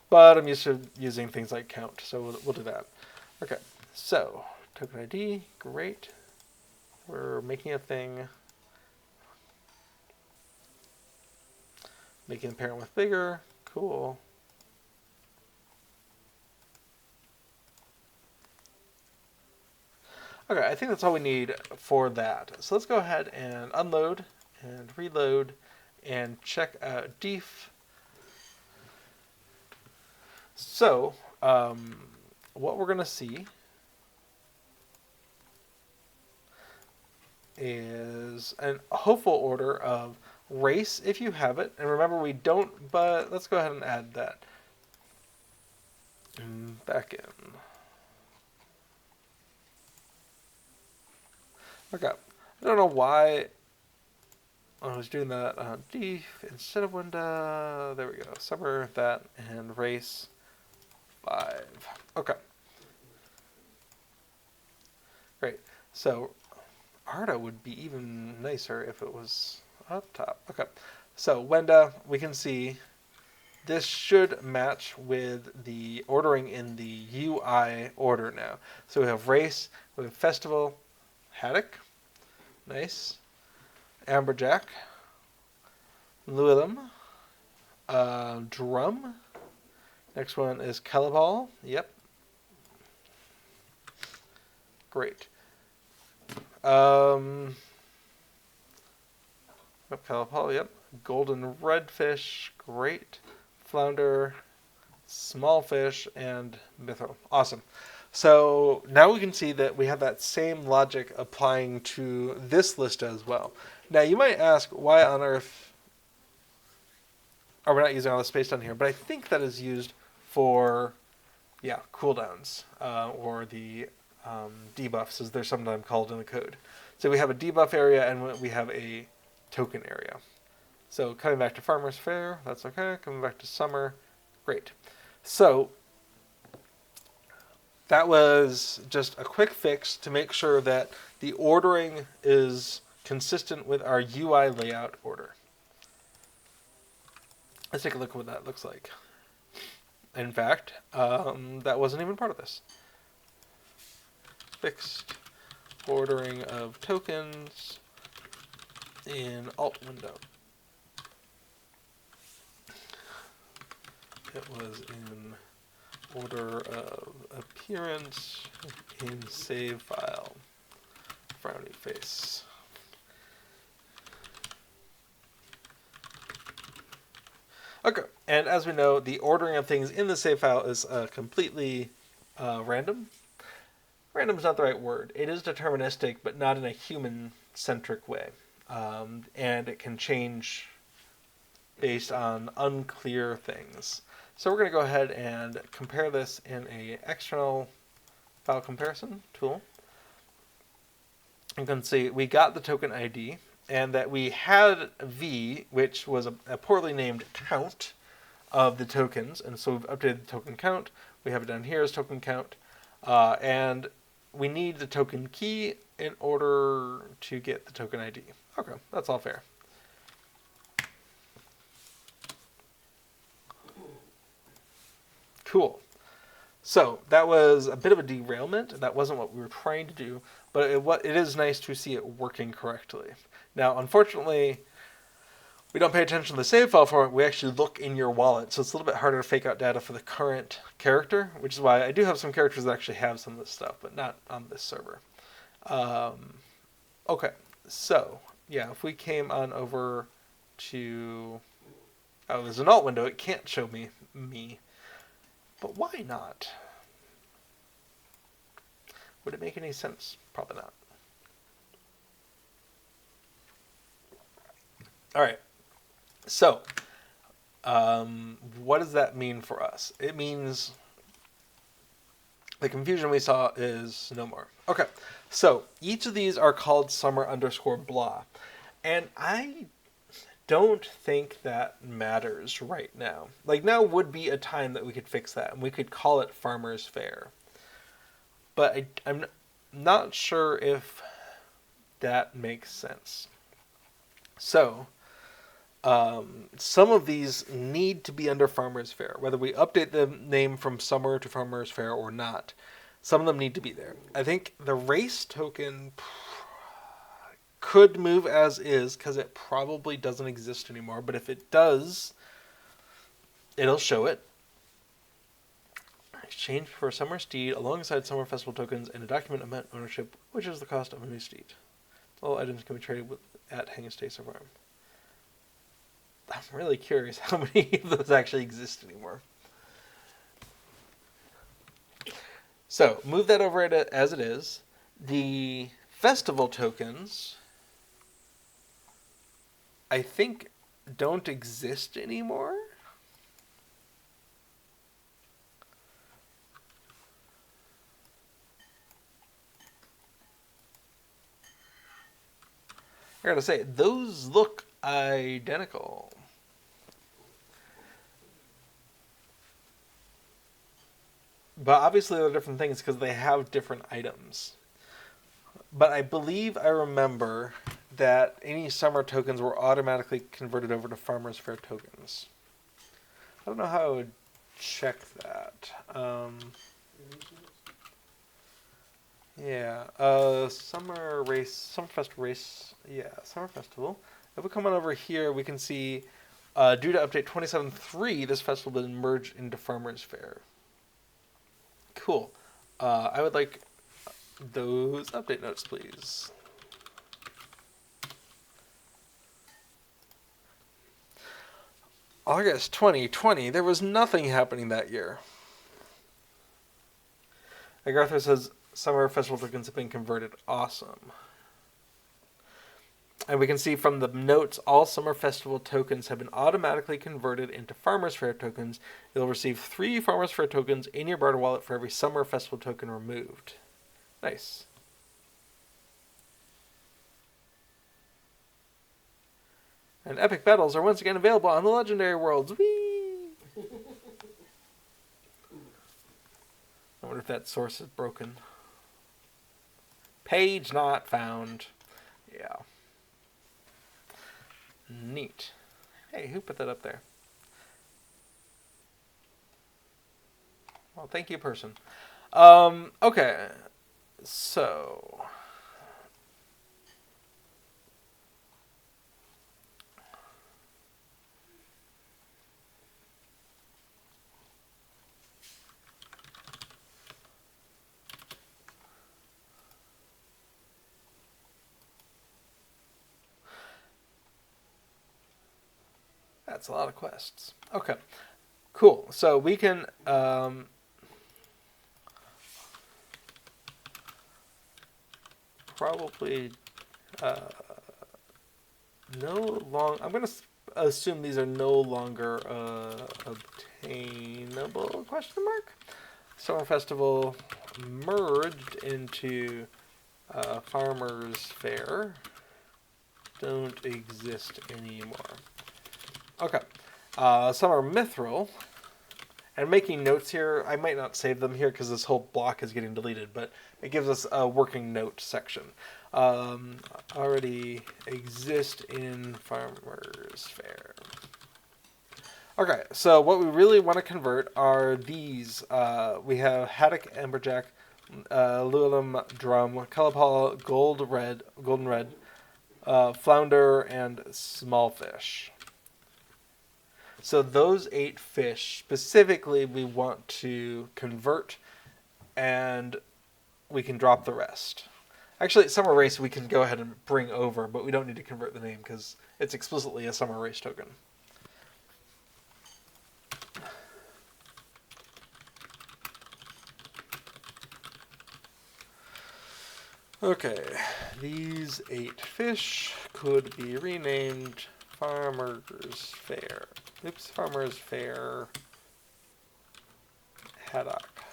But I'm used to using things like count, so we'll do that. Okay, so token ID, great. We're making a thing. Making the parent width bigger, cool. Okay, I think that's all we need for that. So let's go ahead and unload and reload and check out def. So what we're going to see is a hopeful order of race if you have it. And remember, we don't, but let's go ahead and add that back in. Okay, I don't know why I was doing that on def instead of window. There we go. Summer, that, and race 5. Okay. Great. So Arda would be even nicer if it was up top. Okay. So Wenda, we can see this should match with the ordering in the UI order now. So we have race, we have festival, haddock, nice, amberjack, Llewellyn, drum. Next one is Cannibal. Yep. Great. Cannibal, yep. Golden redfish. Great. Flounder, small fish, and mithril. Awesome. So now we can see that we have that same logic applying to this list as well. Now you might ask, why on earth are we not using all the space down here? But I think that is used for, cooldowns or the debuffs, as they're sometimes called in the code. So we have a debuff area and we have a token area. So coming back to Farmers Faire, that's okay. Coming back to summer, great. So that was just a quick fix to make sure that the ordering is consistent with our UI layout order. Let's take a look at what that looks like. In fact, that wasn't even part of this. Fixed ordering of tokens in alt window. It was in order of appearance in save file. Frowny face. Okay, and as we know, the ordering of things in the save file is completely random. Random is not the right word. It is deterministic, but not in a human-centric way. And it can change based on unclear things. So we're going to go ahead and compare this in a external file comparison tool. You can see we got the token ID, and that we had V, which was a poorly named count of the tokens, and so we've updated the token count. We have it down here as token count, and we need the token key in order to get the token ID. Okay, that's all fair. Cool. So that was a bit of a derailment. That wasn't what we were trying to do, but it is nice to see it working correctly. Now, unfortunately, we don't pay attention to the save file format. We actually look in your wallet, so it's a little bit harder to fake out data for the current character, which is why I do have some characters that actually have some of this stuff, but not on this server. Okay, so yeah, if we came on over to there's an alt window. It can't show me. But why not? Would it make any sense? Probably not. All right. So What does that mean for us? It means the confusion we saw is no more. Okay, so each of these are called summer_blah. And I don't think that matters right now. Like, now would be a time that we could fix that, and we could call it Farmers Faire. But I'm not sure if that makes sense. So, some of these need to be under Farmers Faire, whether we update the name from Summer to Farmers Faire or not. Some of them need to be there. I think the race token could move as is because it probably doesn't exist anymore. But if it does, it'll show it. Exchange for a summer steed alongside summer festival tokens and a document of met ownership, which is the cost of a new steed. All items can be traded at Hangestasa Farm. I'm really curious how many of those actually exist anymore. So, move that over as it is. The festival tokens, I think, don't exist anymore. I gotta say, those look identical. But obviously they're different things because they have different items. But I believe I remember that any summer tokens were automatically converted over to Farmers Faire tokens. I don't know how I would check that. Summer festival race. Yeah, summer festival. If we come on over here, we can see, due to update 27.3, this festival has been merged into Farmers Faire. Cool. I would like those update notes, please. August 2020, there was nothing happening that year. Agartha says summer festival tokens have been converted. Awesome. And we can see from the notes, all summer festival tokens have been automatically converted into Farmers Faire tokens. You'll receive 3 Farmers Faire tokens in your barter wallet for every summer festival token removed. Nice. And epic battles are once again available on the Legendary Worlds. Whee! I wonder if that source is broken. Page not found. Yeah. Neat. Hey, who put that up there? Well, thank you, person. Okay. So... that's a lot of quests. Okay. Cool. So we can... probably I'm going to assume these are no longer obtainable, question mark? Summer Festival merged into Farmers Faire. Don't exist anymore. Okay. Summer Mithril. And making notes here, I might not save them here because this whole block is getting deleted, but it gives us a working note section. Already exist in Farmers Faire. Okay, so what we really want to convert are these. We have Haddock, Amberjack, Lulam, Drum, Calipal, Golden Red, Flounder, and Smallfish. So those 8 fish specifically we want to convert, and we can drop the rest. Actually, Summer Race we can go ahead and bring over, but we don't need to convert the name because it's explicitly a Summer Race token. Okay, these 8 fish could be renamed Farmers Faire. Oops, Farmers Faire haddock.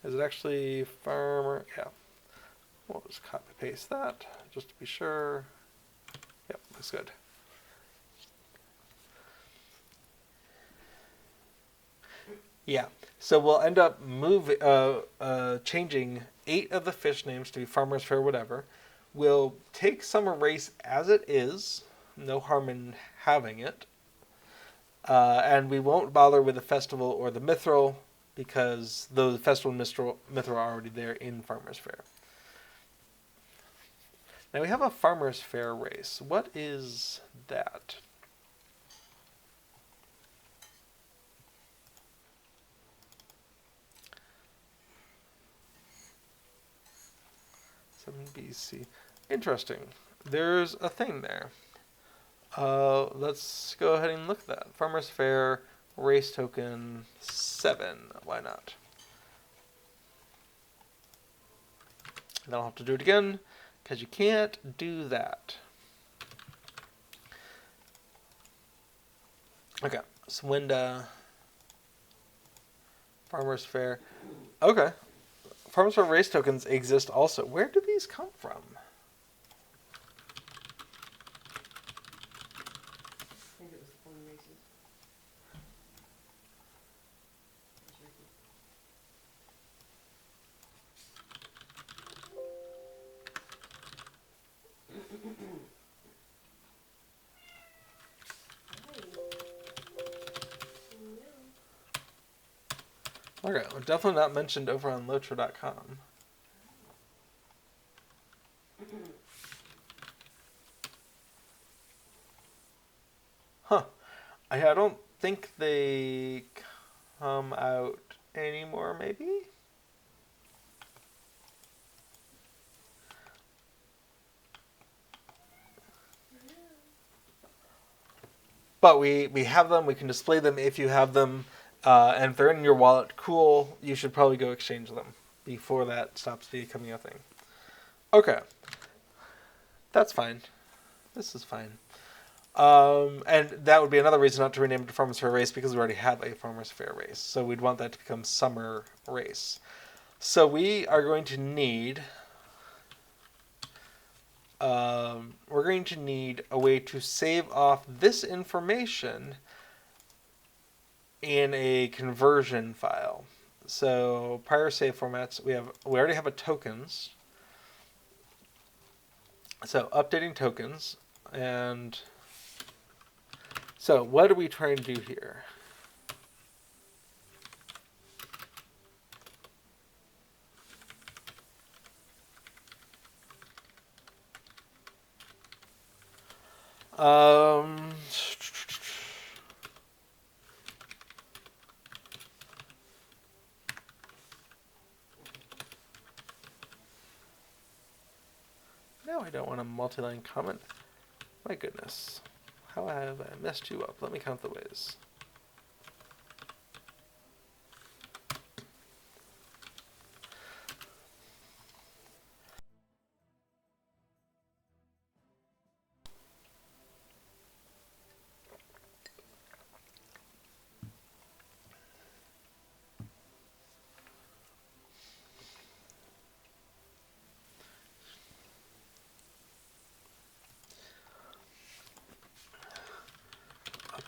Is it actually farmer? Yeah. We'll just copy paste that just to be sure. Yep, looks good. Yeah, so we'll end up changing 8 of the fish names to be Farmers Faire whatever. We'll take Summer Race as it is, no harm in having it. And we won't bother with the festival or the mithril because the festival and mithril are already there in Farmers Faire. Now we have a Farmers Faire race. What is that? BC. Interesting. There's a thing there. Let's go ahead and look at that. Farmers Faire race token 7. Why not? And I'll have to do it again because you can't do that. Okay. Swinda. Farmers Faire. Okay. Farmers Faire race tokens exist also. Where do these come from? I think it was the pony races. Okay, well, definitely not mentioned over on LOTRO.com. Huh. I don't think they come out anymore, maybe? But we have them, we can display them if you have them, and if they're in your wallet, cool, you should probably go exchange them before that stops becoming a thing. Okay. That's fine. This is fine. And that would be another reason not to rename it to Farmers Faire Race because we already have a Farmers Faire Race. So we'd want that to become Summer Race. So we are going to need... we're going to need a way to save off this information in a conversion file. So prior save formats, we already have a tokens. So updating tokens, and so what are we trying to do here? No, I don't want a multi-line comment. My goodness. How have I messed you up? Let me count the ways.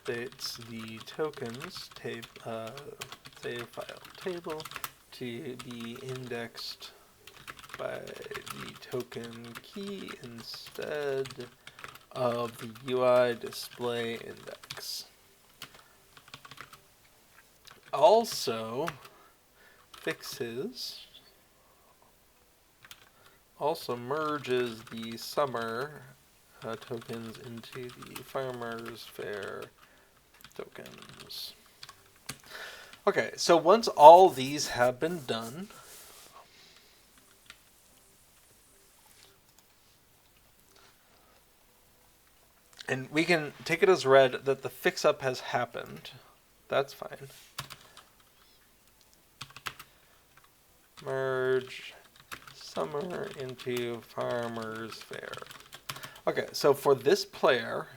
Updates the tokens save file table to be indexed by the token key instead of the UI display index. Also merges the summer tokens into the Farmers Faire tokens. Okay, so once all these have been done, and we can take it as read that the fix-up has happened. That's fine. Merge summer into Farmers Faire. Okay, so for this player,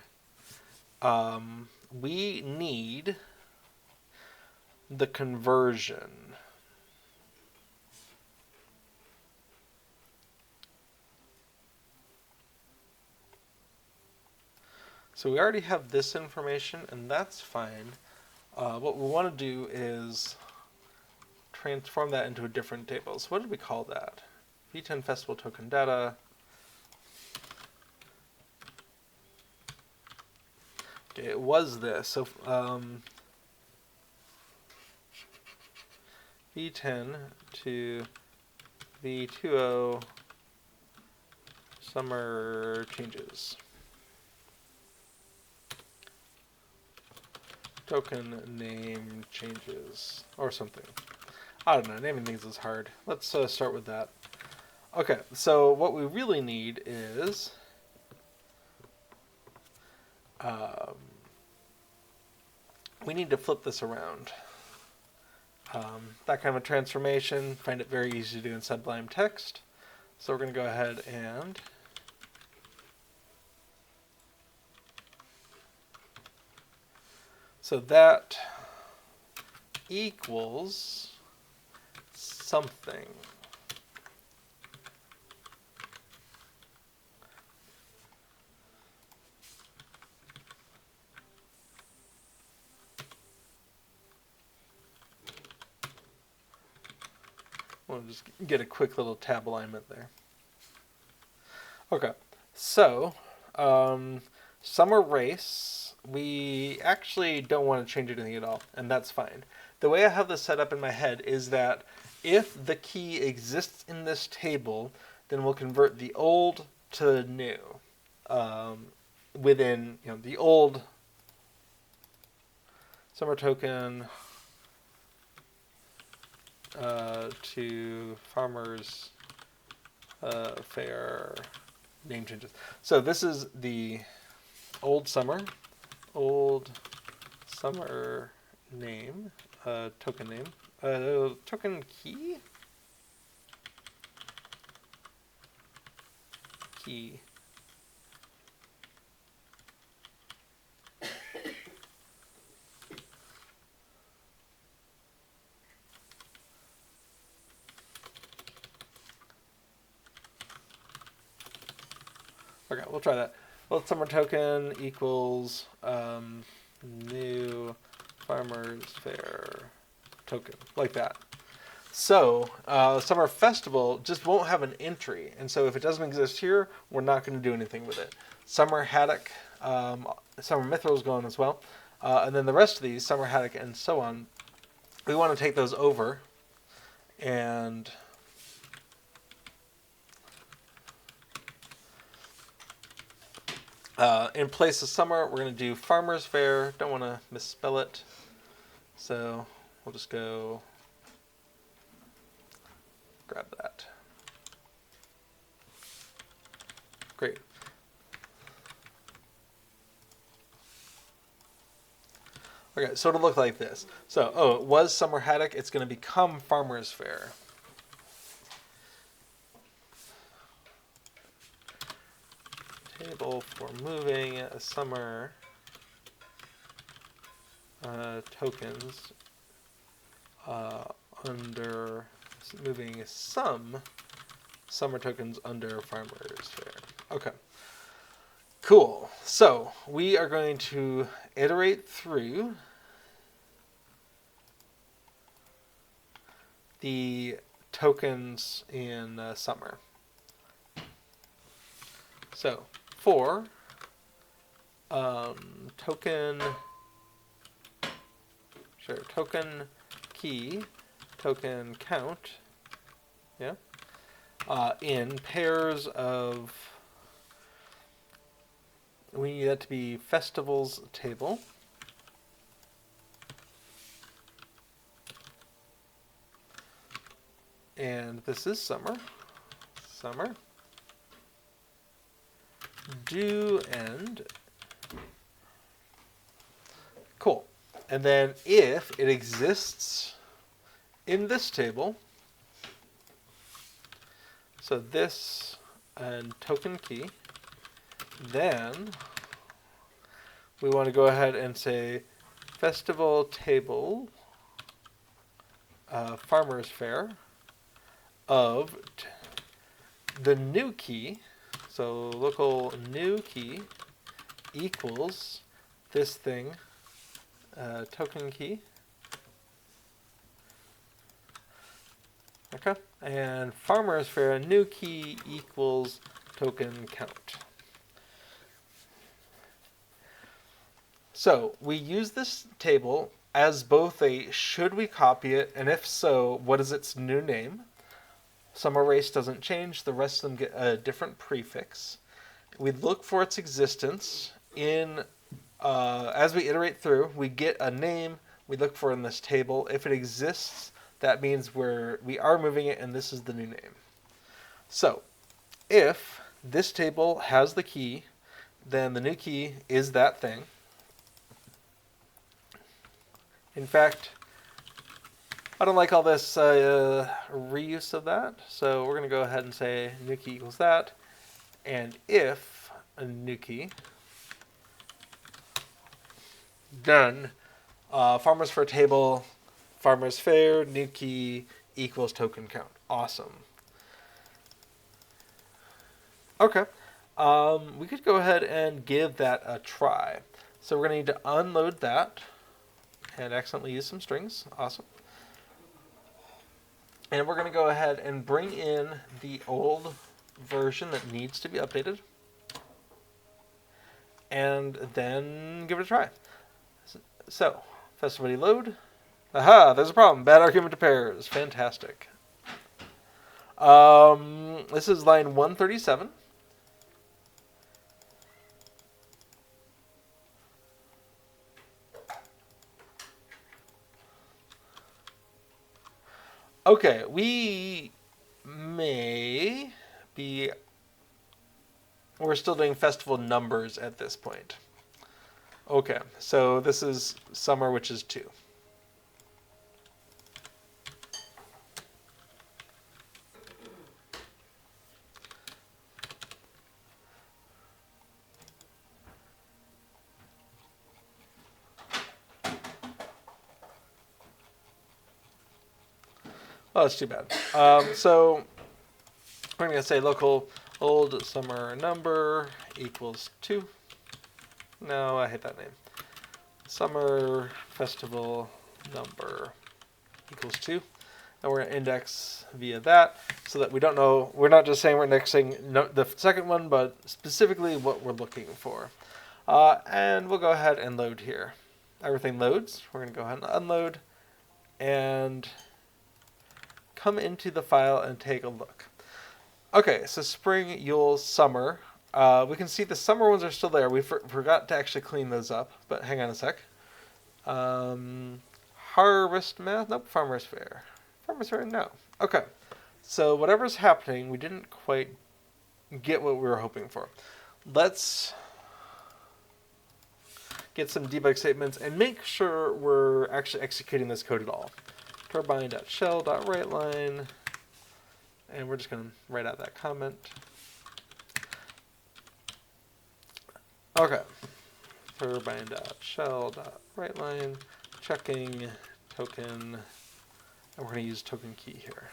we need the conversion. So we already have this information, and that's fine. What we want to do is transform that into a different table. So what did we call that? V10 Festival Token Data. Okay, it was this. So V10 to V20 summer changes. Token name changes or something. I don't know, naming things is hard. Let's start with that. Okay, so what we really need is we need to flip this around. That kind of a transformation, find it very easy to do in Sublime Text. So we're going to go ahead and so that equals something. We'll just get a quick little tab alignment there. Okay, so summer race, we actually don't want to change anything at all, and that's fine. The way I have this set up in my head is that if the key exists in this table, then we'll convert the old to new within the old summer token to Farmers Faire name changes. So this is the old summer name, token name, token key. Okay, we'll try that. Old summer token equals new Farmers Faire token, like that. So Summer Festival just won't have an entry, and so if it doesn't exist here, we're not going to do anything with it. Summer Haddock, Summer Mithril is going as well, and then the rest of these, Summer Haddock and so on, we want to take those over, and in place of summer, we're going to do Farmers Faire. Don't want to misspell it, so we'll just go grab that. Great. Okay, so it'll look like this. So, it was Summer Haddock. It's going to become Farmers Faire. Table for moving summer tokens under moving some summer tokens under Farmers Faire. Okay. Cool. So we are going to iterate through the tokens in summer. So for token key, token count, yeah, in pairs of, we need that to be festivals table. And this is summer. Do end. Cool. And then if it exists in this table, so this and token key, then we want to go ahead and say festival table Farmers Faire of the new key. So local new key equals this thing, token key. Okay, and Farmers Faire new key equals token count. So we use this table as both a should we copy it, and if so, what is its new name? Summer race doesn't change, the rest of them get a different prefix. We look for its existence in, as we iterate through, we get a name we look for in this table. If it exists, that means we are moving it and this is the new name. So if this table has the key, then the new key is that thing. In fact, I don't like all this reuse of that, so we're going to go ahead and say new key equals that. And if a new key, then Farmers Faire table, Farmers Faire, new key equals token count. Awesome. Okay. We could go ahead and give that a try. So we're going to need to unload that and accidentally use some strings. Awesome. And we're going to go ahead and bring in the old version that needs to be updated. And then give it a try. So, festival load. Aha, there's a problem. Bad argument to pairs. Fantastic. This is line 137. Okay, we may be... We're still doing festival numbers at this point. Okay, so this is summer, which is 2. Oh, that's too bad. So we're going to say local old summer number equals 2. No, I hate that name. Summer festival number equals 2. And we're going to index via that so that we don't know. We're not just saying we're indexing the second one, but specifically what we're looking for. And we'll go ahead and load here. Everything loads. We're going to go ahead and unload and come into the file and take a look. Okay, so spring, Yule, summer. We can see the summer ones are still there. We forgot to actually clean those up, but hang on a sec. Harvest math? Nope, Farmers Faire. Farmers Faire? No. Okay, so whatever's happening, we didn't quite get what we were hoping for. Let's get some debug statements and make sure we're actually executing this code at all. Turbine.shell.writeLine, and we're just going to write out that comment. Okay. Turbine.shell.writeLine, checking token, and we're going to use token key here.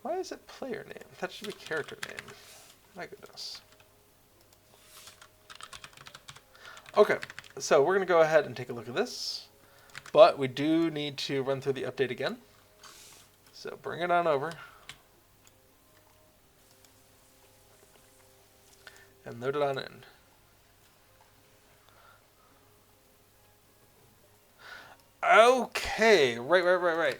Why is it player name? That should be character name. My goodness. Okay, so we're going to go ahead and take a look at this, but we do need to run through the update again. So bring it on over and load it on in. Okay, right.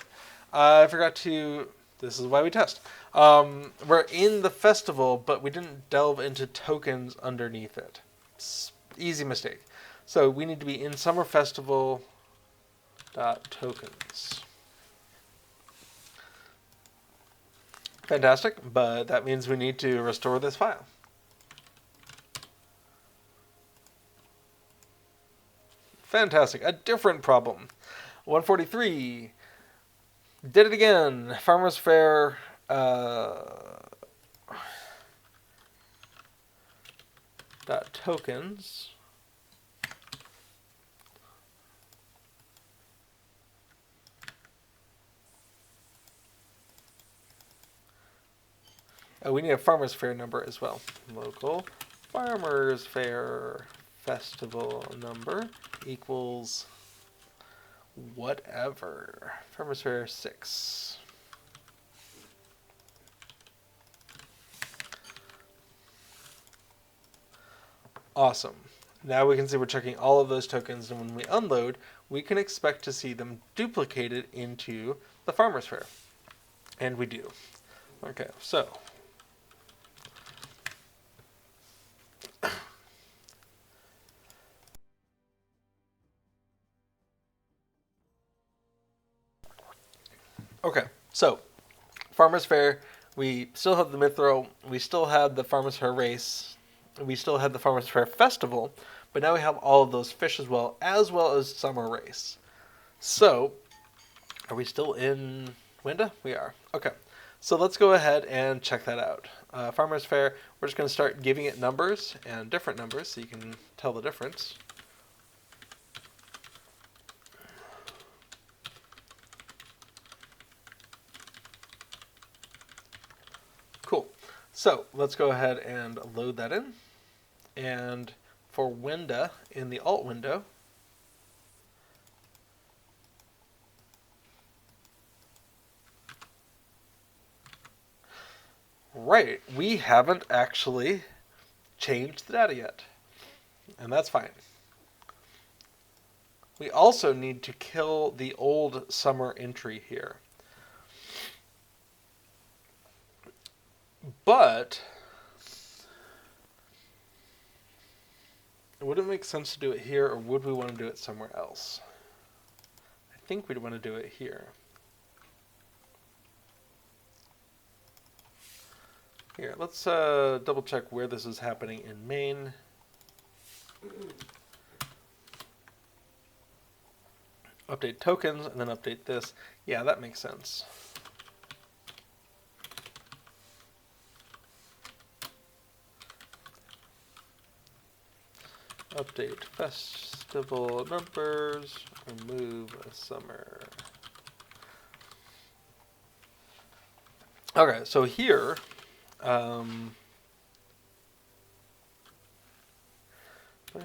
I forgot to... This is why we test. We're in the festival, but we didn't delve into tokens underneath it. Easy mistake. So we need to be in summer festival tokens. Fantastic, but that means we need to restore this file. Fantastic. A different problem. 143. Did it again. Farmers Faire. Dot tokens. Oh, we need a Farmers Faire number as well. Local Farmers Faire festival number equals whatever. Farmers Faire 6. Awesome. Now we can see we're checking all of those tokens, and when we unload, we can expect to see them duplicated into the Farmers Faire. And we do. Okay, so Farmers Faire, we still have the Mithro, we still have the Farmers Faire race, we still have the Farmers Faire festival, but now we have all of those fish as well as summer race. So, are we still in Winda? We are. Okay. So let's go ahead and check that out. Farmers Faire, we're just going to start giving it numbers and different numbers so you can tell the difference. Cool. So let's go ahead and load that in. And for Winda, in the alt window, right, we haven't actually changed the data yet. And that's fine. We also need to kill the old summer entry here. But would it make sense to do it here, or would we want to do it somewhere else? I think we'd want to do it here. Here, let's double check where this is happening in main. Update tokens, and then update this. Yeah, that makes sense. Update festival numbers, remove a summer. Okay, so here,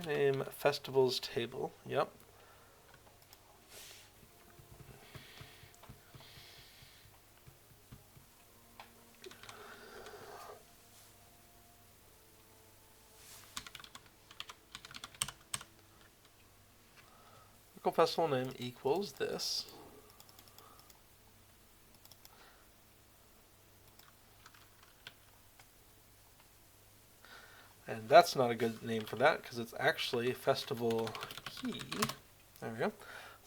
name festivals table, yep. Local festival name equals this. And that's not a good name for that because it's actually festival key. There we go.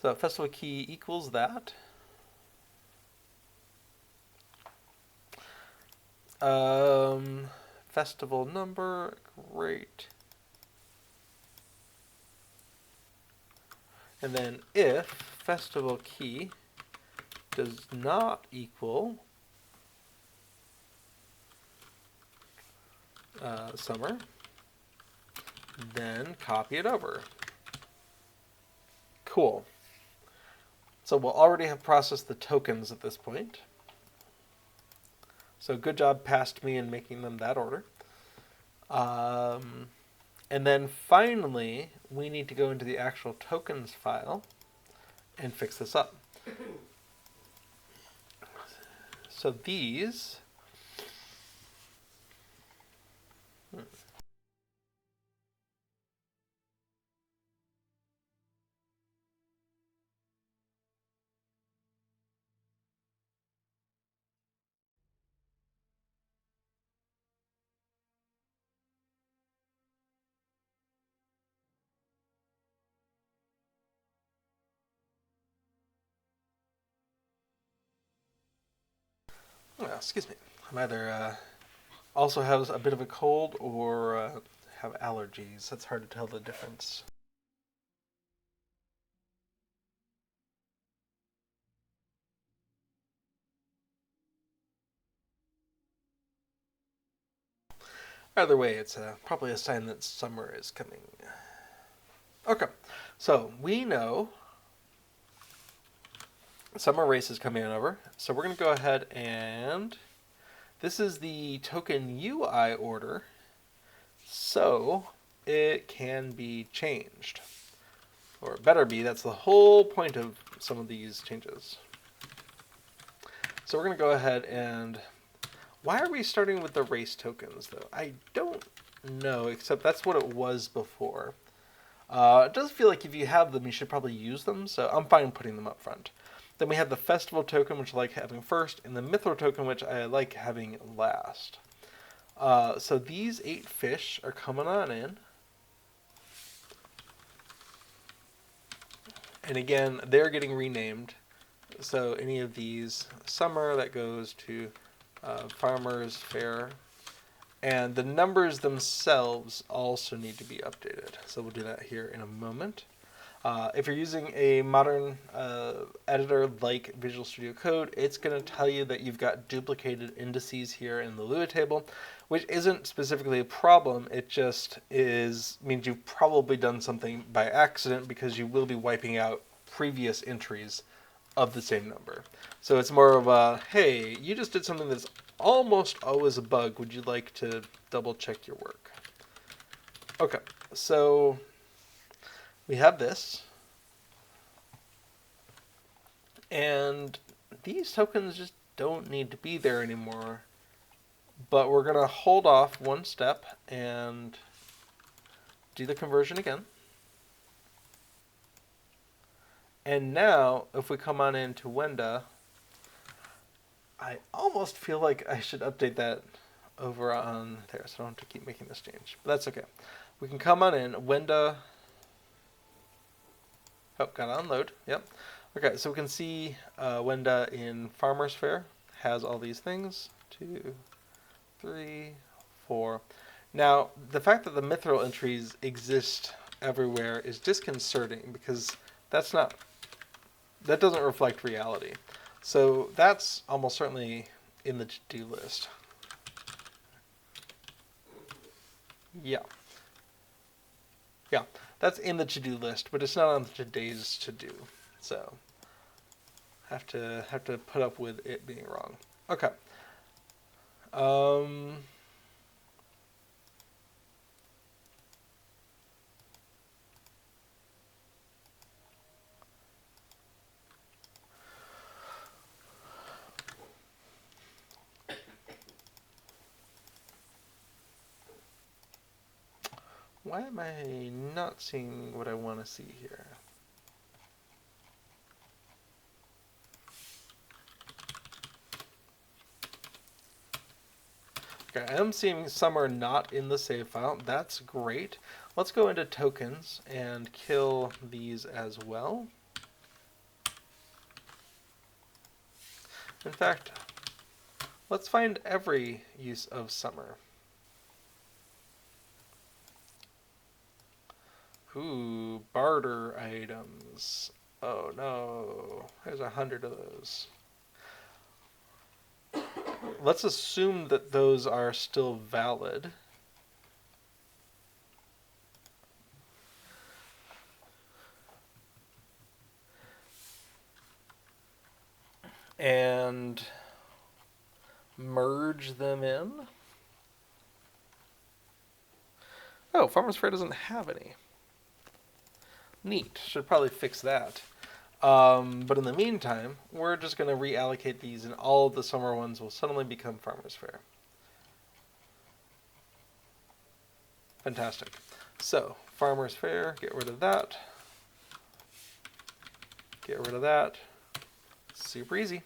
So festival key equals that. Festival number, great. And then if festival key does not equal summer, then copy it over. Cool. So we'll already have processed the tokens at this point. So good job past me in making them that order. And then finally, we need to go into the actual tokens file and fix this up. So these... excuse me. I'm either also have a bit of a cold or have allergies. That's hard to tell the difference. Either way, it's probably a sign that summer is coming. Okay, so we know summer race is coming over. So we're going to go ahead and this is the token UI order. So it can be changed. Or it better be. That's the whole point of some of these changes. So we're going to go ahead and... Why are we starting with the race tokens, though? I don't know, except that's what it was before. It does feel like if you have them, you should probably use them, so I'm fine putting them up front. Then we have the festival token, which I like having first, and the mithril token, which I like having last. So these 8 fish are coming on in. And again, they're getting renamed. So any of these, summer, that goes to Farmers Faire. And the numbers themselves also need to be updated. So we'll do that here in a moment. If you're using a modern editor like Visual Studio Code, it's going to tell you that you've got duplicated indices here in the Lua table, which isn't specifically a problem. It just means you've probably done something by accident because you will be wiping out previous entries of the same number. So it's more of a, hey, you just did something that's almost always a bug. Would you like to double check your work? Okay, so we have this. And these tokens just don't need to be there anymore. But we're going to hold off one step and do the conversion again. And now, if we come on into Wenda, I almost feel like I should update that over on there, so I don't have to keep making this change. But that's okay. We can come on in, Wenda. Oh, got to unload. Yep. Okay, so we can see Wenda in Farmers Faire has all these things. 2, 3, 4. Now, the fact that the mithril entries exist everywhere is disconcerting because that doesn't reflect reality. So that's almost certainly in the to-do list. Yeah. Yeah, that's in the to-do list, but it's not on today's to-do. So have to put up with it being wrong. Okay. Why am I not seeing what I want to see here? Okay, I am seeing some are not in the save file. That's great. Let's go into tokens and kill these as well. In fact, let's find every use of summer. Ooh, barter items. Oh no, there's 100 of those. Let's assume that those are still valid. And merge them in. Oh, Farmers Faire doesn't have any. Neat. Should probably fix that. But in the meantime, we're just going to reallocate these, and all of the summer ones will suddenly become Farmers Faire. Fantastic. So, Farmers Faire, get rid of that. Get rid of that. Super easy.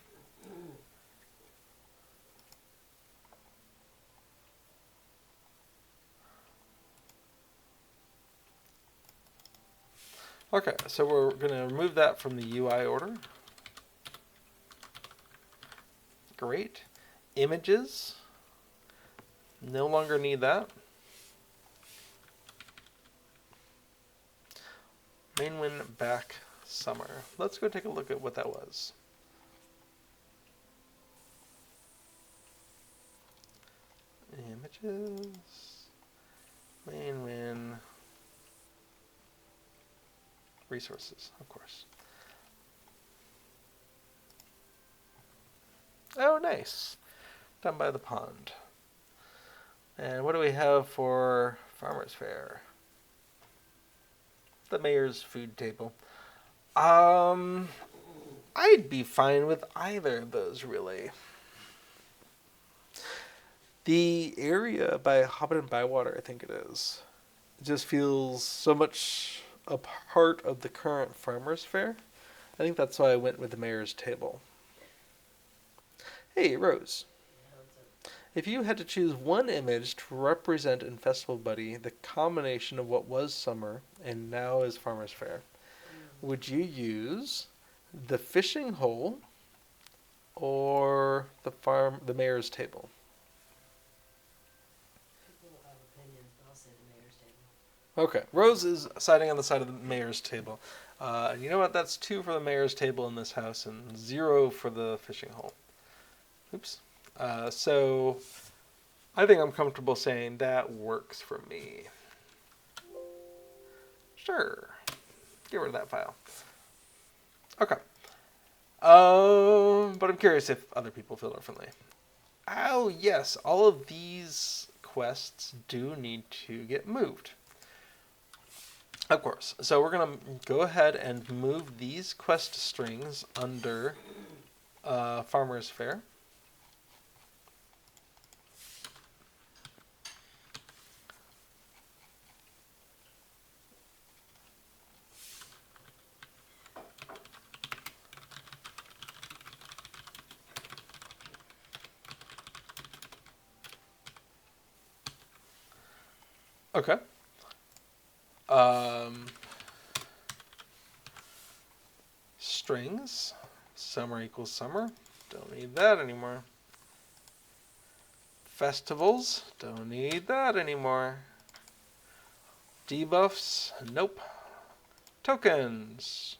Okay, so we're going to remove that from the UI order. Great. Images. No longer need that. Mainwind back summer. Let's go take a look at what that was. Images. resources, of course. Oh, nice. Down by the pond. And what do we have for Farmers Faire? The mayor's food table. I'd be fine with either of those, really. The area by Hobbit and Bywater, I think it is, it just feels so much a part of the current Farmers Faire. I think that's why I went with the mayor's table. Hey, Rose. Yeah, what's up? If you had to choose one image to represent in Festival Buddy the combination of what was summer and now is Farmers Faire, would you use the fishing hole or the mayor's table? People have opinions, but I'll say the mayor's table. Okay, Rose is siding on the side of the mayor's table. And you know what? That's 2 for the mayor's table in this house and 0 for the fishing hole. Oops. So I think I'm comfortable saying that works for me. Sure. Get rid of that file. Okay. But I'm curious if other people feel differently. Oh, yes. All of these quests do need to get moved. Of course. So we're going to go ahead and move these quest strings under Farmers Faire. Okay. Strings. Summer equals summer. Don't need that anymore. Festivals. Don't need that anymore. Debuffs. Nope. Tokens.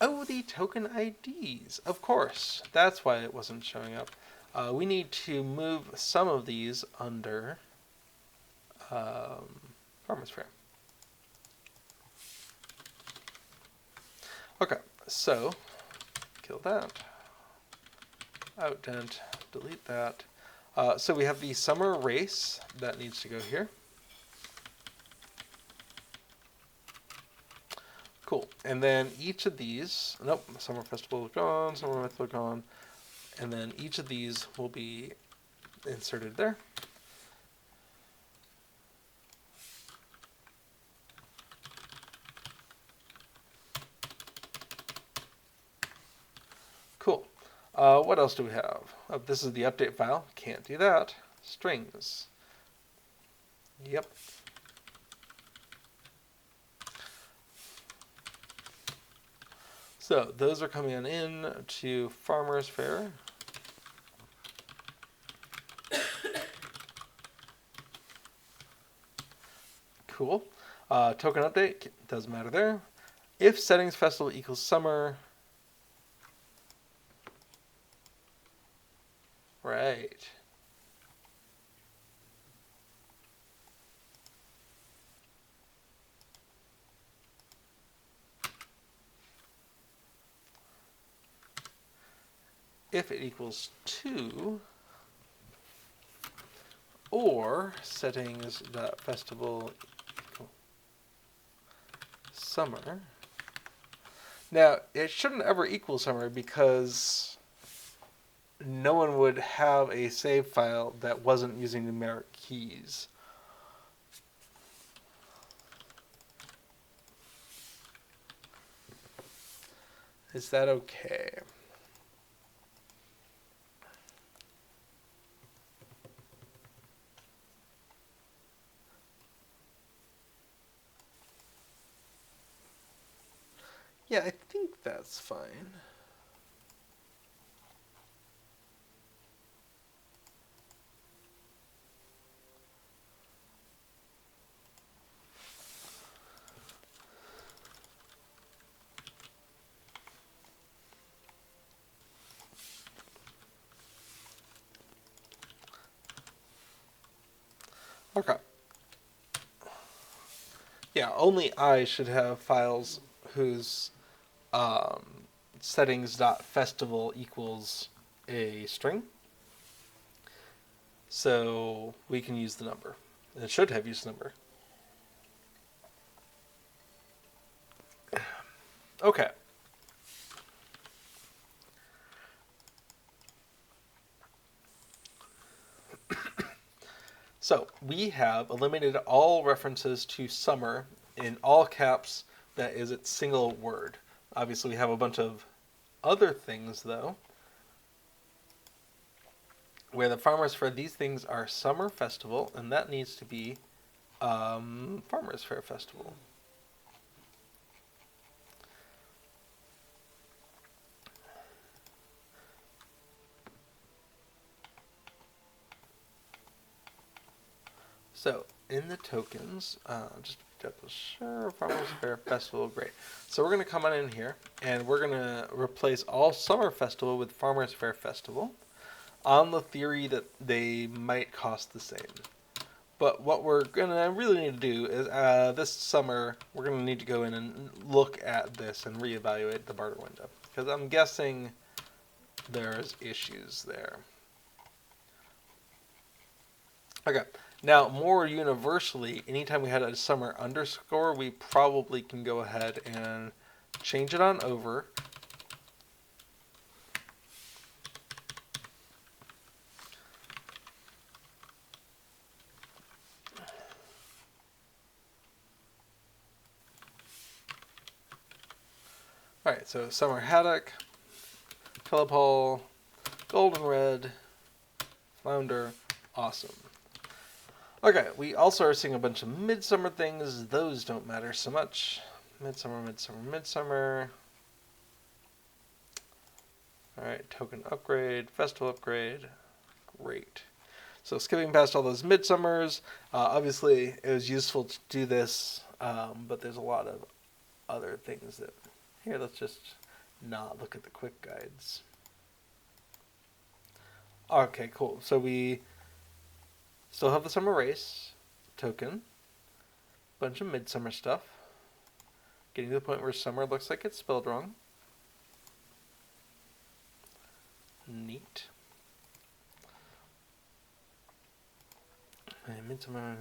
Oh, the token IDs. Of course. That's why it wasn't showing up. We need to move some of these under Farmers Faire. Okay, so kill that. Outdent, delete that. So we have the summer race that needs to go here. Cool. And then each of these, nope, summer festival is gone, summer festival gone. And then each of these will be inserted there. Cool. What else do we have? Oh, this is the update file. Can't do that. Strings. Yep. So those are coming on in to Farmers Faire. Cool. Token update, doesn't matter there. If settings festival equals summer. Right. If it equals 2, or settings dot festival equal summer. Now, it shouldn't ever equal summer because no one would have a save file that wasn't using numeric keys. Is that okay? Yeah, I think that's fine. Okay. Yeah, only I should have files whose settings.festival equals a string. So we can use the number. And it should have used number. Okay. So we have eliminated all references to summer in all caps. That is its single word. Obviously, we have a bunch of other things, though, where the Farmers Fair, these things are Summer Festival, and that needs to be Farmers Fair Festival. So in the tokens, just double sure, Farmers Fair Festival, great. So we're going to come on in here, and we're going to replace all Summer Festival with Farmers Fair Festival, on the theory that they might cost the same. But what we're going to really need to do is this summer, we're going to need to go in and look at this and reevaluate the barter window. Because I'm guessing there's issues there. Okay. Now, more universally, anytime we had a summer underscore, we probably can go ahead and change it on over. Alright, so summer haddock, Philip golden red, flounder, awesome. Okay, we also are seeing a bunch of midsummer things. Those don't matter so much. Midsummer. Alright, token upgrade, festival upgrade. Great. So skipping past all those midsummers, obviously it was useful to do this, but there's a lot of other things that... Here, let's just not look at the quick guides. Okay, cool. So we still have the summer race token, bunch of midsummer stuff, getting to the point where summer looks like it's spelled wrong. Neat. Midsummer.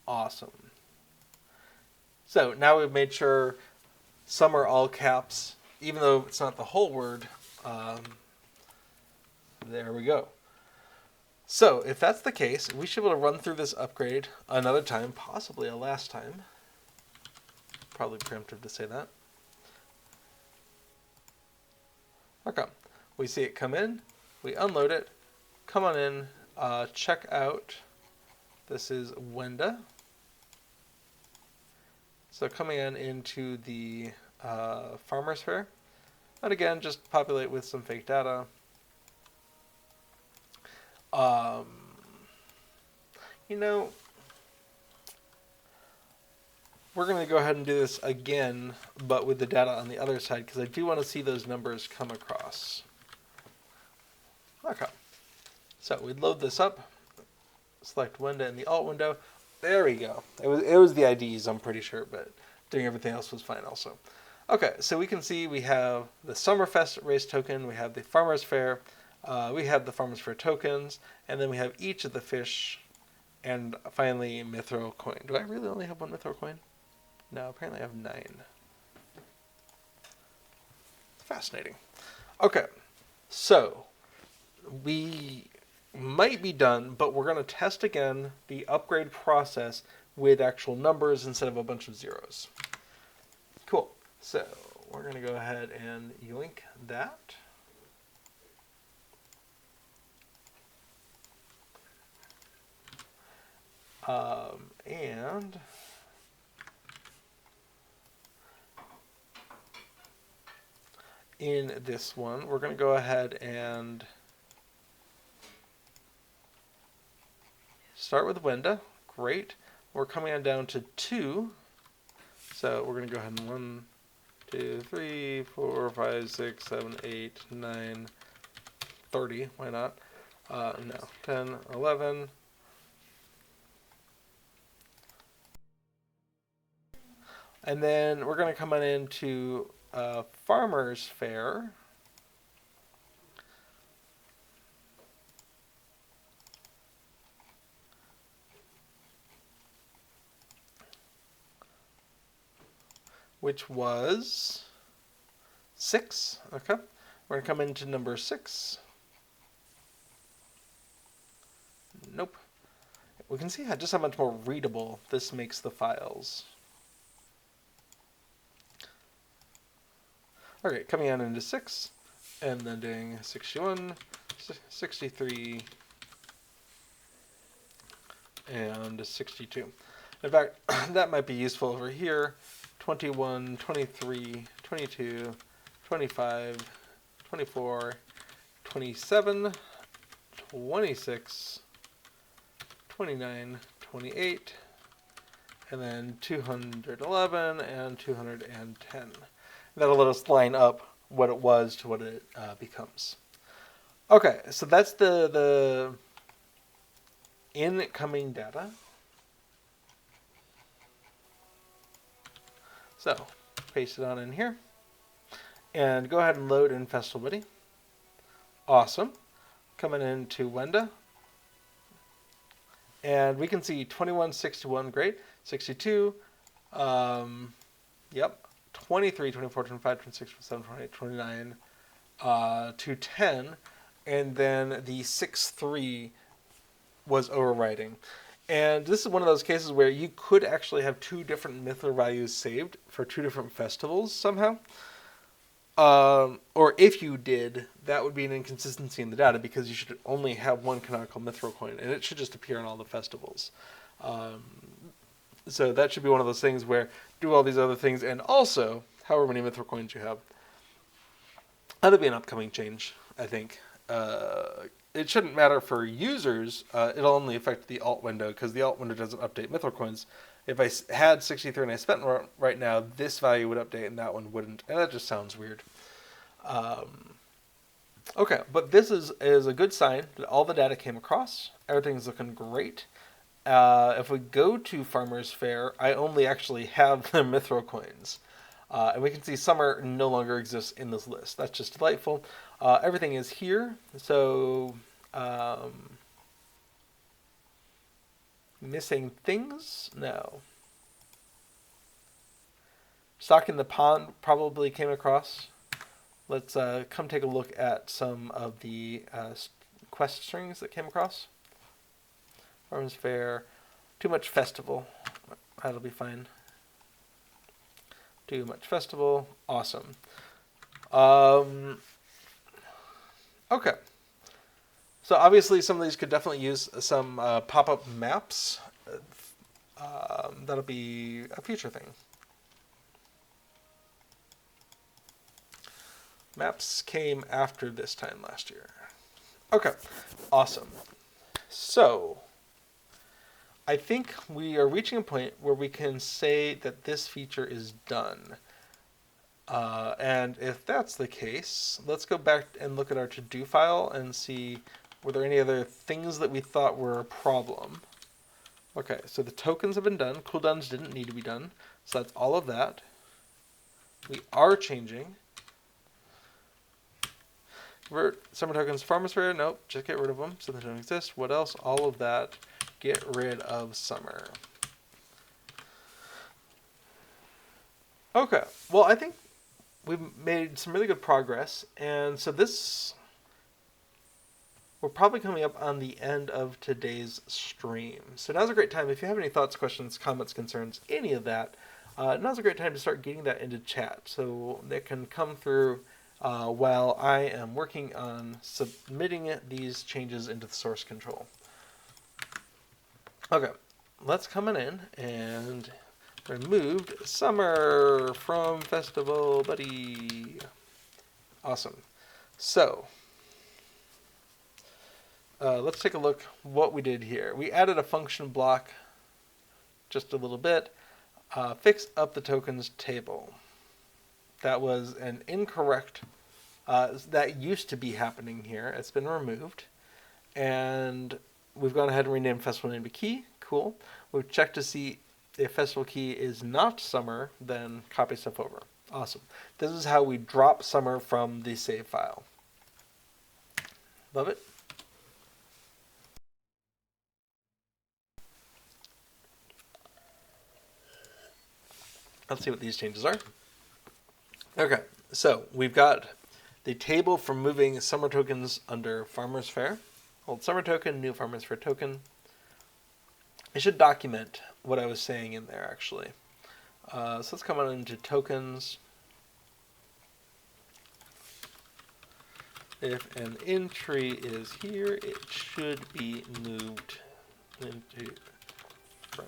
Awesome. So now we've made sure summer all caps, even though it's not the whole word. There we go. So if that's the case, we should be able to run through this upgrade another time, possibly a last time. Probably preemptive to say that. Okay. We see it come in, we unload it, come on in, check out. This is Wenda. So coming in into the Farmers Fair. And again, just populate with some fake data. You know, we're going to go ahead and do this again, but with the data on the other side, because I do want to see those numbers come across. Okay. So we load this up, select Wenda in the alt window. There we go. It was the IDs, I'm pretty sure, but doing everything else was fine also. Okay, so we can see we have the Summerfest race token, we have the Farmers Fair, we have the Farmers Fair tokens, and then we have each of the fish, and finally Mithril coin. Do I really only have one Mithril coin? No, apparently I have 9. Fascinating. Okay, so we might be done, but we're going to test again the upgrade process with actual numbers instead of a bunch of zeros. Cool. So we're going to go ahead and yoink that. And in this one, we're going to go ahead and start with Wenda. Great. We're coming on down to 2. So we're going to go ahead and 1, 2, 3, 4, 5, 6, 7, 8, 9, 30. Why not? No, 10, 11. And then we're going to come on into Farmers Faire. Which was 6. Okay. We're going to come into number 6. Nope. We can see just how much more readable this makes the files. Okay, coming on into 6, and then doing 61, 63, and 62. In fact, that might be useful over here. 21, 23, 22, 25, 24, 27, 26, 29, 28, and then 211 and 210. That'll let us line up what it was to what it becomes. Okay, so that's the incoming data. So, paste it on in here. And go ahead and load in Festival Buddy. Awesome. Coming into Wenda. And we can see 21, 61, great. 62, yep. 23, 24, 25, 26, 27, 28, 29, 210. And then the 6-3 was overwriting. And this is one of those cases where you could actually have 2 different Mythler values saved for 2 different festivals somehow. Or if you did, that would be an inconsistency in the data because you should only have one canonical Mithril coin, and it should just appear on all the festivals. So that should be one of those things where do all these other things, and also however many Mithril coins you have. That'll be an upcoming change, I think. It shouldn't matter for users. It'll only affect the alt window because the alt window doesn't update Mithril coins. If I had 63 and I spent right now, this value would update and that one wouldn't. And that just sounds weird. Okay, but this is a good sign that all the data came across. Everything's looking great. If we go to Farmers Faire, I only actually have the Mithril coins. And we can see summer no longer exists in this list. That's just delightful. Everything is here. So, missing things? No. Stock in the pond probably came across. Let's come take a look at some of the quest strings that came across. Farmers Faire. Too much festival. That'll be fine. Too much festival. Awesome. Okay. So obviously some of these could definitely use some pop-up maps. That'll be a future thing. Maps came after this time last year. Okay, awesome. So, I think we are reaching a point where we can say that this feature is done. And if that's the case, let's go back and look at our to-do file and see were there any other things that we thought were a problem. Okay, so the tokens have been done. Cooldowns didn't need to be done. So that's all of that. We are changing. Convert summer tokens, Farmers Faire. Nope, just get rid of them so they don't exist. What else? All of that. Get rid of summer. Okay, well, I think we've made some really good progress. And so this, we're probably coming up on the end of today's stream. So now's a great time. If you have any thoughts, questions, comments, concerns, any of that, now's a great time to start getting that into chat so that can come through while I am working on submitting these changes into the source control. Okay, let's come in and removed summer from Festival Buddy. Awesome. So, let's take a look what we did here. We added a function block just a little bit. Fix up the tokens table. That was an incorrect, that used to be happening here. It's been removed. And we've gone ahead and renamed festival name to key. Cool. We've checked to see if festival key is not summer, then copy stuff over. Awesome. This is how we drop summer from the save file. Love it. Let's see what these changes are. Okay, so we've got the table for moving summer tokens under Farmers Faire. Old summer token, new Farmers Faire token. I should document what I was saying in there, actually. So let's come on into tokens. If an entry is here, it should be moved into from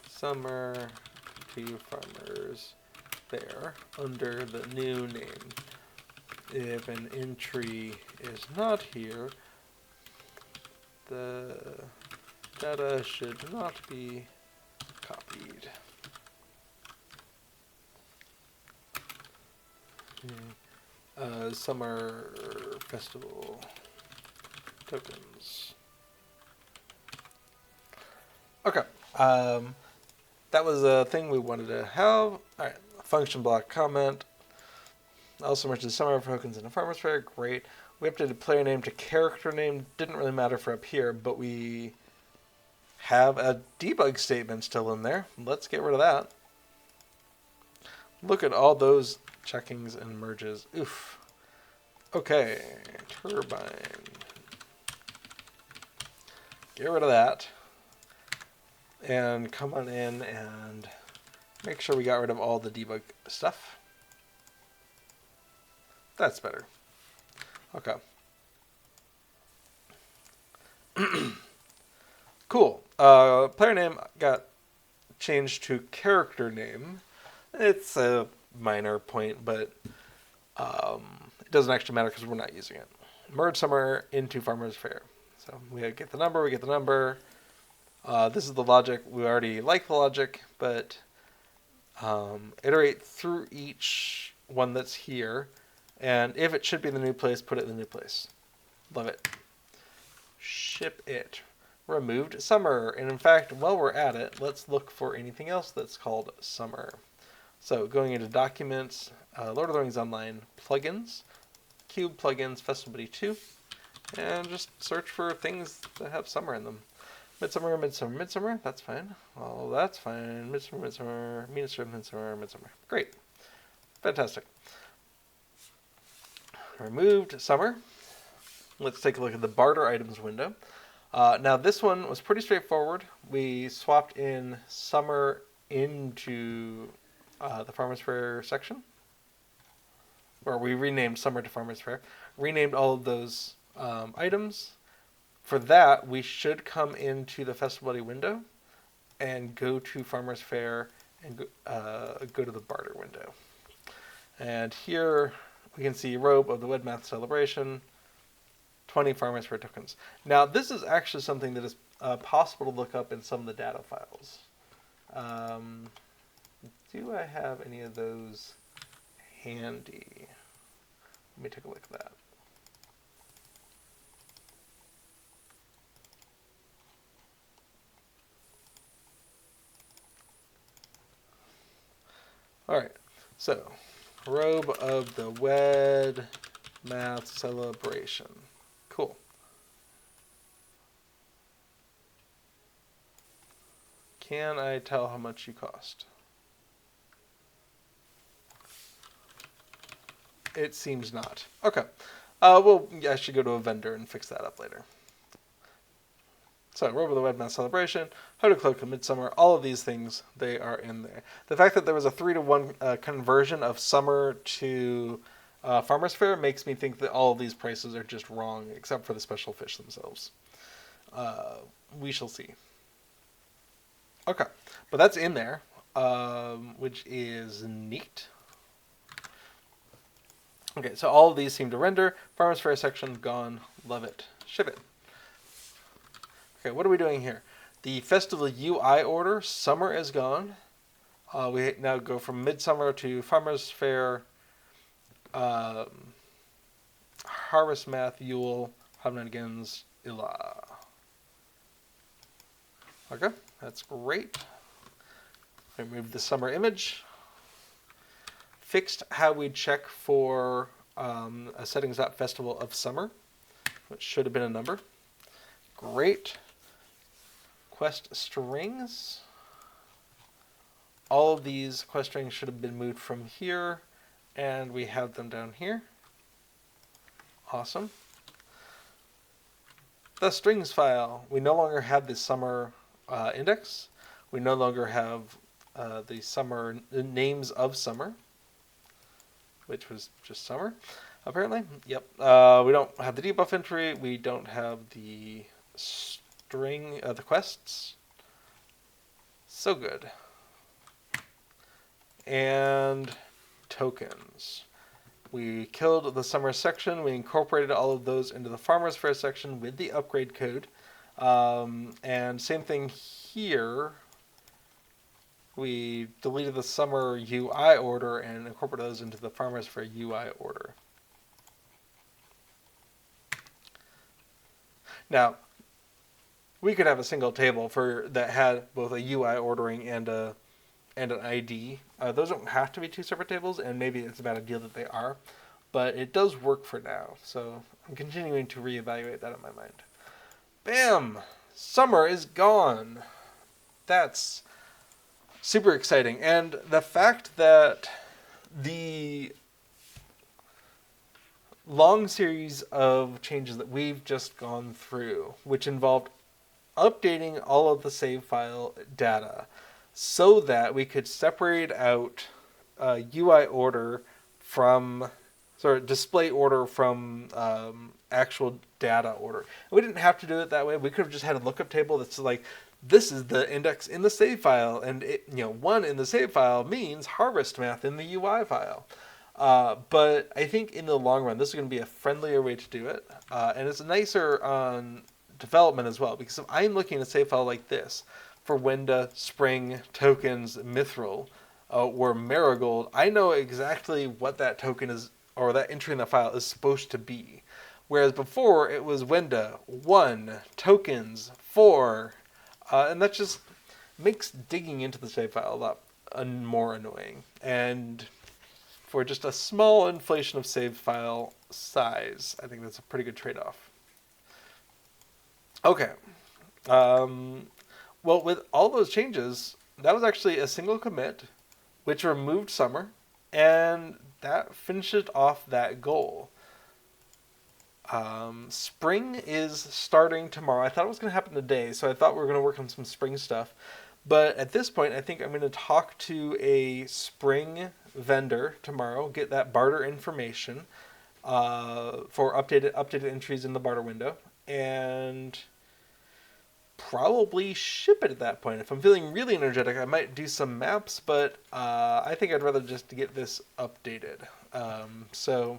summer to Farmers Faire under the new name. If an entry is not here, the data should not be copied. Summer festival tokens. Okay. That was a thing we wanted to have. All right. Function block comment. Also mentioned summer tokens in a Farmers Faire. Great. We updated player name to character name. Didn't really matter for up here, but we have a debug statement still in there. Let's get rid of that. Look at all those checkings and merges. Oof. Okay. Turbine. Get rid of that. And come on in and make sure we got rid of all the debug stuff. That's better. Okay. Cool. Player name got changed to character name. It's a minor point, but it doesn't actually matter because we're not using it. Merge summer into Farmers Faire. So we get the number, we get the number. This is the logic. We already like the logic, but iterate through each one that's here. And if it should be in the new place, put it in the new place. Love it. Ship it. Removed summer. And in fact, while we're at it, let's look for anything else that's called summer. So going into documents, Lord of the Rings Online plugins, Cube plugins, Festival Buddy 2, and just search for things that have summer in them. Midsummer, midsummer, midsummer. That's fine. Oh, that's fine. Midsummer, midsummer, midsummer, midsummer. Great. Fantastic. Removed summer. Let's take a look at the barter items window. Now this one was pretty straightforward. We swapped in summer into the Farmers Faire section. Or we renamed summer to Farmers Faire. Renamed all of those items. For that, we should come into the Festival Buddy window and go to Farmers Faire and go to the barter window. And here we can see robe of the Wedmath celebration, 20 Farmers Faire tokens. Now, this is actually something that is possible to look up in some of the data files. Do I have any of those handy? Let me take a look at that. All right, so robe of the Wed Math celebration. Cool. Can I tell how much you cost? It seems not. Okay. Well, I should go to a vendor and fix that up later. So, robe of the Wed Math celebration, how to cloak a midsummer, all of these things, they are in there. The fact that there was a 3-to-1 conversion of summer to Farmers Faire makes me think that all of these prices are just wrong, except for the special fish themselves. We shall see. Okay, but that's in there, which is neat. Okay, so all of these seem to render. Farmers Faire section gone. Love it. Ship it. Okay, what are we doing here? The festival UI order, summer is gone. We now go from midsummer to Farmers Faire, Harvest Math, Yule, Hobnigans Illa. Okay, that's great. Remove the summer image. Fixed how we check for a settings.festival of summer, which should have been a number. Great. Quest strings. All of these quest strings should have been moved from here, and we have them down here. Awesome. The strings file. We no longer have the summer index. We no longer have the names of summer, which was just summer, apparently. Yep. We don't have the debuff entry. We don't have the string, the quests. So good. And tokens. We killed the summer section. We incorporated all of those into the Farmers Faire section with the upgrade code. And same thing here. We deleted the summer UI order and incorporated those into the Farmers Faire UI order. Now, we could have a single table that had both a UI ordering and an ID. Those don't have to be two separate tables, and maybe it's a bad idea that they are, but it does work for now. So I'm continuing to reevaluate that in my mind. Bam! Summer is gone. That's super exciting. And the fact that the long series of changes that we've just gone through, which involved updating all of the save file data so that we could separate out UI order from, display order from actual data order. And we didn't have to do it that way. We could have just had a lookup table that's like, this is the index in the save file, and one in the save file means harvest math in the UI file. But I think in the long run, this is going to be a friendlier way to do it, and it's nicer on development as well, because if I'm looking at a save file like this for Wenda, Spring, Tokens, Mithril, or Marigold, I know exactly what that token is, or that entry in the file is supposed to be. Whereas before, it was Wenda, 1, Tokens, 4, and that just makes digging into the save file a lot more annoying. And for just a small inflation of save file size, I think that's a pretty good trade-off. Okay. Well, with all those changes, that was actually a single commit, which removed summer, and that finishes off that goal. Spring is starting tomorrow. I thought it was going to happen today, so I thought we were going to work on some spring stuff. But at this point, I think I'm going to talk to a spring vendor tomorrow, get that barter information for updated entries in the barter window, and probably ship it at that point. If I'm feeling really energetic, I might do some maps, but I think I'd rather just get this updated. So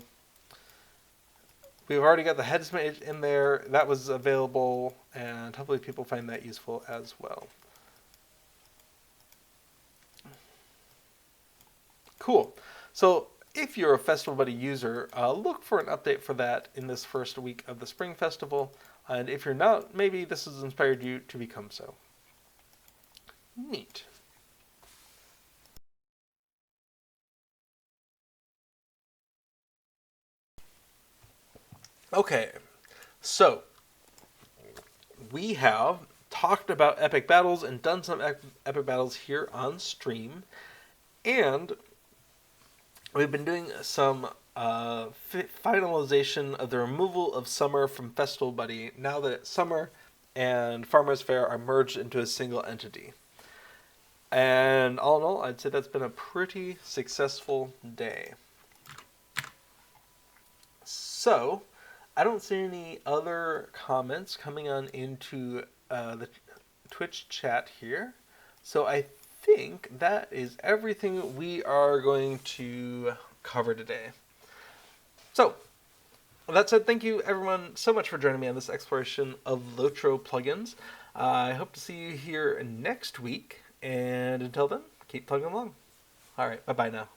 we've already got the heads made in there. That was available, and hopefully people find that useful as well. Cool. So if you're a Festival Buddy user, look for an update for that in this first week of the Spring Festival. And if you're not, maybe this has inspired you to become so. Neat. Okay, so we have talked about epic battles and done some epic battles here on stream, and we've been doing some finalization of the removal of Summer from Festival Buddy now that Summer and Farmers Faire are merged into a single entity. And all in all, I'd say that's been a pretty successful day. So, I don't see any other comments coming on into the Twitch chat here. So I think that is everything we are going to cover today. So, with that said, thank you everyone so much for joining me on this exploration of LOTRO plugins. I hope to see you here next week, and until then, keep plugging along. Alright, bye-bye now.